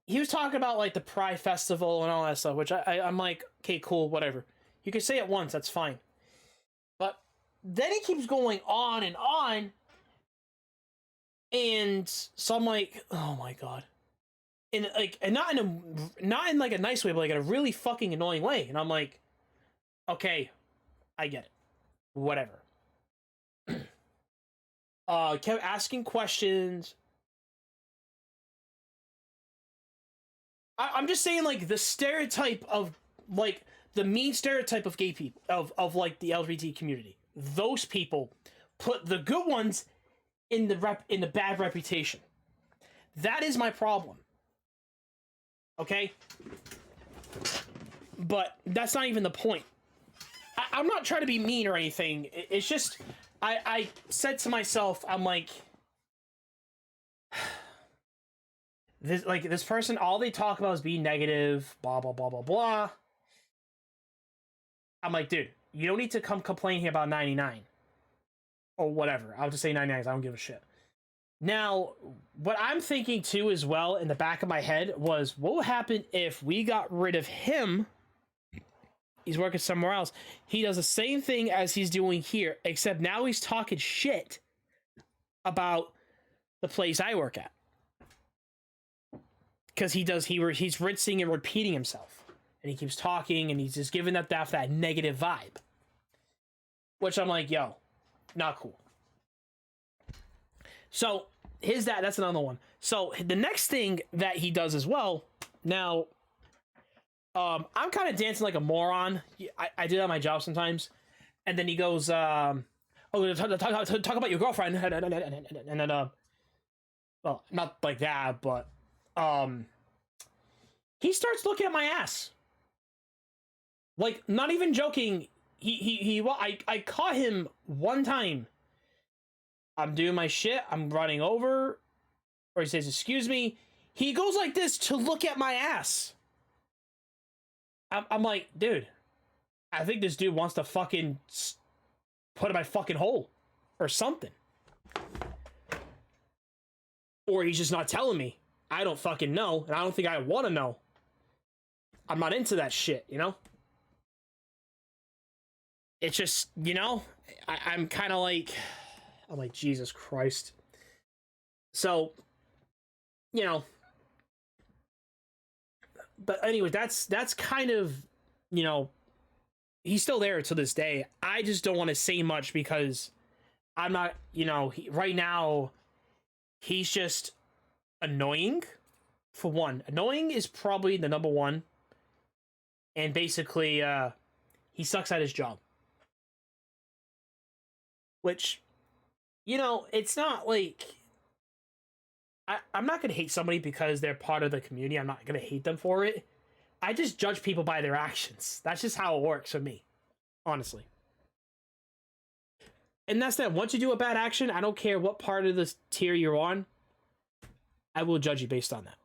he was talking about like the Pride Festival and all that stuff, which I'm like, okay, cool, whatever. You can say it once, that's fine. But then he keeps going on, and so I'm like, oh my God. And like, and not in like a nice way, but like in a really fucking annoying way. And I'm like, okay, I get it. Whatever. Kept asking questions. I'm just saying, like, the stereotype of, like, the mean stereotype of gay people, of like, the LGBT community. Those people put the good ones in the bad reputation. That is my problem. Okay? But that's not even the point. I'm not trying to be mean or anything. It's just, I said to myself, I'm like, this person, all they talk about is being negative, blah, blah, blah, blah, blah. I'm like, dude, you don't need to come complain here about 99. Or whatever. I'll just say 99, I don't give a shit. Now, what I'm thinking too as well in the back of my head was, what would happen if we got rid of him? He's working somewhere else. He does the same thing as he's doing here, except now he's talking shit about the place I work at. Because he's rinsing and repeating himself. And he keeps talking, and he's just giving that negative vibe. Which I'm like, yo, not cool. So, that's another one. So, the next thing that he does as well, now, I'm kind of dancing like a moron. I do that at my job sometimes. And then he goes, talk about your girlfriend. And then, well, not like that, but, he starts looking at my ass. Like, not even joking. I caught him one time. I'm doing my shit. I'm running over. Or he says, excuse me. He goes like this to look at my ass. I'm like, dude, I think this dude wants to fucking put in my fucking hole. Or something. Or he's just not telling me. I don't fucking know. And I don't think I want to know. I'm not into that shit, you know? It's just, you know, I'm kind of like, I'm like, Jesus Christ. So, you know, but anyway, that's kind of, you know, he's still there to this day. I just don't want to say much because I'm not, you know, right now, he's just annoying, for one. Annoying is probably the number one. And basically, he sucks at his job. Which, you know, it's not like... I'm not going to hate somebody because they're part of the community. I'm not going to hate them for it. I just judge people by their actions. That's just how it works for me. Honestly. And that's that. Once you do a bad action, I don't care what part of this tier you're on. I will judge you based on that.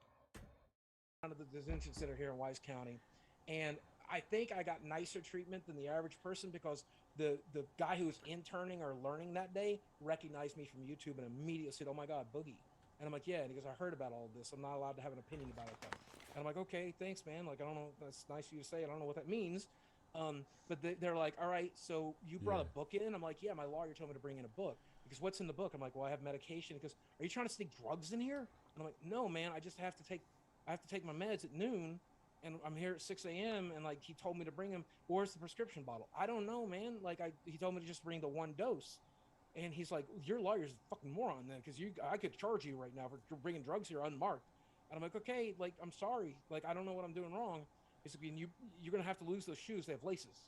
One of the detentions that are here in Wise County. And I think I got nicer treatment than the average person because the guy who was interning or learning that day recognized me from YouTube and immediately said, oh my God, Boogie. And I'm like, yeah. And he goes, I heard about all of this. I'm not allowed to have an opinion about it though. And I'm like, okay, thanks, man. Like, I don't know. That's nice of you to say. I don't know what that means. But they're like, all right, so you brought a book in? I'm like, yeah, my lawyer told me to bring in a book. Because what's in the book? I'm like, well, I have medication. He goes, are you trying to sneak drugs in here? And I'm like, no, man, I just have to take my meds at noon. And I'm here at 6 a.m. and like he told me to bring him. Where's the prescription bottle? I don't know, man. Like he told me to just bring the one dose. And he's like, your lawyer's a fucking moron then, because I could charge you right now for bringing drugs here unmarked. And I'm like, okay, like I'm sorry, like I don't know what I'm doing wrong. He's like, you're gonna have to lose those shoes. They have laces.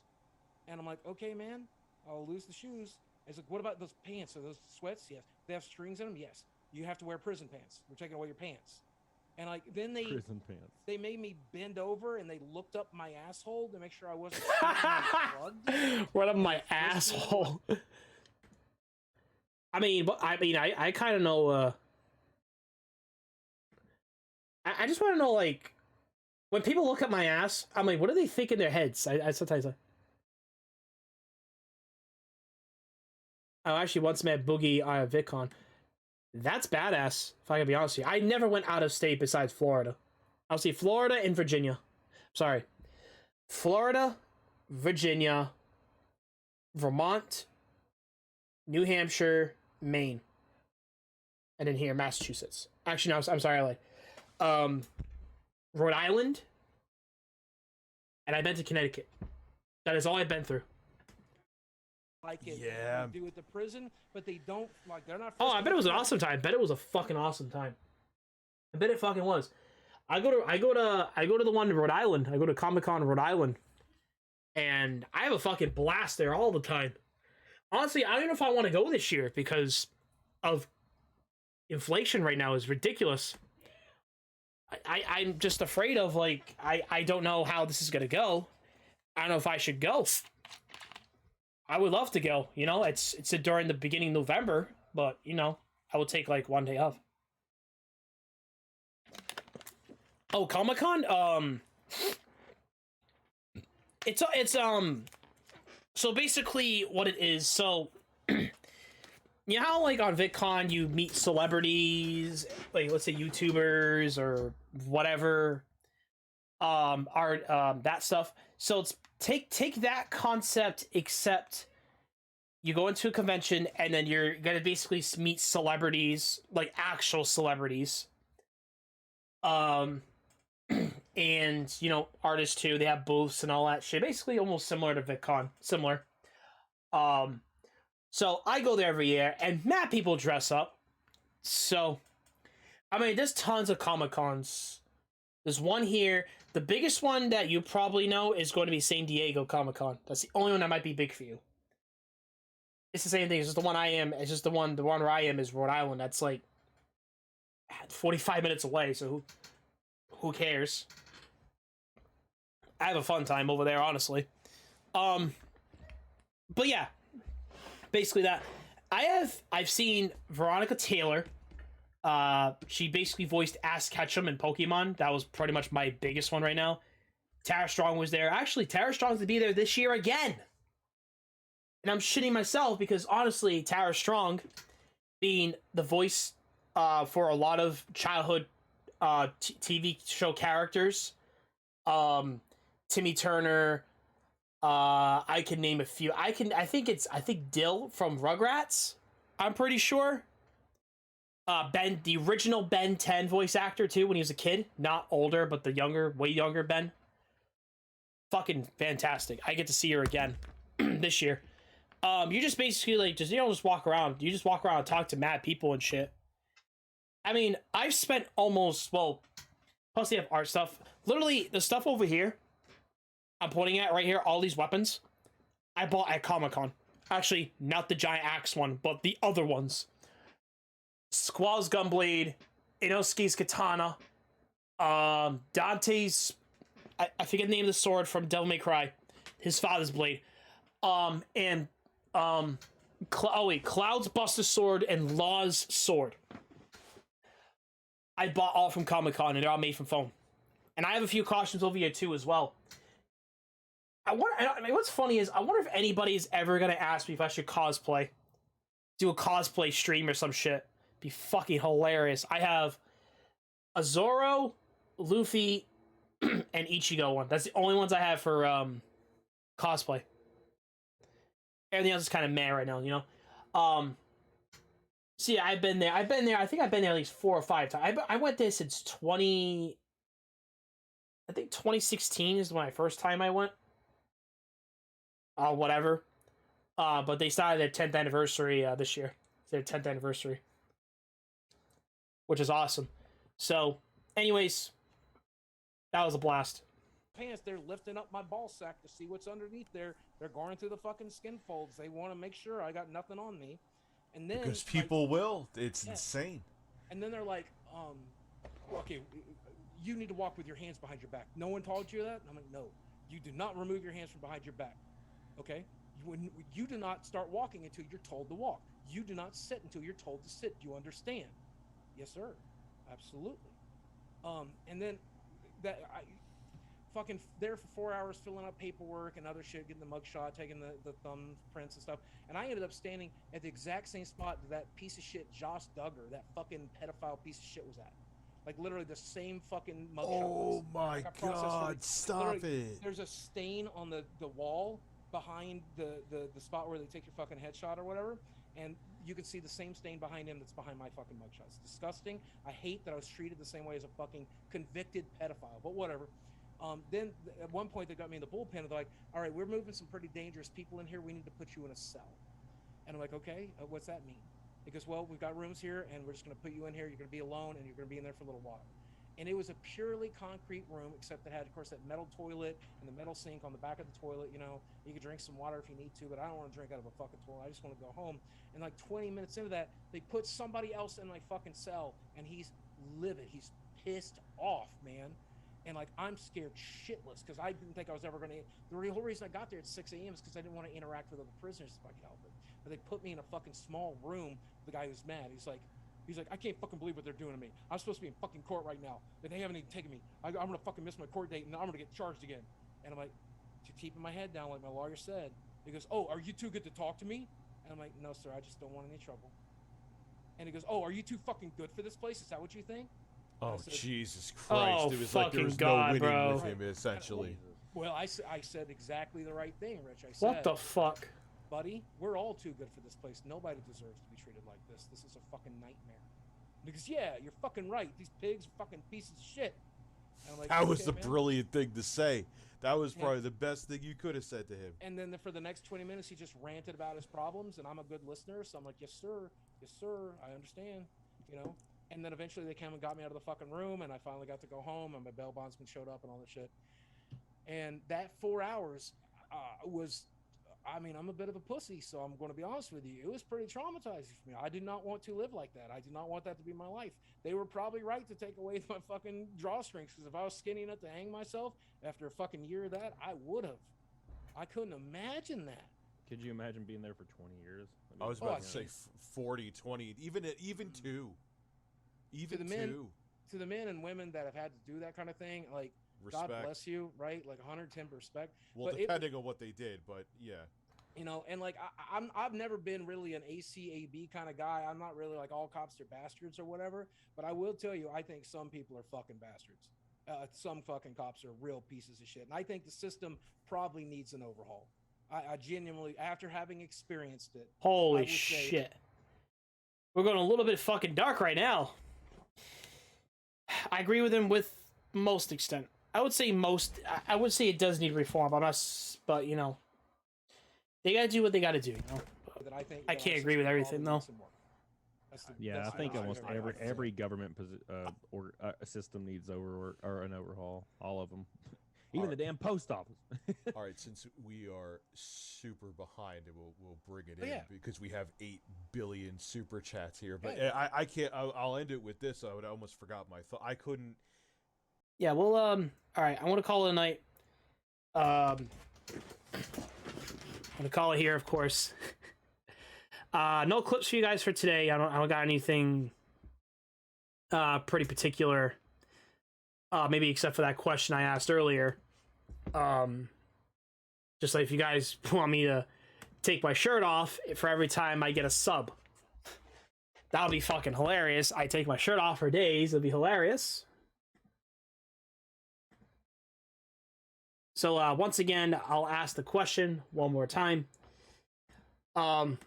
And I'm like, okay, man, I'll lose the shoes. He's like, what about those pants? Are those sweats? Yes. They have strings in them? Yes. You have to wear prison pants. We're taking away your pants. And like then Prison pants. they made me bend over and they looked up my asshole to make sure I wasn't plugged. What up my asshole? I kind of know. I just want to know, like, when people look at my ass, I'm like, what do they think in their heads? I sometimes like. I actually once met Boogie on VidCon. That's badass, if I can be honest with you. I never went out of state besides Florida. I'll see Florida and Virginia. Sorry. Florida, Virginia, Vermont, New Hampshire, Maine. And then here, Massachusetts. Actually, no, I'm sorry, I lied. Rhode Island. And I've been to Connecticut. That is all I've been through. Like it Yeah. do at the prison, but they don't like they're not. Oh, I bet it was an awesome time. I bet it was a fucking awesome time. I bet it fucking was. I go to the one in Rhode Island. I go to Comic-Con Rhode Island. And I have a fucking blast there all the time. Honestly, I don't know if I want to go this year because of inflation right now is ridiculous. I'm just afraid of, like, I don't know how this is gonna go. I don't know if I should go. I would love to go, you know, it's during the beginning of November, but, you know, I will take, like, one day off. Oh, Comic-Con? So basically what it is, so, you know how, like, on VidCon you meet celebrities, like, let's say YouTubers or whatever, art, that stuff. So it's take that concept, except you go into a convention and then you're gonna basically meet celebrities, like actual celebrities. And you know, artists too. They have booths and all that shit. Basically, almost similar to VidCon. Similar. So I go there every year, and mad people dress up. So, I mean, there's tons of Comic Cons. There's one here. The biggest one that you probably know is going to be San Diego Comic Con. That's the only one that might be big for you. It's the same thing. It's just the one I am. It's just the one where I am is Rhode Island. That's like 45 minutes away. So who cares? I have a fun time over there, honestly. But yeah, basically that. I've seen Veronica Taylor. She basically voiced Ash Ketchum in Pokemon. That was pretty much my biggest one right now. Tara Strong was there. Actually, Tara Strong's to be there this year again. And I'm shitting myself because honestly, Tara Strong being the voice for a lot of childhood TV show characters, Timmy Turner, I can name a few. I think Dill from Rugrats, I'm pretty sure. Ben, the original Ben 10 voice actor too, when he was a kid, not older, but the younger, way younger Ben. Fucking fantastic. I get to see her again this year. You just basically like just walk around. You just walk around and talk to mad people and shit. I mean, I've spent almost, well, plus they have art stuff. Literally, the stuff over here, I'm pointing at right here, all these weapons, I bought at Comic-Con. Actually, not the giant axe one, but the other ones. Squall's Gunblade, Inosuke's Katana, Dante's, I forget the name of the sword from Devil May Cry, his father's blade, and Cloud's Buster Sword and Law's sword. I bought all from Comic-Con, and they're all made from foam. And I have a few costumes over here too as well. I mean, what's funny is I wonder if anybody's ever gonna ask me if I should cosplay, do a cosplay stream or some shit. Be fucking hilarious. I have a Zoro, Luffy, and Ichigo one. That's the only ones I have for cosplay. Everything else is kind of meh right now, you know. So yeah, I've been there. I think I've been there at least 4 or 5 times. I went there since 2016 is my first time I went. Whatever. But they started their 10th anniversary this year. It's their 10th anniversary, which is awesome. So, anyways, that was a blast. pants, they're lifting up my ball sack to see what's underneath there. They're going through the fucking skin folds. They want to make sure I got nothing on me. And then Because people will. It's insane. And then they're like, okay, you need to walk with your hands behind your back. No one told you that? And I'm like, no, you do not remove your hands from behind your back. Okay? When you do not start walking until you're told to walk. You do not sit until you're told to sit. Do you understand? Yes, sir. Absolutely. And then I fucking there for 4 hours filling out paperwork and other shit, getting the mugshot, taking the thumbprints and stuff. And I ended up standing at the exact same spot that piece of shit Josh Duggar, that fucking pedophile piece of shit, was at. Like literally the same fucking mugshot. Oh my God! Stop it! There's a stain on the wall behind the spot where they take your fucking headshot or whatever, and you can see the same stain behind him that's behind my fucking mugshot. It's disgusting. I hate that I was treated the same way as a fucking convicted pedophile, but whatever. Then at one point they got me in the bullpen and they're like, all right, we're moving some pretty dangerous people in here. We need to put you in a cell. And I'm like, okay, what's that mean? He goes, well, we've got rooms here and we're just going to put you in here. You're going to be alone and you're going to be in there for a little while. And it was a purely concrete room, except it had, of course, that metal toilet and the metal sink on the back of the toilet. You know, you could drink some water if you need to, but I don't want to drink out of a fucking toilet. I just want to go home. And like 20 minutes into that, they put somebody else in my fucking cell, and he's livid. He's pissed off, man. And like, I'm scared shitless because I didn't think I was ever going to. The whole reason I got there at 6 a.m. is because I didn't want to interact with other prisoners if I could help it. But they put me in a fucking small room. The guy who's mad, he's like, I can't fucking believe what they're doing to me. I'm supposed to be in fucking court right now, but they haven't even taken me. I'm gonna fucking miss my court date, and I'm gonna get charged again. And I'm like, keeping my head down, like my lawyer said. He goes, oh, are you too good to talk to me? And I'm like, no, sir, I just don't want any trouble. And he goes, oh, are you too fucking good for this place? Is that what you think? Oh, said, Jesus Christ. Oh, it was like there was God, no winning bro. with him, essentially. Well, I said exactly the right thing, Rich. I said, What the fuck? buddy, we're all too good for this place. Nobody deserves to be treated like this. This is a fucking nightmare. Because yeah, you're fucking right. These pigs are fucking pieces of shit. And I'm like, That was okay, a man. brilliant thing to say. That was probably the best thing you could have said to him. And then for the next 20 minutes, he just ranted about his problems, and I'm a good listener, so I'm like, yes, sir, I understand, you know. And then eventually they came and got me out of the fucking room, and I finally got to go home, and my bail bondsman showed up and all that shit. And that 4 hours was, I mean, I'm a bit of a pussy, so I'm going to be honest with you. It was pretty traumatizing for me. I did not want to live like that. I did not want that to be my life. They were probably right to take away my fucking drawstrings, because if I was skinny enough to hang myself after a fucking year of that, I would have. I couldn't imagine that. Could you imagine being there for 20 years? I was about to say 40, 20, even two. Even to the men, two. To the men and women that have had to do that kind of thing, like, Respect. God bless you, right? Like 110 respect. Well, but depending on what they did, but yeah. You know, and like I've never been really an ACAB kind of guy. I'm not really like all cops are bastards or whatever. But I will tell you, I think some people are fucking bastards. Some fucking cops are real pieces of shit, and I think the system probably needs an overhaul. I genuinely, after having experienced it, Holy shit. We're going a little bit fucking dark right now. I agree with him with most extent. I would say it does need reform. But you know, they gotta do what they gotta do. You know? That I can't agree with everything though. Yeah, I think almost every government or system needs or an overhaul. All of them, even the damn post office. All right, since we are super behind, and we'll bring it in because we have 8 billion super chats here. But I can't. I'll end it with this. I almost forgot my thought. I couldn't. Yeah, well, all right, I want to call it a night. I'm gonna call it here, of course. No clips for you guys for today. I don't got anything pretty particular. Maybe except for that question I asked earlier. Just like if you guys want me to take my shirt off for every time I get a sub. That would be fucking hilarious. I take my shirt off for days. It'd be hilarious. So once again, I'll ask the question one more time. If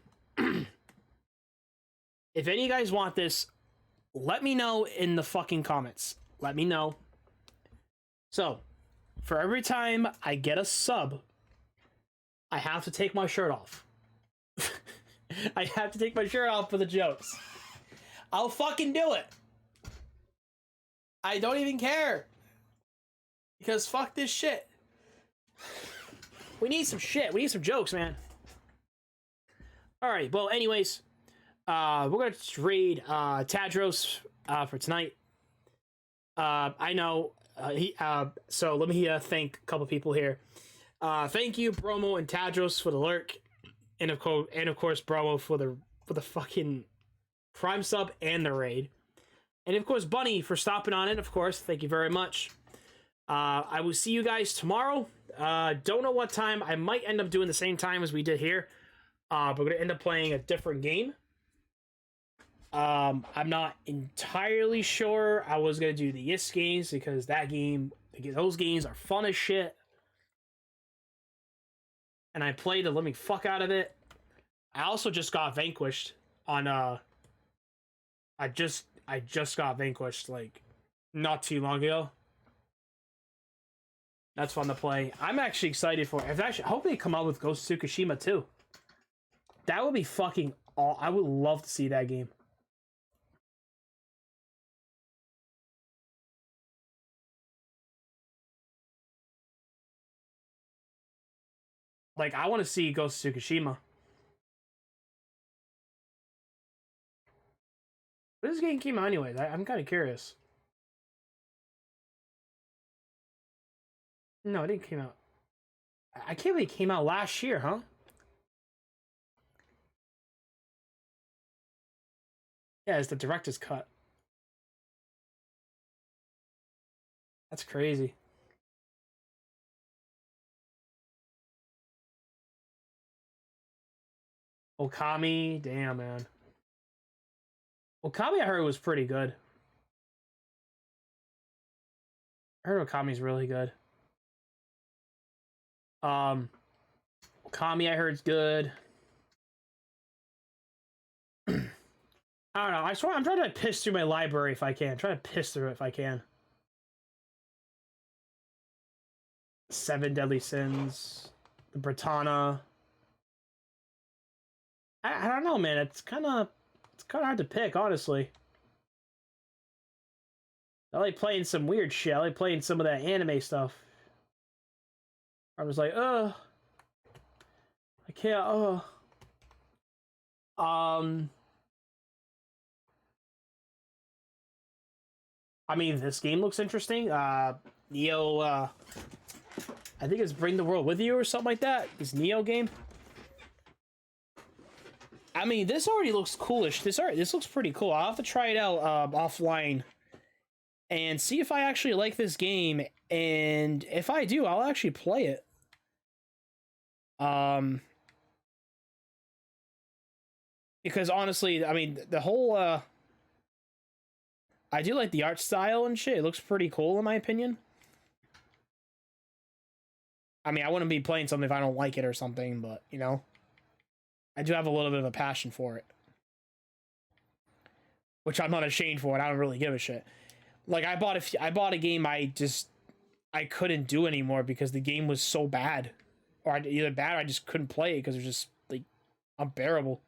any of you guys want this, let me know in the fucking comments. Let me know. So, for every time I get a sub, I have to take my shirt off. I have to take my shirt off for the jokes. I'll fucking do it. I don't even care. Because fuck this shit. We need some shit. We need some jokes, man. Alright, well, anyways, we're gonna trade Tadros for tonight. I know so let me thank a couple people here. Thank you, Bromo and Tadros, for the lurk, and of course, Bromo for the fucking Prime sub and the raid, and of course, Bunny for stopping on it. Of course, thank you very much. I will see you guys tomorrow. Don't know what time. I might end up doing the same time as we did here. But we're gonna end up playing a different game. I'm not entirely sure. I was gonna do the Yes games because those games are fun as shit. And I played the living fuck out of it. I also just got vanquished on I just got vanquished like not too long ago. That's fun to play. I'm actually excited for it. I hope they come out with Ghost of Tsushima too. That would be fucking I would love to see that game. Like, I want to see Ghost of Tsushima. But this game came out anyways. I'm kind of curious. No, it didn't come out. I can't believe it came out last year, huh? Yeah, it's the director's cut. That's crazy. Okami, damn, man. Okami, I heard, was pretty good. I heard Okami's really good. Okami, I heard, is good. I don't know. I swear, I'm trying to piss through my library if I can. Try to piss through it if I can. 7 Deadly Sins, the Britannia. I don't know, man. It's kind of hard to pick, honestly. I like playing some weird shit. I like playing some of that anime stuff. I was like, I can't. I mean, this game looks interesting. Neo. I think it's Bring the World with You or something like that. This Neo game. I mean, this already looks coolish. This looks pretty cool. I'll have to try it out offline and see if I actually like this game. And if I do, I'll actually play it. Because honestly, I mean, the whole I do like the art style and shit. It looks pretty cool in my opinion. I mean, I wouldn't be playing something if I don't like it or something, but you know, I do have a little bit of a passion for it, which I'm not ashamed for. And I don't really give a shit. Like I bought a game I couldn't do anymore because the game was so bad, or either bad or I just couldn't play it because it was just like unbearable.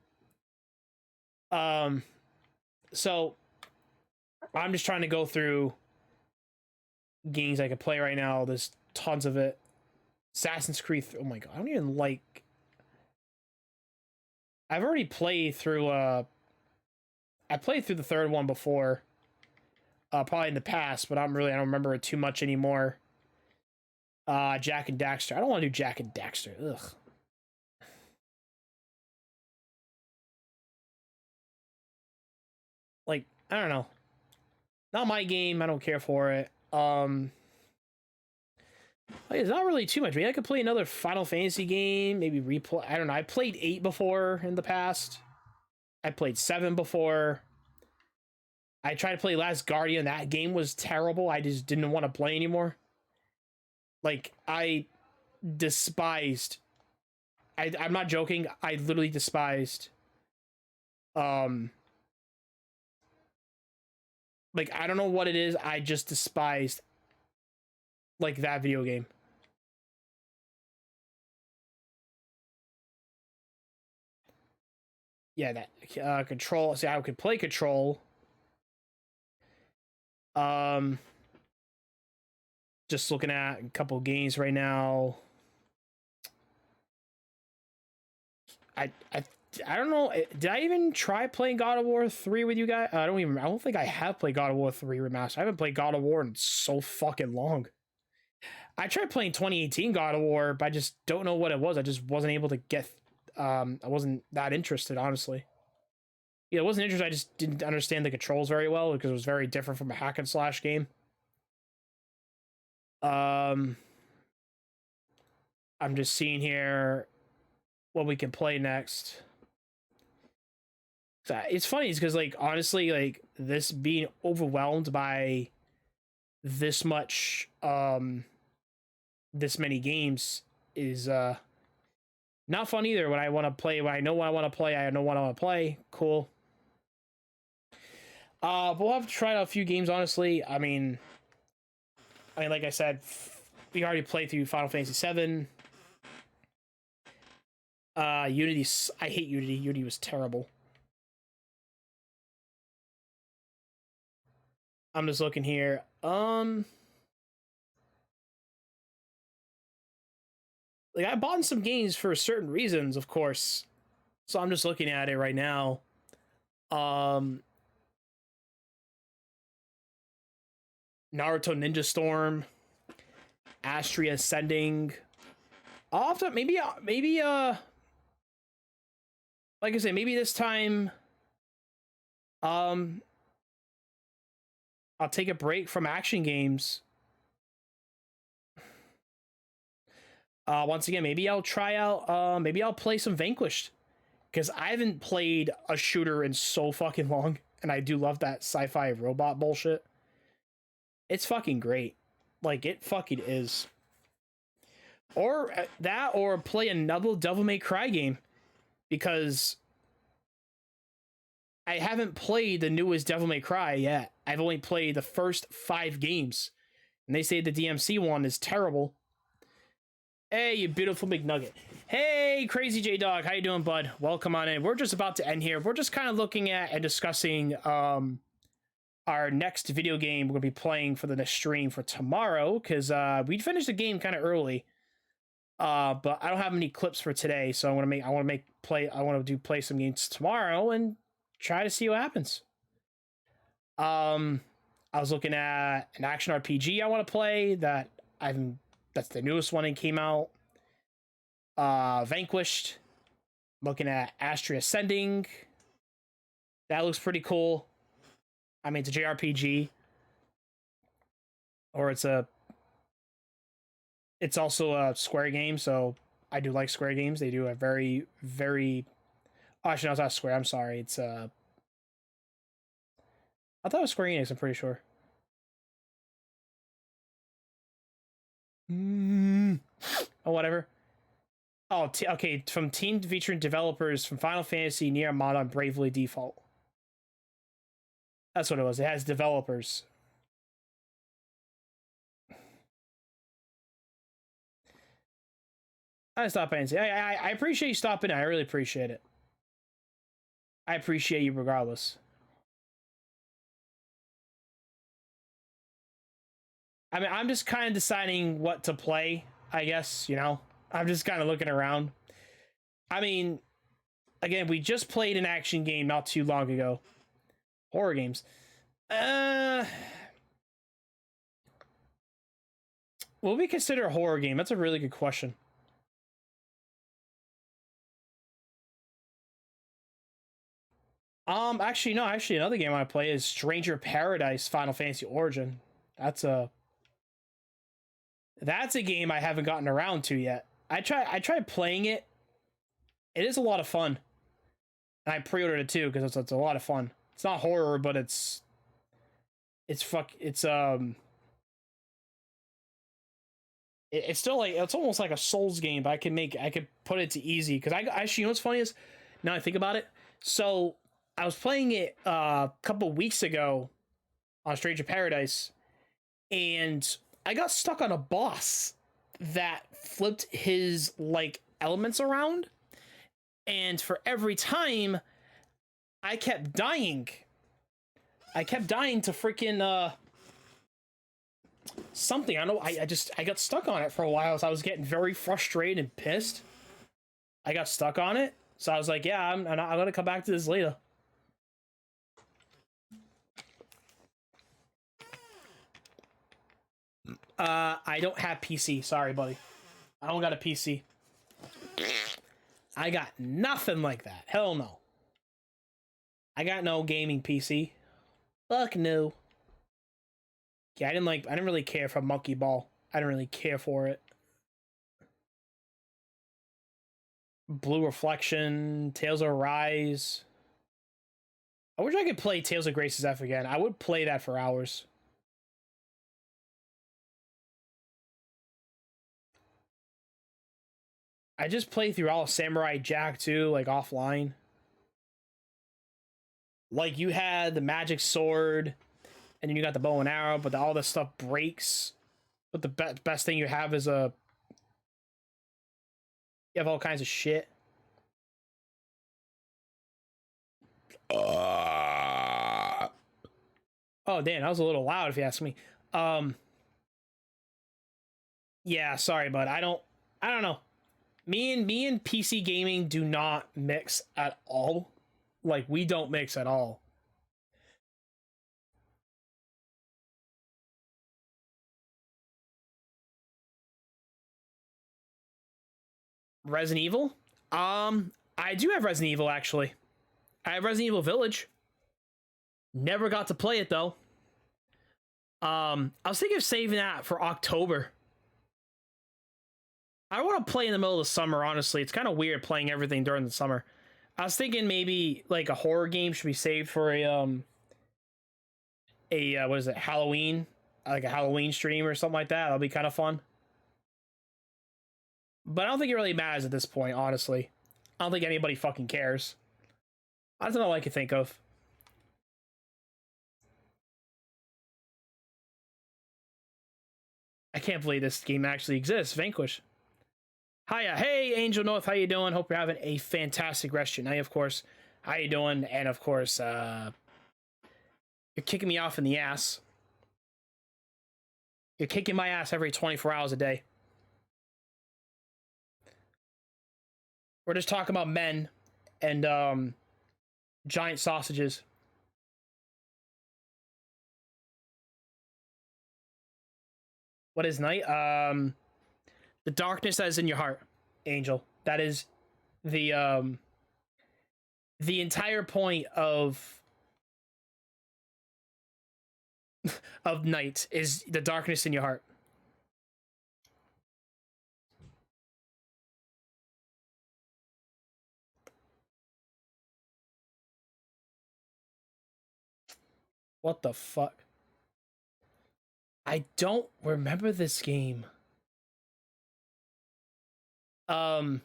So I'm just trying to go through games I could play right now. There's tons of it. Assassin's Creed. Oh my god, I don't even like. I've already played through. I played through the third one before. Probably in the past, but I don't remember it too much anymore. Jack and Daxter. I don't want to do Jack and Daxter. Ugh. Like, I don't know. Not my game. I don't care for it. It's not really too much. Maybe I could play another Final Fantasy game. Maybe replay. I don't know. I played 8 before in the past. I played 7 before. I tried to play Last Guardian. That game was terrible. I just didn't want to play anymore. Like, I despised. I'm not joking. I literally despised. Like, I don't know what it is. I just despised, like, that video game. Yeah, that Control. See, I could play Control. Just looking at a couple games right now. I don't know. Did I even try playing God of War 3 with you guys? I don't think I have played God of War 3 Remastered. I haven't played God of War in so fucking long. I tried playing 2018 God of War, but I just don't know what it was. I just wasn't able to get. I wasn't that interested, honestly. Yeah, I wasn't interested. I just didn't understand the controls very well because it was very different from a hack and slash game. I'm just seeing here what we can play next. It's funny because, like, honestly, like, this being overwhelmed by this much this many games is not fun either. When I want to play, when I know what I want to play, I know what I want to play. Cool. But we'll have to try out a few games, honestly. I mean, like I said, we already played through Final Fantasy VII. Unity, I hate Unity. Unity was terrible. I'm just looking here. Like, I bought some games for certain reasons, of course. So I'm just looking at it right now. Naruto Ninja Storm, Astria Ascending. I'll have to maybe like I said, maybe this time I'll take a break from action games. Once again, maybe I'll try out maybe I'll play some Vanquished, because I haven't played a shooter in so fucking long, and I do love that sci-fi robot bullshit. It's fucking great. Like, it fucking is. Or that, or play another Devil May Cry game, because I haven't played the newest Devil May Cry yet. I've only played the first 5 games, and they say the DMC one is terrible. Hey, you beautiful McNugget. Hey, Crazy J Dog, how you doing, bud? Welcome on in. We're just about to end here. We're just kind of looking at and discussing our next video game we're gonna be playing for the next stream for tomorrow, because we finished the game kind of early. But I don't have any clips for today, so I want to play some games tomorrow and try to see what happens. I was looking at an action RPG I want to play that's the newest one that came out. Vanquished. Looking at Astria Ascending. That looks pretty cool. I mean, it's a JRPG. Or it's also a Square game, so I do like Square games. They do a very, very... Oh, actually, no, it's not Square. I'm sorry. It's I thought it was Square Enix, I'm pretty sure. Oh, whatever. Oh, okay. From team featuring developers from Final Fantasy, Nier Automata, and Bravely Default. That's what it was. It has developers. I stopped by and say, I appreciate you stopping in. I really appreciate it. I appreciate you regardless. I mean, I'm just kind of deciding what to play, I guess, you know? I'm just kind of looking around. I mean, again, we just played an action game not too long ago. Horror games. What would we consider a horror game? That's a really good question. Actually, no, another game I want to play is Stranger Paradise Final Fantasy Origin. That's a game I haven't gotten around to yet. I tried playing it. It is a lot of fun. And I pre-ordered it too, because it's a lot of fun. It's not horror, but it's still like, it's almost like a Souls game, but I could put it to easy, because I actually, you know what's funny is, now I think about it, so I was playing it a couple weeks ago on Stranger Paradise, and I got stuck on a boss that flipped his, like, elements around, and for every time I kept dying to freaking something. I don't know. I got stuck on it for a while, so I was getting very frustrated and pissed. I got stuck on it, so I was like, yeah, I'm gonna come back to this later. I don't have PC. Sorry, buddy. I don't got a PC. I got nothing like that. Hell no. I got no gaming PC. Fuck no. Yeah, I didn't really care for Monkey Ball. I didn't really care for it. Blue Reflection, Tales of Rise. I wish I could play Tales of Grace's F again. I would play that for hours. I just played through all of Samurai Jack too, like offline. Like you had the magic sword, and then you got the bow and arrow, but all this stuff breaks. But the best thing you have is you have all kinds of shit. Oh damn, that was a little loud if you ask me. Yeah, sorry, bud. I don't know. Me and PC gaming do not mix at all. Like, we don't mix at all. Resident Evil? I do have Resident Evil, actually. I have Resident Evil Village. Never got to play it, though. I was thinking of saving that for October. I don't want to play in the middle of the summer, honestly. It's kind of weird playing everything during the summer. I was thinking maybe like a horror game should be saved for what is it, Halloween? Like a Halloween stream or something like that. That'll be kind of fun. But I don't think it really matters at this point, honestly. I don't think anybody fucking cares. That's all I can think of. I can't believe this game actually exists. Vanquish. Hiya, hey Angel North, how you doing? Hope you're having a fantastic rest of your night, of course. How you doing? And of course, you're kicking me off in the ass. You're kicking my ass every 24 hours a day. We're just talking about men and giant sausages. What is night? The darkness that is in your heart, Angel. That is the entire point of night is the darkness in your heart. What the fuck? I don't remember this game. Fall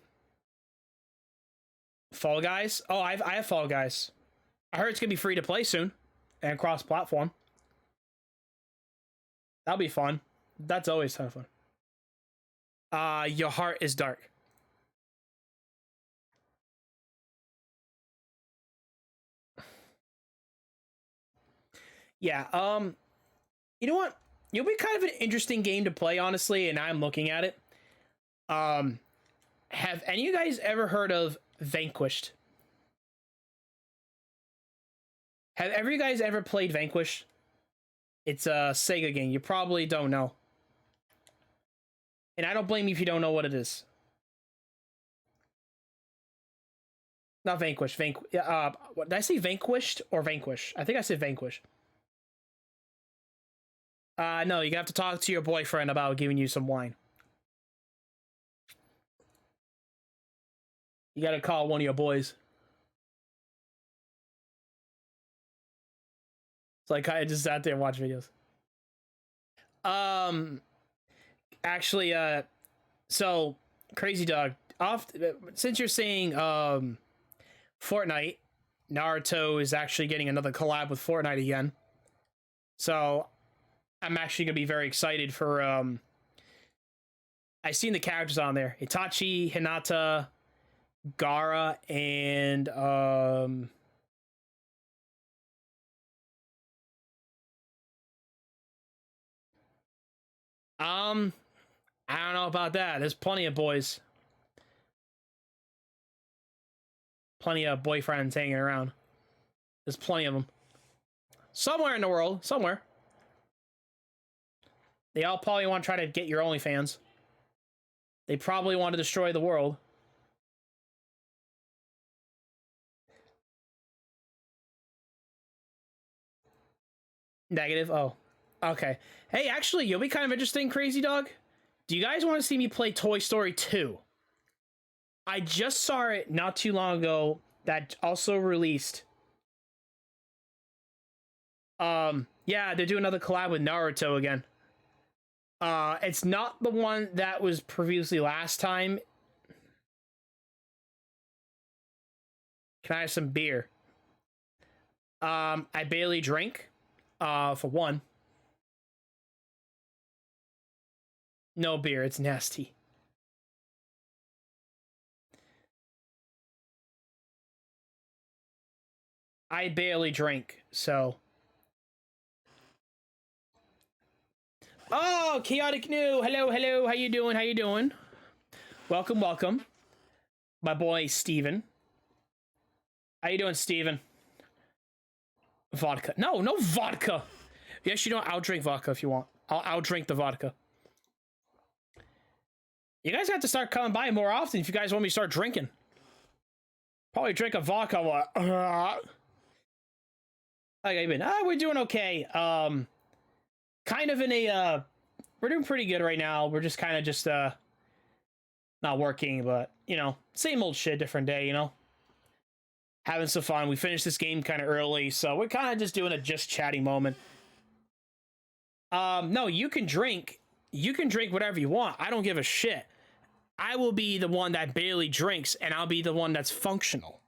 Guys? Oh, I have Fall Guys. I heard it's gonna be free to play soon and cross-platform. That'll be fun. That's always kind of fun. Your heart is dark. Yeah, you know what? It'll be kind of an interesting game to play, honestly, and I'm looking at it. Have any of you guys ever heard of Vanquished? Have every guys ever played Vanquished? It's a Sega game. You probably don't know. And I don't blame you if you don't know what it is. Not Vanquish. What, did I say Vanquished or Vanquish? I think I said Vanquish. No, you have to talk to your boyfriend about giving you some wine. You gotta call one of your boys. It's like I just sat there and watch videos. Actually, so Crazy Dog, since you're saying Fortnite, Naruto is actually getting another collab with Fortnite again. So I'm actually gonna be very excited for I seen the characters on there. Itachi, Hinata, Gaara, and I don't know about that. There's plenty of boys. Plenty of boyfriends hanging around. There's plenty of them. Somewhere in the world. Somewhere. They all probably want to try to get your OnlyFans. They probably want to destroy the world. Negative? Oh. Okay. Hey, actually, you'll be kind of interesting, Crazy Dog. Do you guys want to see me play Toy Story 2? I just saw it not too long ago that also released. Yeah, they're doing another collab with Naruto again. It's not the one that was previously last time. Can I have some beer? I barely drink. For one. No beer, it's nasty. I barely drink, so. Oh, Chaotic New. Hello, hello. How you doing? How you doing? Welcome, welcome. My boy, Steven. How you doing, Steven? Vodka. No, no vodka. Yes, you know, I'll drink vodka if you want. I'll drink the vodka. You guys have to start coming by more often if you guys want me to start drinking. Probably drink a vodka. What? Okay, been. We're doing okay. Kind of in a. We're doing pretty good right now. We're just kind of just not working, but you know, same old shit, different day. You know, having some fun. We finished this game kind of early, so we're kind of just doing a just chatting moment. No, you can drink. You can drink whatever you want. I don't give a shit. I will be the one that barely drinks, and I'll be the one that's functional.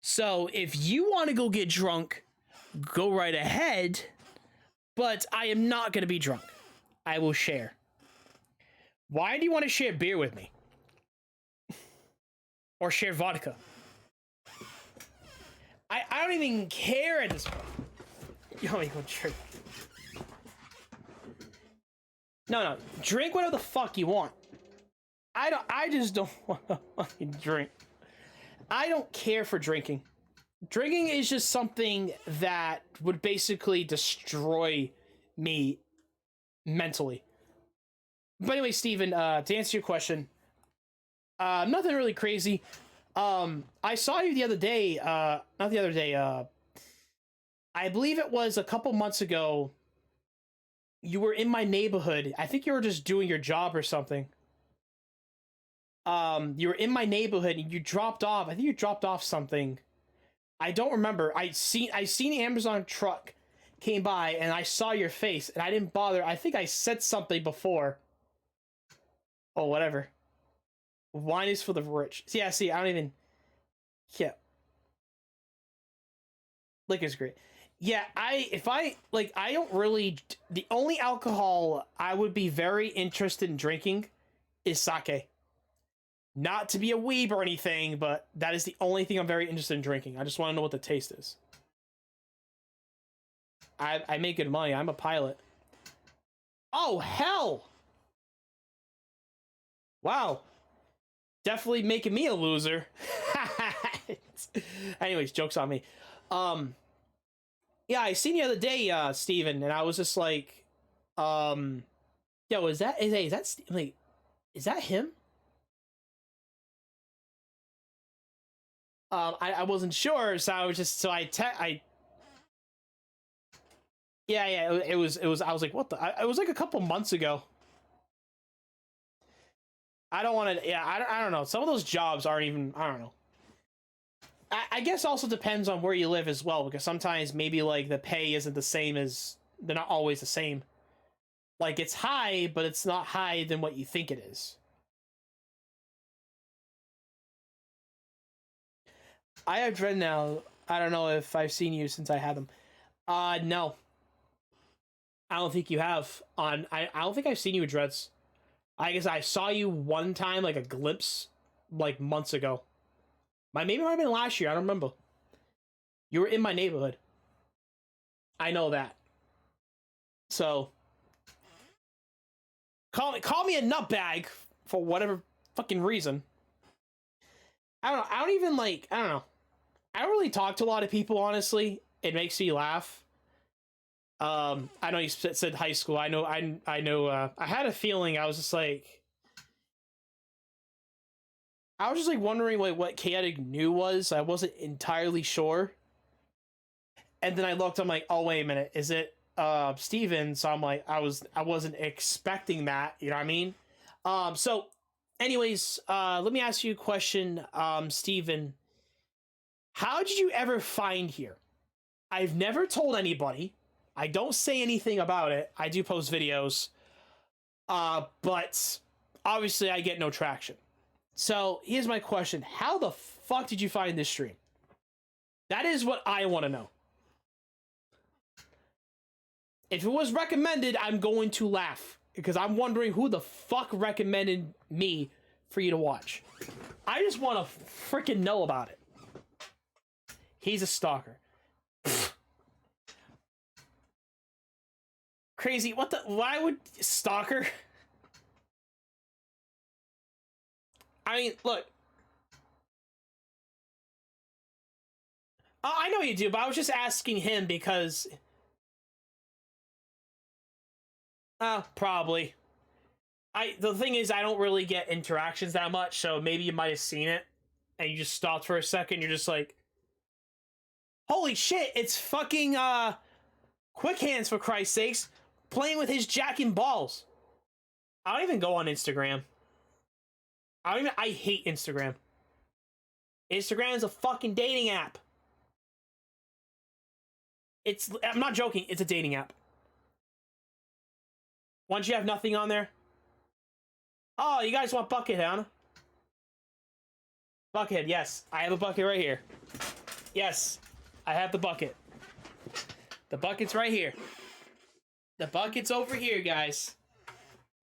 So if you want to go get drunk, go right ahead. But I am not going to be drunk. I will share. Why do you want to share beer with me? Or share vodka? I don't even care at this point. You want me to go drink? No. Drink whatever the fuck you want. I just don't want to fucking drink. I don't care for drinking. Drinking is just something that would basically destroy me mentally. But anyway, Steven, to answer your question, nothing really crazy. I saw you the other day, not the other day, I believe it was a couple months ago. You were in my neighborhood. I think you were just doing your job or something. You were in my neighborhood and you dropped off. I think you dropped off something. I don't remember. I seen the Amazon truck came by and I saw your face and I didn't bother. I think I said something before. Oh, whatever. Wine is for the rich. Yeah, see, I don't even. Yeah. Liquor's great. Yeah, I don't really. The only alcohol I would be very interested in drinking is sake. Not to be a weeb or anything, but that is the only thing I'm very interested in drinking. I just want to know what the taste is. I make good money. I'm a pilot. Oh, hell! Wow. Definitely making me a loser. Anyways, joke's on me. Yeah, I seen the other day, Steven, and I was just like, yo, is that him? I wasn't sure, so I was just, yeah, it was, I was like, what the, it was like a couple months ago. I don't want to, yeah, I don't know. Some of those jobs aren't even, I don't know. I guess also depends on where you live as well, because sometimes maybe like the pay isn't the same as, they're not always the same. Like it's high, but it's not high than what you think it is. I have dread now. I don't know if I've seen you since I had them. No. I don't think you have. I don't think I've seen you with dreads. I guess I saw you one time, like a glimpse, like months ago. Maybe it might have been last year. I don't remember. You were in my neighborhood. I know that. So, call me a nutbag for whatever fucking reason. I don't know. I don't even like. I don't know. I don't really talk to a lot of people. Honestly, it makes me laugh. I know you said high school. I know. I know. I had a feeling. I was just like. I was just like wondering like what chaotic new was. I wasn't entirely sure. And then I looked. I'm like, oh wait a minute. Is it Steven? So I'm like, I wasn't expecting that. You know what I mean? So, anyways, let me ask you a question, Steven. How did you ever find here? I've never told anybody. I don't say anything about it. I do post videos. But obviously I get no traction. So here's my question. How the fuck did you find this stream? That is what I want to know. If it was recommended, I'm going to laugh. Because I'm wondering who the fuck recommended me for you to watch. I just want to freaking know about it. He's a stalker. Crazy. What the? Why would stalker? I mean, look. I know you do, but I was just asking him because... probably. The thing is, I don't really get interactions that much, so maybe you might have seen it, and you just stopped for a second, you're just like... Holy shit, it's fucking, Quick Hands, for Christ's sakes, playing with his jack and balls. I don't even go on Instagram. I hate Instagram. Instagram is a fucking dating app. I'm not joking, it's a dating app. Once you have nothing on there. Oh, you guys want Bucket, huh? Bucket, yes. I have a bucket right here. Yes, I have the bucket. The bucket's right here. The bucket's over here, guys.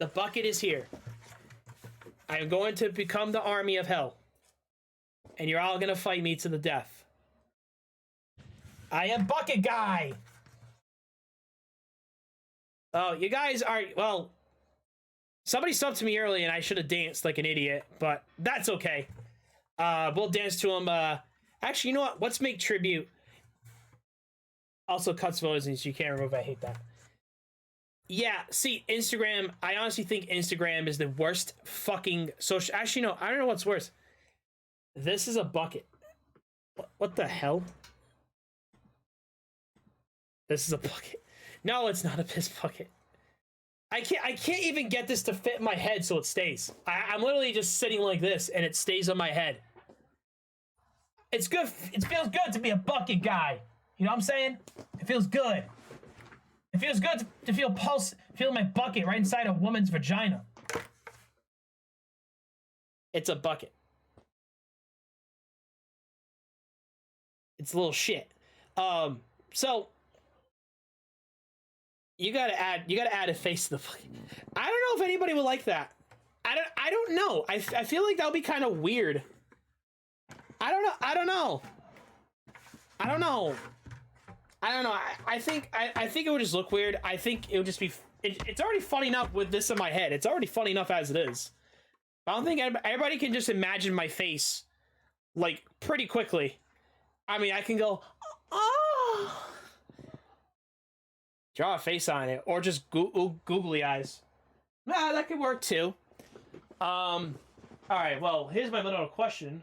The bucket is here. I am going to become the army of hell. And you're all gonna fight me to the death. I am Bucket Guy! Oh, you guys are... Well, somebody subbed to me early and I should have danced like an idiot, but that's okay. We'll dance to him. Actually, you know what? Let's make tribute. Also, cuts emojis you can't remove. I hate that. Yeah, see, Instagram, I honestly think Instagram is the worst fucking social... Actually, no, I don't know what's worse. This is a bucket. What the hell? This is a bucket. No, it's not a piss bucket. I can't even get this to fit in my head so it stays. I'm literally just sitting like this and it stays on my head. It's good. It feels good to be a bucket guy. You know what I'm saying? It feels good. It feels good to feel my bucket right inside a woman's vagina. It's a bucket. It's a little shit. So you gotta add a face to the fucking... I don't know if anybody would like that. I don't know. I feel like that would be kind of weird. I don't know. I think it would just look weird. I think it would just be... It's already funny enough with this in my head. It's already funny enough as it is. I don't think everybody can just imagine my face, like, pretty quickly. I mean, I can go, oh, draw a face on it, or just googly eyes. That could work too. All right. Well, here's my little question: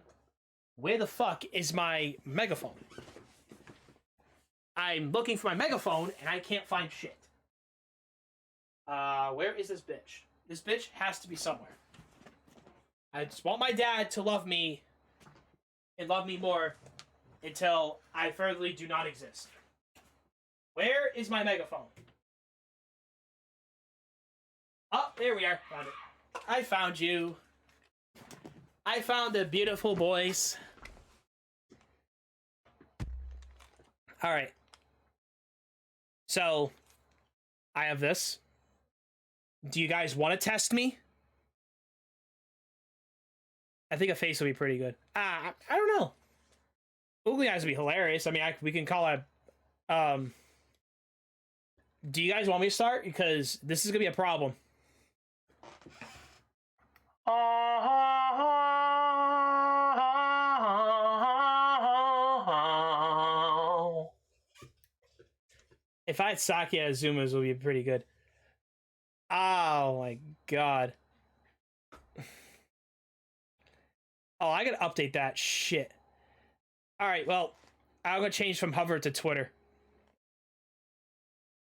where the fuck is my megaphone? I'm looking for my megaphone and I can't find shit. Where is this bitch? This bitch has to be somewhere. I just want my dad to love me and love me more until I furtherly do not exist. Where is my megaphone? Oh, there we are. Found it. I found you. I found the beautiful boys. All right. So, I have this. Do you guys want to test me? I think a face would be pretty good. I don't know. Googly eyes would be hilarious. I mean, we can call it... do you guys want me to start? Because this is going to be a problem. If I had Saki Azuma's, it would be pretty good. Oh my god. Oh, I gotta update that shit. Alright, well, I'm gonna change from Hover to Twitter.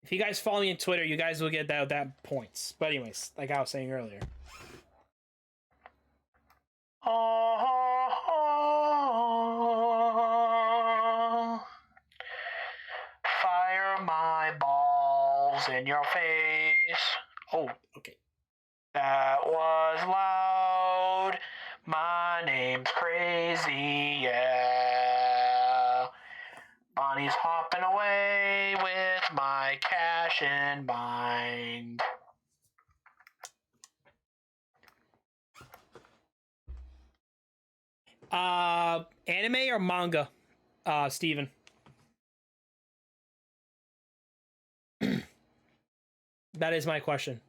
If you guys follow me on Twitter, you guys will get that points. But anyways, like I was saying earlier. Fire my balls in your face. Oh, okay. That was loud. My name's Crazy, yeah. Bonnie's hopping away with my cash in mind. Anime or manga, Steven? That is my question.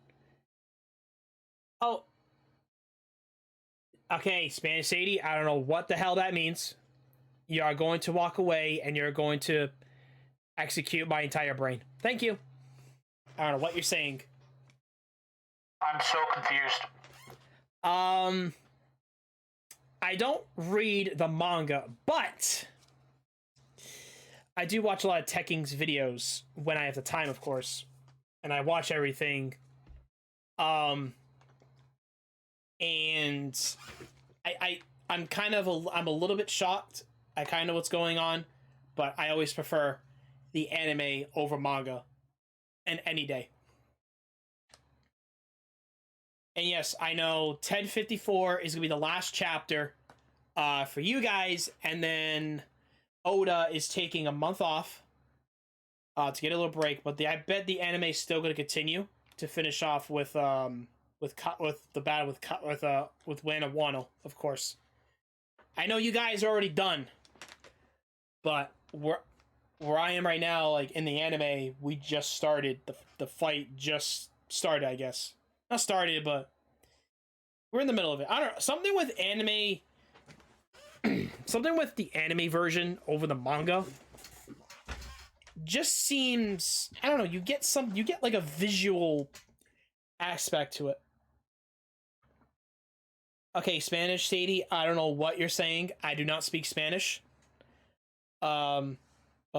Oh. Okay, Spanish Sadie, I don't know what the hell that means. You are going to walk away and you're going to execute my entire brain. Thank you. I don't know what you're saying. I'm so confused. I don't read the manga, but I do watch a lot of Tekking's videos when I have the time, of course. And I watch everything. And I'm kind of I'm a little bit shocked at kind of what's going on, but I always prefer the anime over manga, and any day. And yes, I know 1054 is gonna be the last chapter for you guys, and then Oda is taking a month off to get a little break. But I bet the anime is still gonna continue to finish off with the battle with Wano Wano, of course. I know you guys are already done, but where I am right now, like in the anime, we just started the fight. Just started, I guess. Not started, but we're in the middle of it. I don't know, something with anime, something with the anime version over the manga. Just seems, I don't know. You get like a visual aspect to it. Okay, Spanish, Sadie, I don't know what you're saying. I do not speak Spanish. But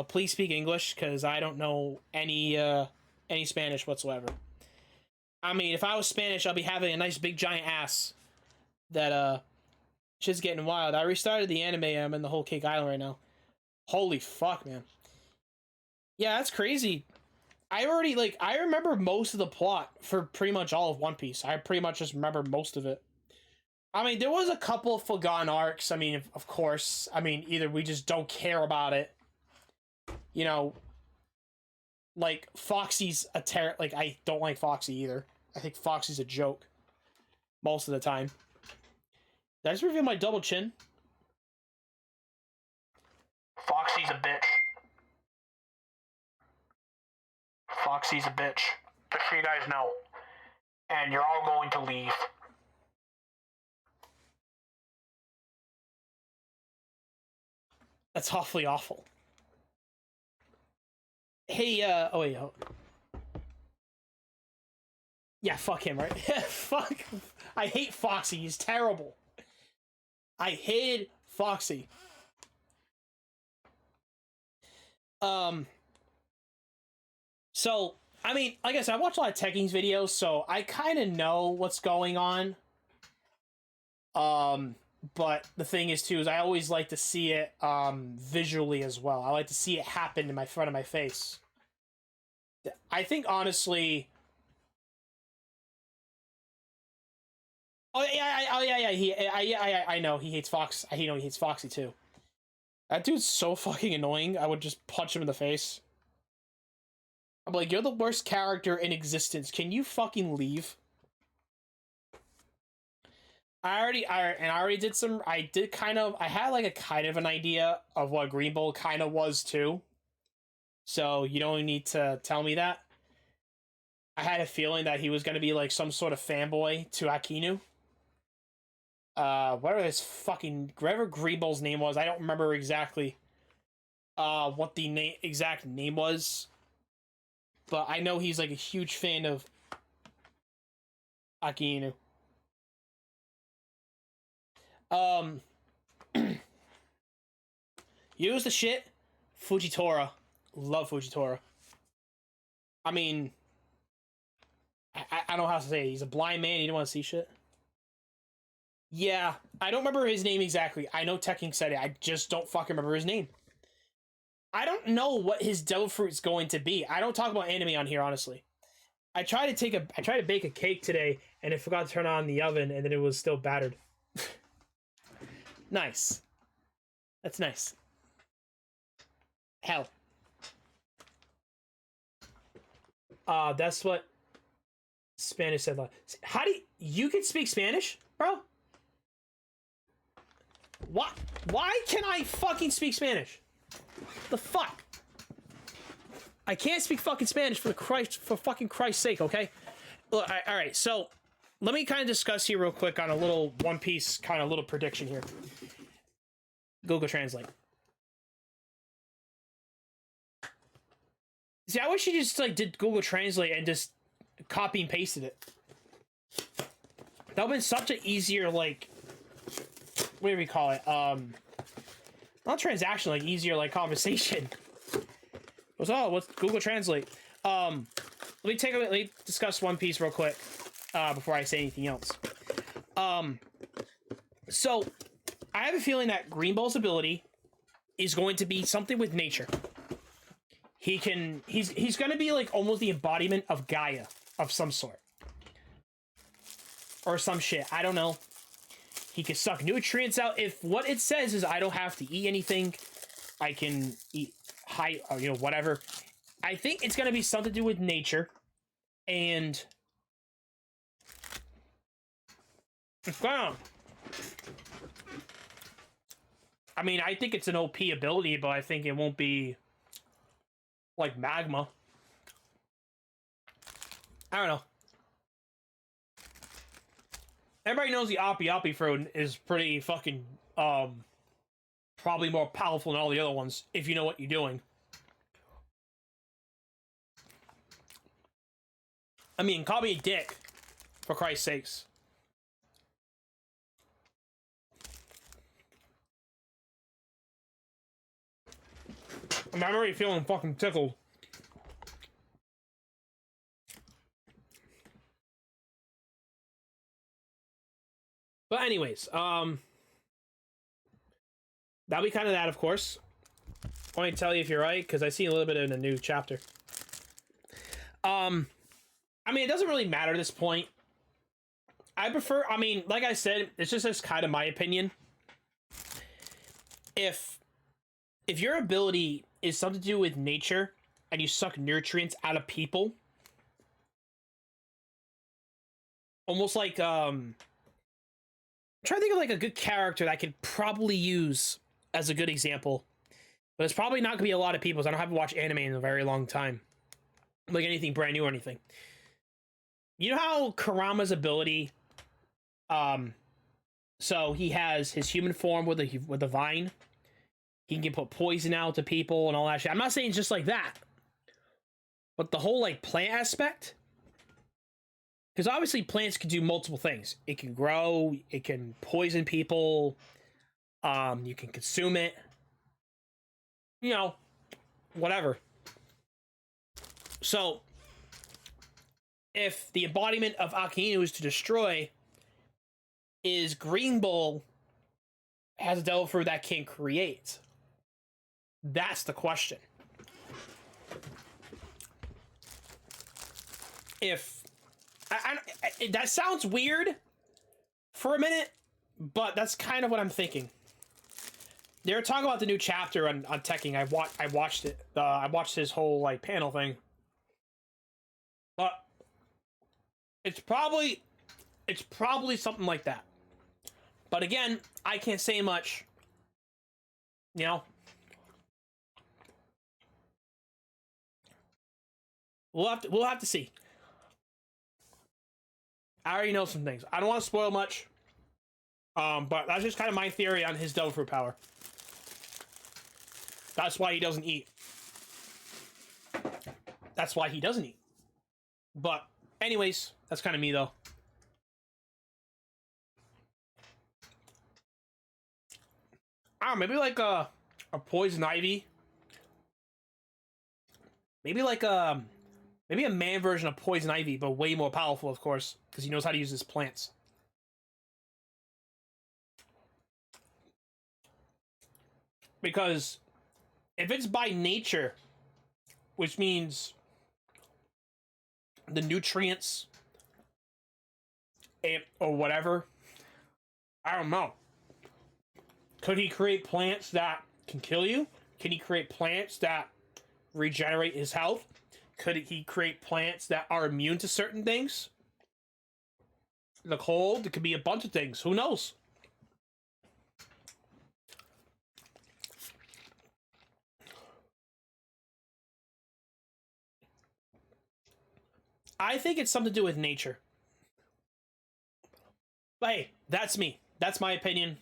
please speak English, because I don't know any Spanish whatsoever. I mean, if I was Spanish, I'll be having a nice big giant ass. That, shit's getting wild. I restarted the anime. I'm in the Whole Cake Island right now. Holy fuck, man. Yeah, that's crazy. I remember most of the plot for pretty much all of One Piece. I pretty much just remember most of it. I mean, there was a couple of forgotten arcs. I mean, of course. I mean, either we just don't care about it. You know, like, Foxy's like, I don't like Foxy either. I think Foxy's a joke. Most of the time. Did I just reveal my double chin? Foxy's a bitch. Foxy's a bitch. Just so you guys know. And you're all going to leave. That's awfully awful. Hey, oh wait, yeah, fuck him, right? Fuck. I hate Foxy. He's terrible. I hated Foxy. So, I mean, like I said, I watch a lot of Tekking's videos, so I kind of know what's going on. But the thing is, too, is I always like to see it, visually as well. I like to see it happen in my front of my face. I think, honestly... Oh yeah. I know he hates Fox. He hates Foxy too. That dude's so fucking annoying. I would just punch him in the face. I'm like, you're the worst character in existence. Can you fucking leave? I had like a kind of an idea of what Green Bull kind of was too. So you don't need to tell me that. I had a feeling that he was going to be like some sort of fanboy to Akinu. whatever his fucking, whatever Greenball's name was, I don't remember exactly what the exact name was, but I know he's like a huge fan of Aki Inu. Use the shit. Fujitora. Love Fujitora. I mean, I don't know how to say it. He's a blind man. He didn't want to see shit. Yeah, I don't remember his name exactly. I know Tekken said it. I just don't fucking remember his name. I don't know what his devil fruit's going to be. I don't talk about anime on here, honestly. I tried to bake a cake today, and I forgot to turn on the oven, and then it was still battered. Nice. That's nice. Hell. That's what Spanish said. How do you can speak Spanish, bro? What? Why can I fucking speak Spanish? The fuck? I can't speak fucking Spanish for fucking Christ's sake, okay? Look, all right, so let me kind of discuss here real quick on a little One Piece kind of little prediction here. Google Translate. See, I wish you just like did Google Translate and just copy and pasted it. That would've been such an easier, like, what do we call it? Not transaction, like easier, like conversation. What's Google Translate? Let me discuss One Piece real quick before I say anything else. So I have a feeling that Green Ball's ability is going to be something with nature. He's going to be like almost the embodiment of Gaia of some sort. Or some shit. I don't know. He can suck nutrients out. If what it says is I don't have to eat anything, I can eat high, or, whatever. I think it's going to be something to do with nature. And what's going on? I mean, I think it's an OP ability, but I think it won't be like magma. I don't know. Everybody knows the Oppie fruit is pretty fucking, probably more powerful than all the other ones, if you know what you're doing. I mean, call me a dick, for Christ's sakes. I'm already feeling fucking tickled. But anyways, that'll be kind of that, of course. I want to tell you if you're right, because I see a little bit in a new chapter. I mean, it doesn't really matter at this point. I prefer, I mean, like I said, it's just kind of my opinion. If your ability is something to do with nature, and you suck nutrients out of people, almost like, I'm trying to think of like a good character that I could probably use as a good example. But it's probably not going to be a lot of people, because I haven't watched anime in a very long time. Like anything brand new or anything. You know how Kurama's ability, so he has his human form with a vine. He can put poison out to people and all that shit. I'm not saying just like that. But the whole like plant aspect. Because obviously plants can do multiple things. It can grow, it can poison people, you can consume it. Whatever. So, if the embodiment of Akainu is to destroy, is Green Bull has a devil fruit that can create? That's the question. If that sounds weird for a minute, but that's kind of what I'm thinking. They were talking about the new chapter on Tekken. I watched it. I watched his whole like panel thing. But it's probably something like that. But again, I can't say much. We'll have to see. I already know some things. I don't want to spoil much. But that's just kind of my theory on his devil fruit power. That's why he doesn't eat. That's why he doesn't eat. But anyways, that's kind of me though. I don't know, maybe like a poison ivy. Maybe like maybe a man version of poison ivy, but way more powerful, of course, because he knows how to use his plants. Because if it's by nature, which means the nutrients or whatever, I don't know. Could he create plants that can kill you? Can he create plants that regenerate his health? Could he create plants that are immune to certain things? The cold, it could be a bunch of things. Who knows? I think it's something to do with nature. But hey, that's me. That's my opinion.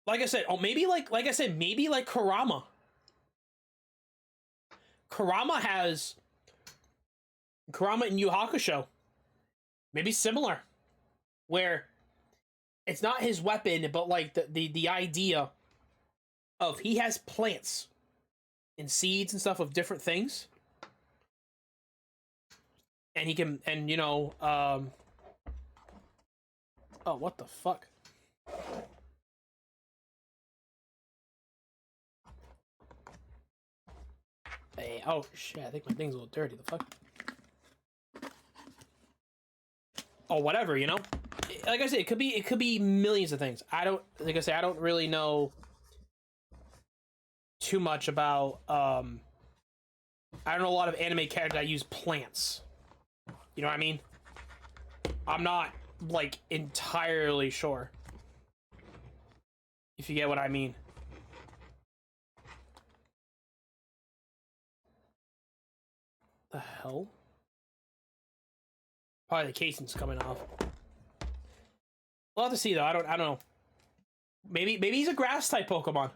Like I said, maybe like I said, maybe like Kurama. Kurama in Yu Hakusho. Maybe similar. Where it's not his weapon, but like the idea of he has plants and seeds and stuff of different things. And he can, and you know, oh, what the fuck? Hey, oh shit, I think my thing's a little dirty, the fuck? Oh, whatever, you know? Like I said, it could be millions of things. I don't really know too much about, I don't know a lot of anime characters that use plants. You know what I mean? I'm not, like, entirely sure. If you get what I mean. The hell? Probably the casing's coming off. We'll have to see though. I don't know. Maybe he's a grass type Pokemon.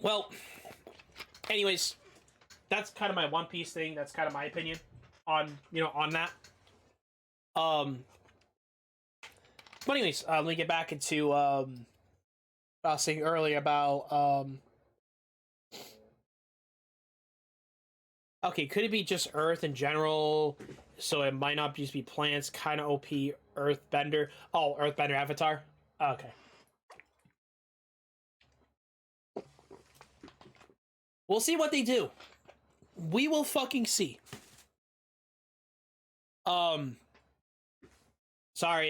Well, anyways, that's kind of my One Piece thing. That's kind of my opinion on, you know, on that. But anyways, let me get back into what I was saying earlier about okay, could it be just Earth in general? So it might not just be plants, kind of OP Earthbender. Oh, Earthbender Avatar? Okay. We'll see what they do. We will fucking see. Sorry,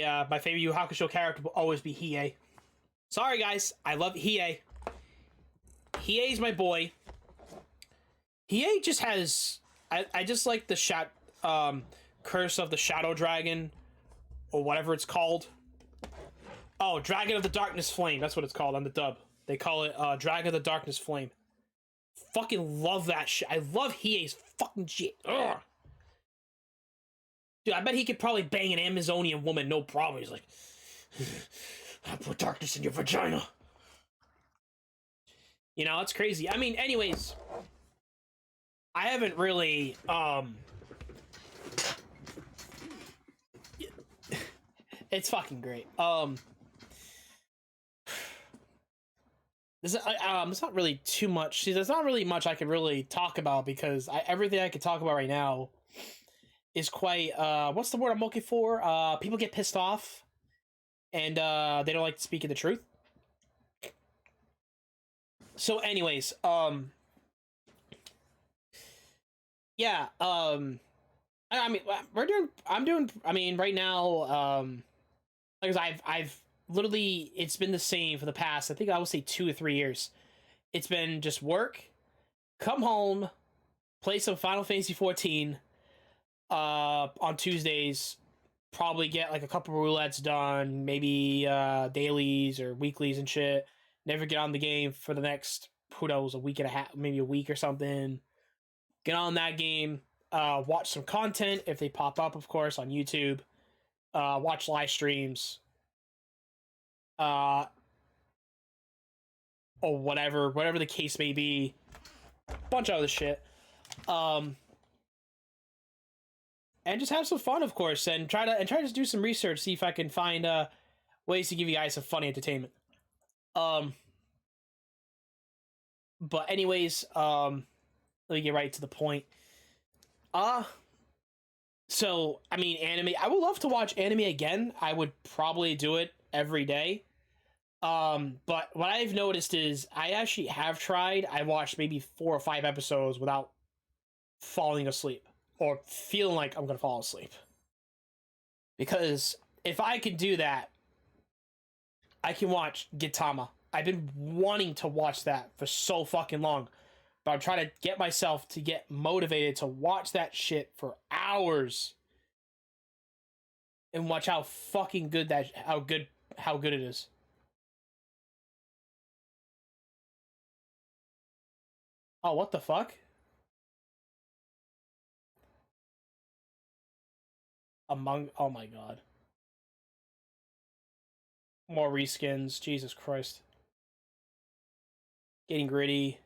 my favorite Yu Hakusho character will always be Hiei. Sorry, guys. I love Hiei. Hiei's my boy. Hiei just has... I just like the Curse of the Shadow Dragon, or whatever it's called. Oh, Dragon of the Darkness Flame. That's what it's called on the dub. They call it Dragon of the Darkness Flame. Fucking love that shit. I love Hiei's fucking shit. Ugh. Dude, I bet he could probably bang an Amazonian woman, no problem. He's like, I put darkness in your vagina. You know, it's crazy. I mean, anyways, I haven't really, it's fucking great. It's not really too much. See, there's not really much I could really talk about because everything I could talk about right now is quite, what's the word I'm looking for? People get pissed off and they don't like speaking the truth. So anyways, yeah, I mean, right now, because I've literally, it's been the same for the past, I think I would say 2 or 3 years. It's been just work, come home, play some Final Fantasy 14 on Tuesdays, probably get like a couple roulettes done, maybe dailies or weeklies and shit. Never get on the game for the next, who knows, a week and a half, maybe a week or something. Get on that game, watch some content if they pop up, of course, on YouTube. Watch live streams. Or whatever the case may be. Bunch of other shit. And just have some fun, of course, and try to do some research, see if I can find ways to give you guys some funny entertainment. But anyways, let me get right to the point. So I mean, anime. I would love to watch anime again. I would probably do it every day. But what I've noticed is I actually have tried. I watched maybe 4 or 5 episodes without falling asleep or feeling like I'm gonna fall asleep. Because if I can do that, I can watch Gintama. I've been wanting to watch that for so fucking long, but I'm trying to get myself to get motivated to watch that shit for hours and watch how fucking good how good it is. Oh, what the fuck? Oh my god. More reskins, Jesus Christ. Getting gritty.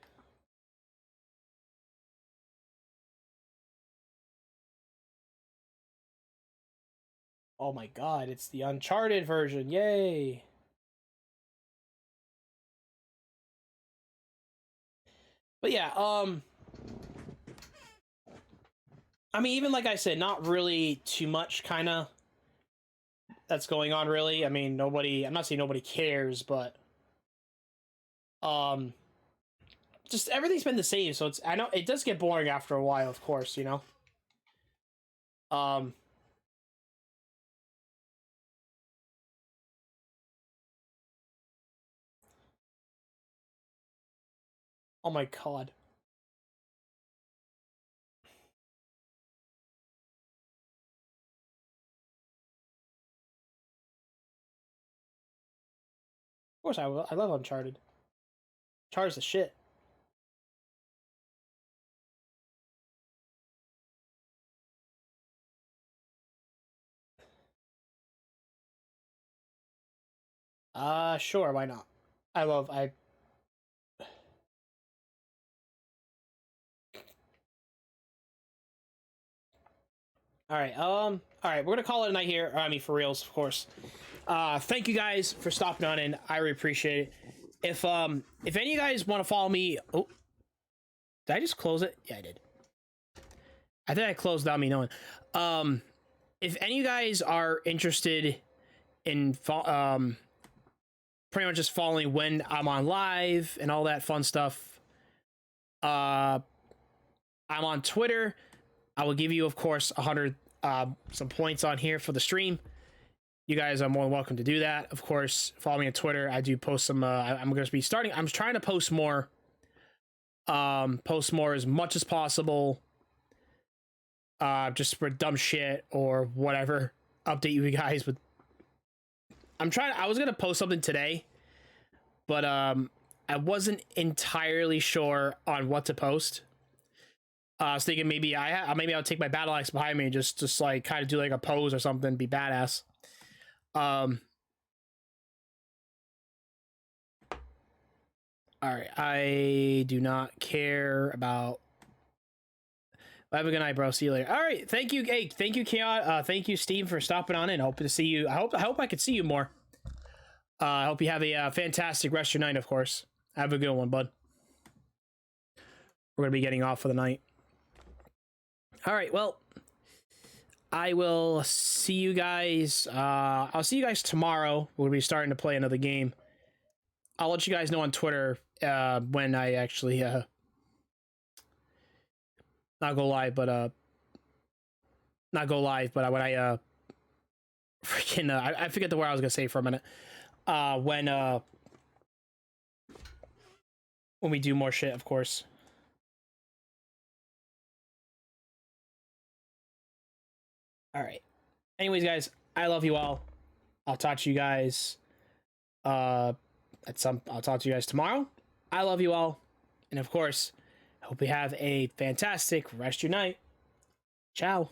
Oh my god, it's the Uncharted version, yay! But yeah, I mean, even like I said, not really too much kind of that's going on, really. I mean, I'm not saying nobody cares, but just everything's been the same, so I know it does get boring after a while, of course, you know. Oh my god. Of course I will. I love Uncharted. Uncharted's the shit. Sure, why not? I all right, we're gonna call it a night here. I mean, for reals, of course. Thank you guys for stopping on in. I really appreciate it. If any of you guys want to follow me, oh, did I just close it? Yeah, I did. I think I closed without me knowing. If any of you guys are interested in pretty much just following when I'm on live and all that fun stuff, I'm on Twitter. I will give you, of course, 100 some points on here for the stream. You guys are more than welcome to do that. Of course, follow me on Twitter. I do post some. I'm going to be starting. I'm trying to post more. Post more as much as possible. Just for dumb shit or whatever. Update you guys with. I was gonna post something today, but I wasn't entirely sure on what to post. I was thinking maybe I'll take my battle axe behind me and just like kind of do like a pose or something, be badass. All right, I do not care about. Have a good night, bro. See you later. All right, thank you. Hey, thank you, Keon. Thank you, Steve, for stopping on in. Hope to see you. I hope I could see you more. I hope you have a fantastic rest of your night. Of course, have a good one, bud. We're gonna be getting off for the night. All right, well, I will see you guys. I'll see you guys tomorrow. We'll be starting to play another game. I'll let you guys know on Twitter when I actually not go live, but when I freaking I forget the word I was gonna say for a minute. When we do more shit, of course. All right. Anyways, guys, I love you all. I'll talk to you guys I'll talk to you guys tomorrow. I love you all. And of course, I hope you have a fantastic rest of your night. Ciao.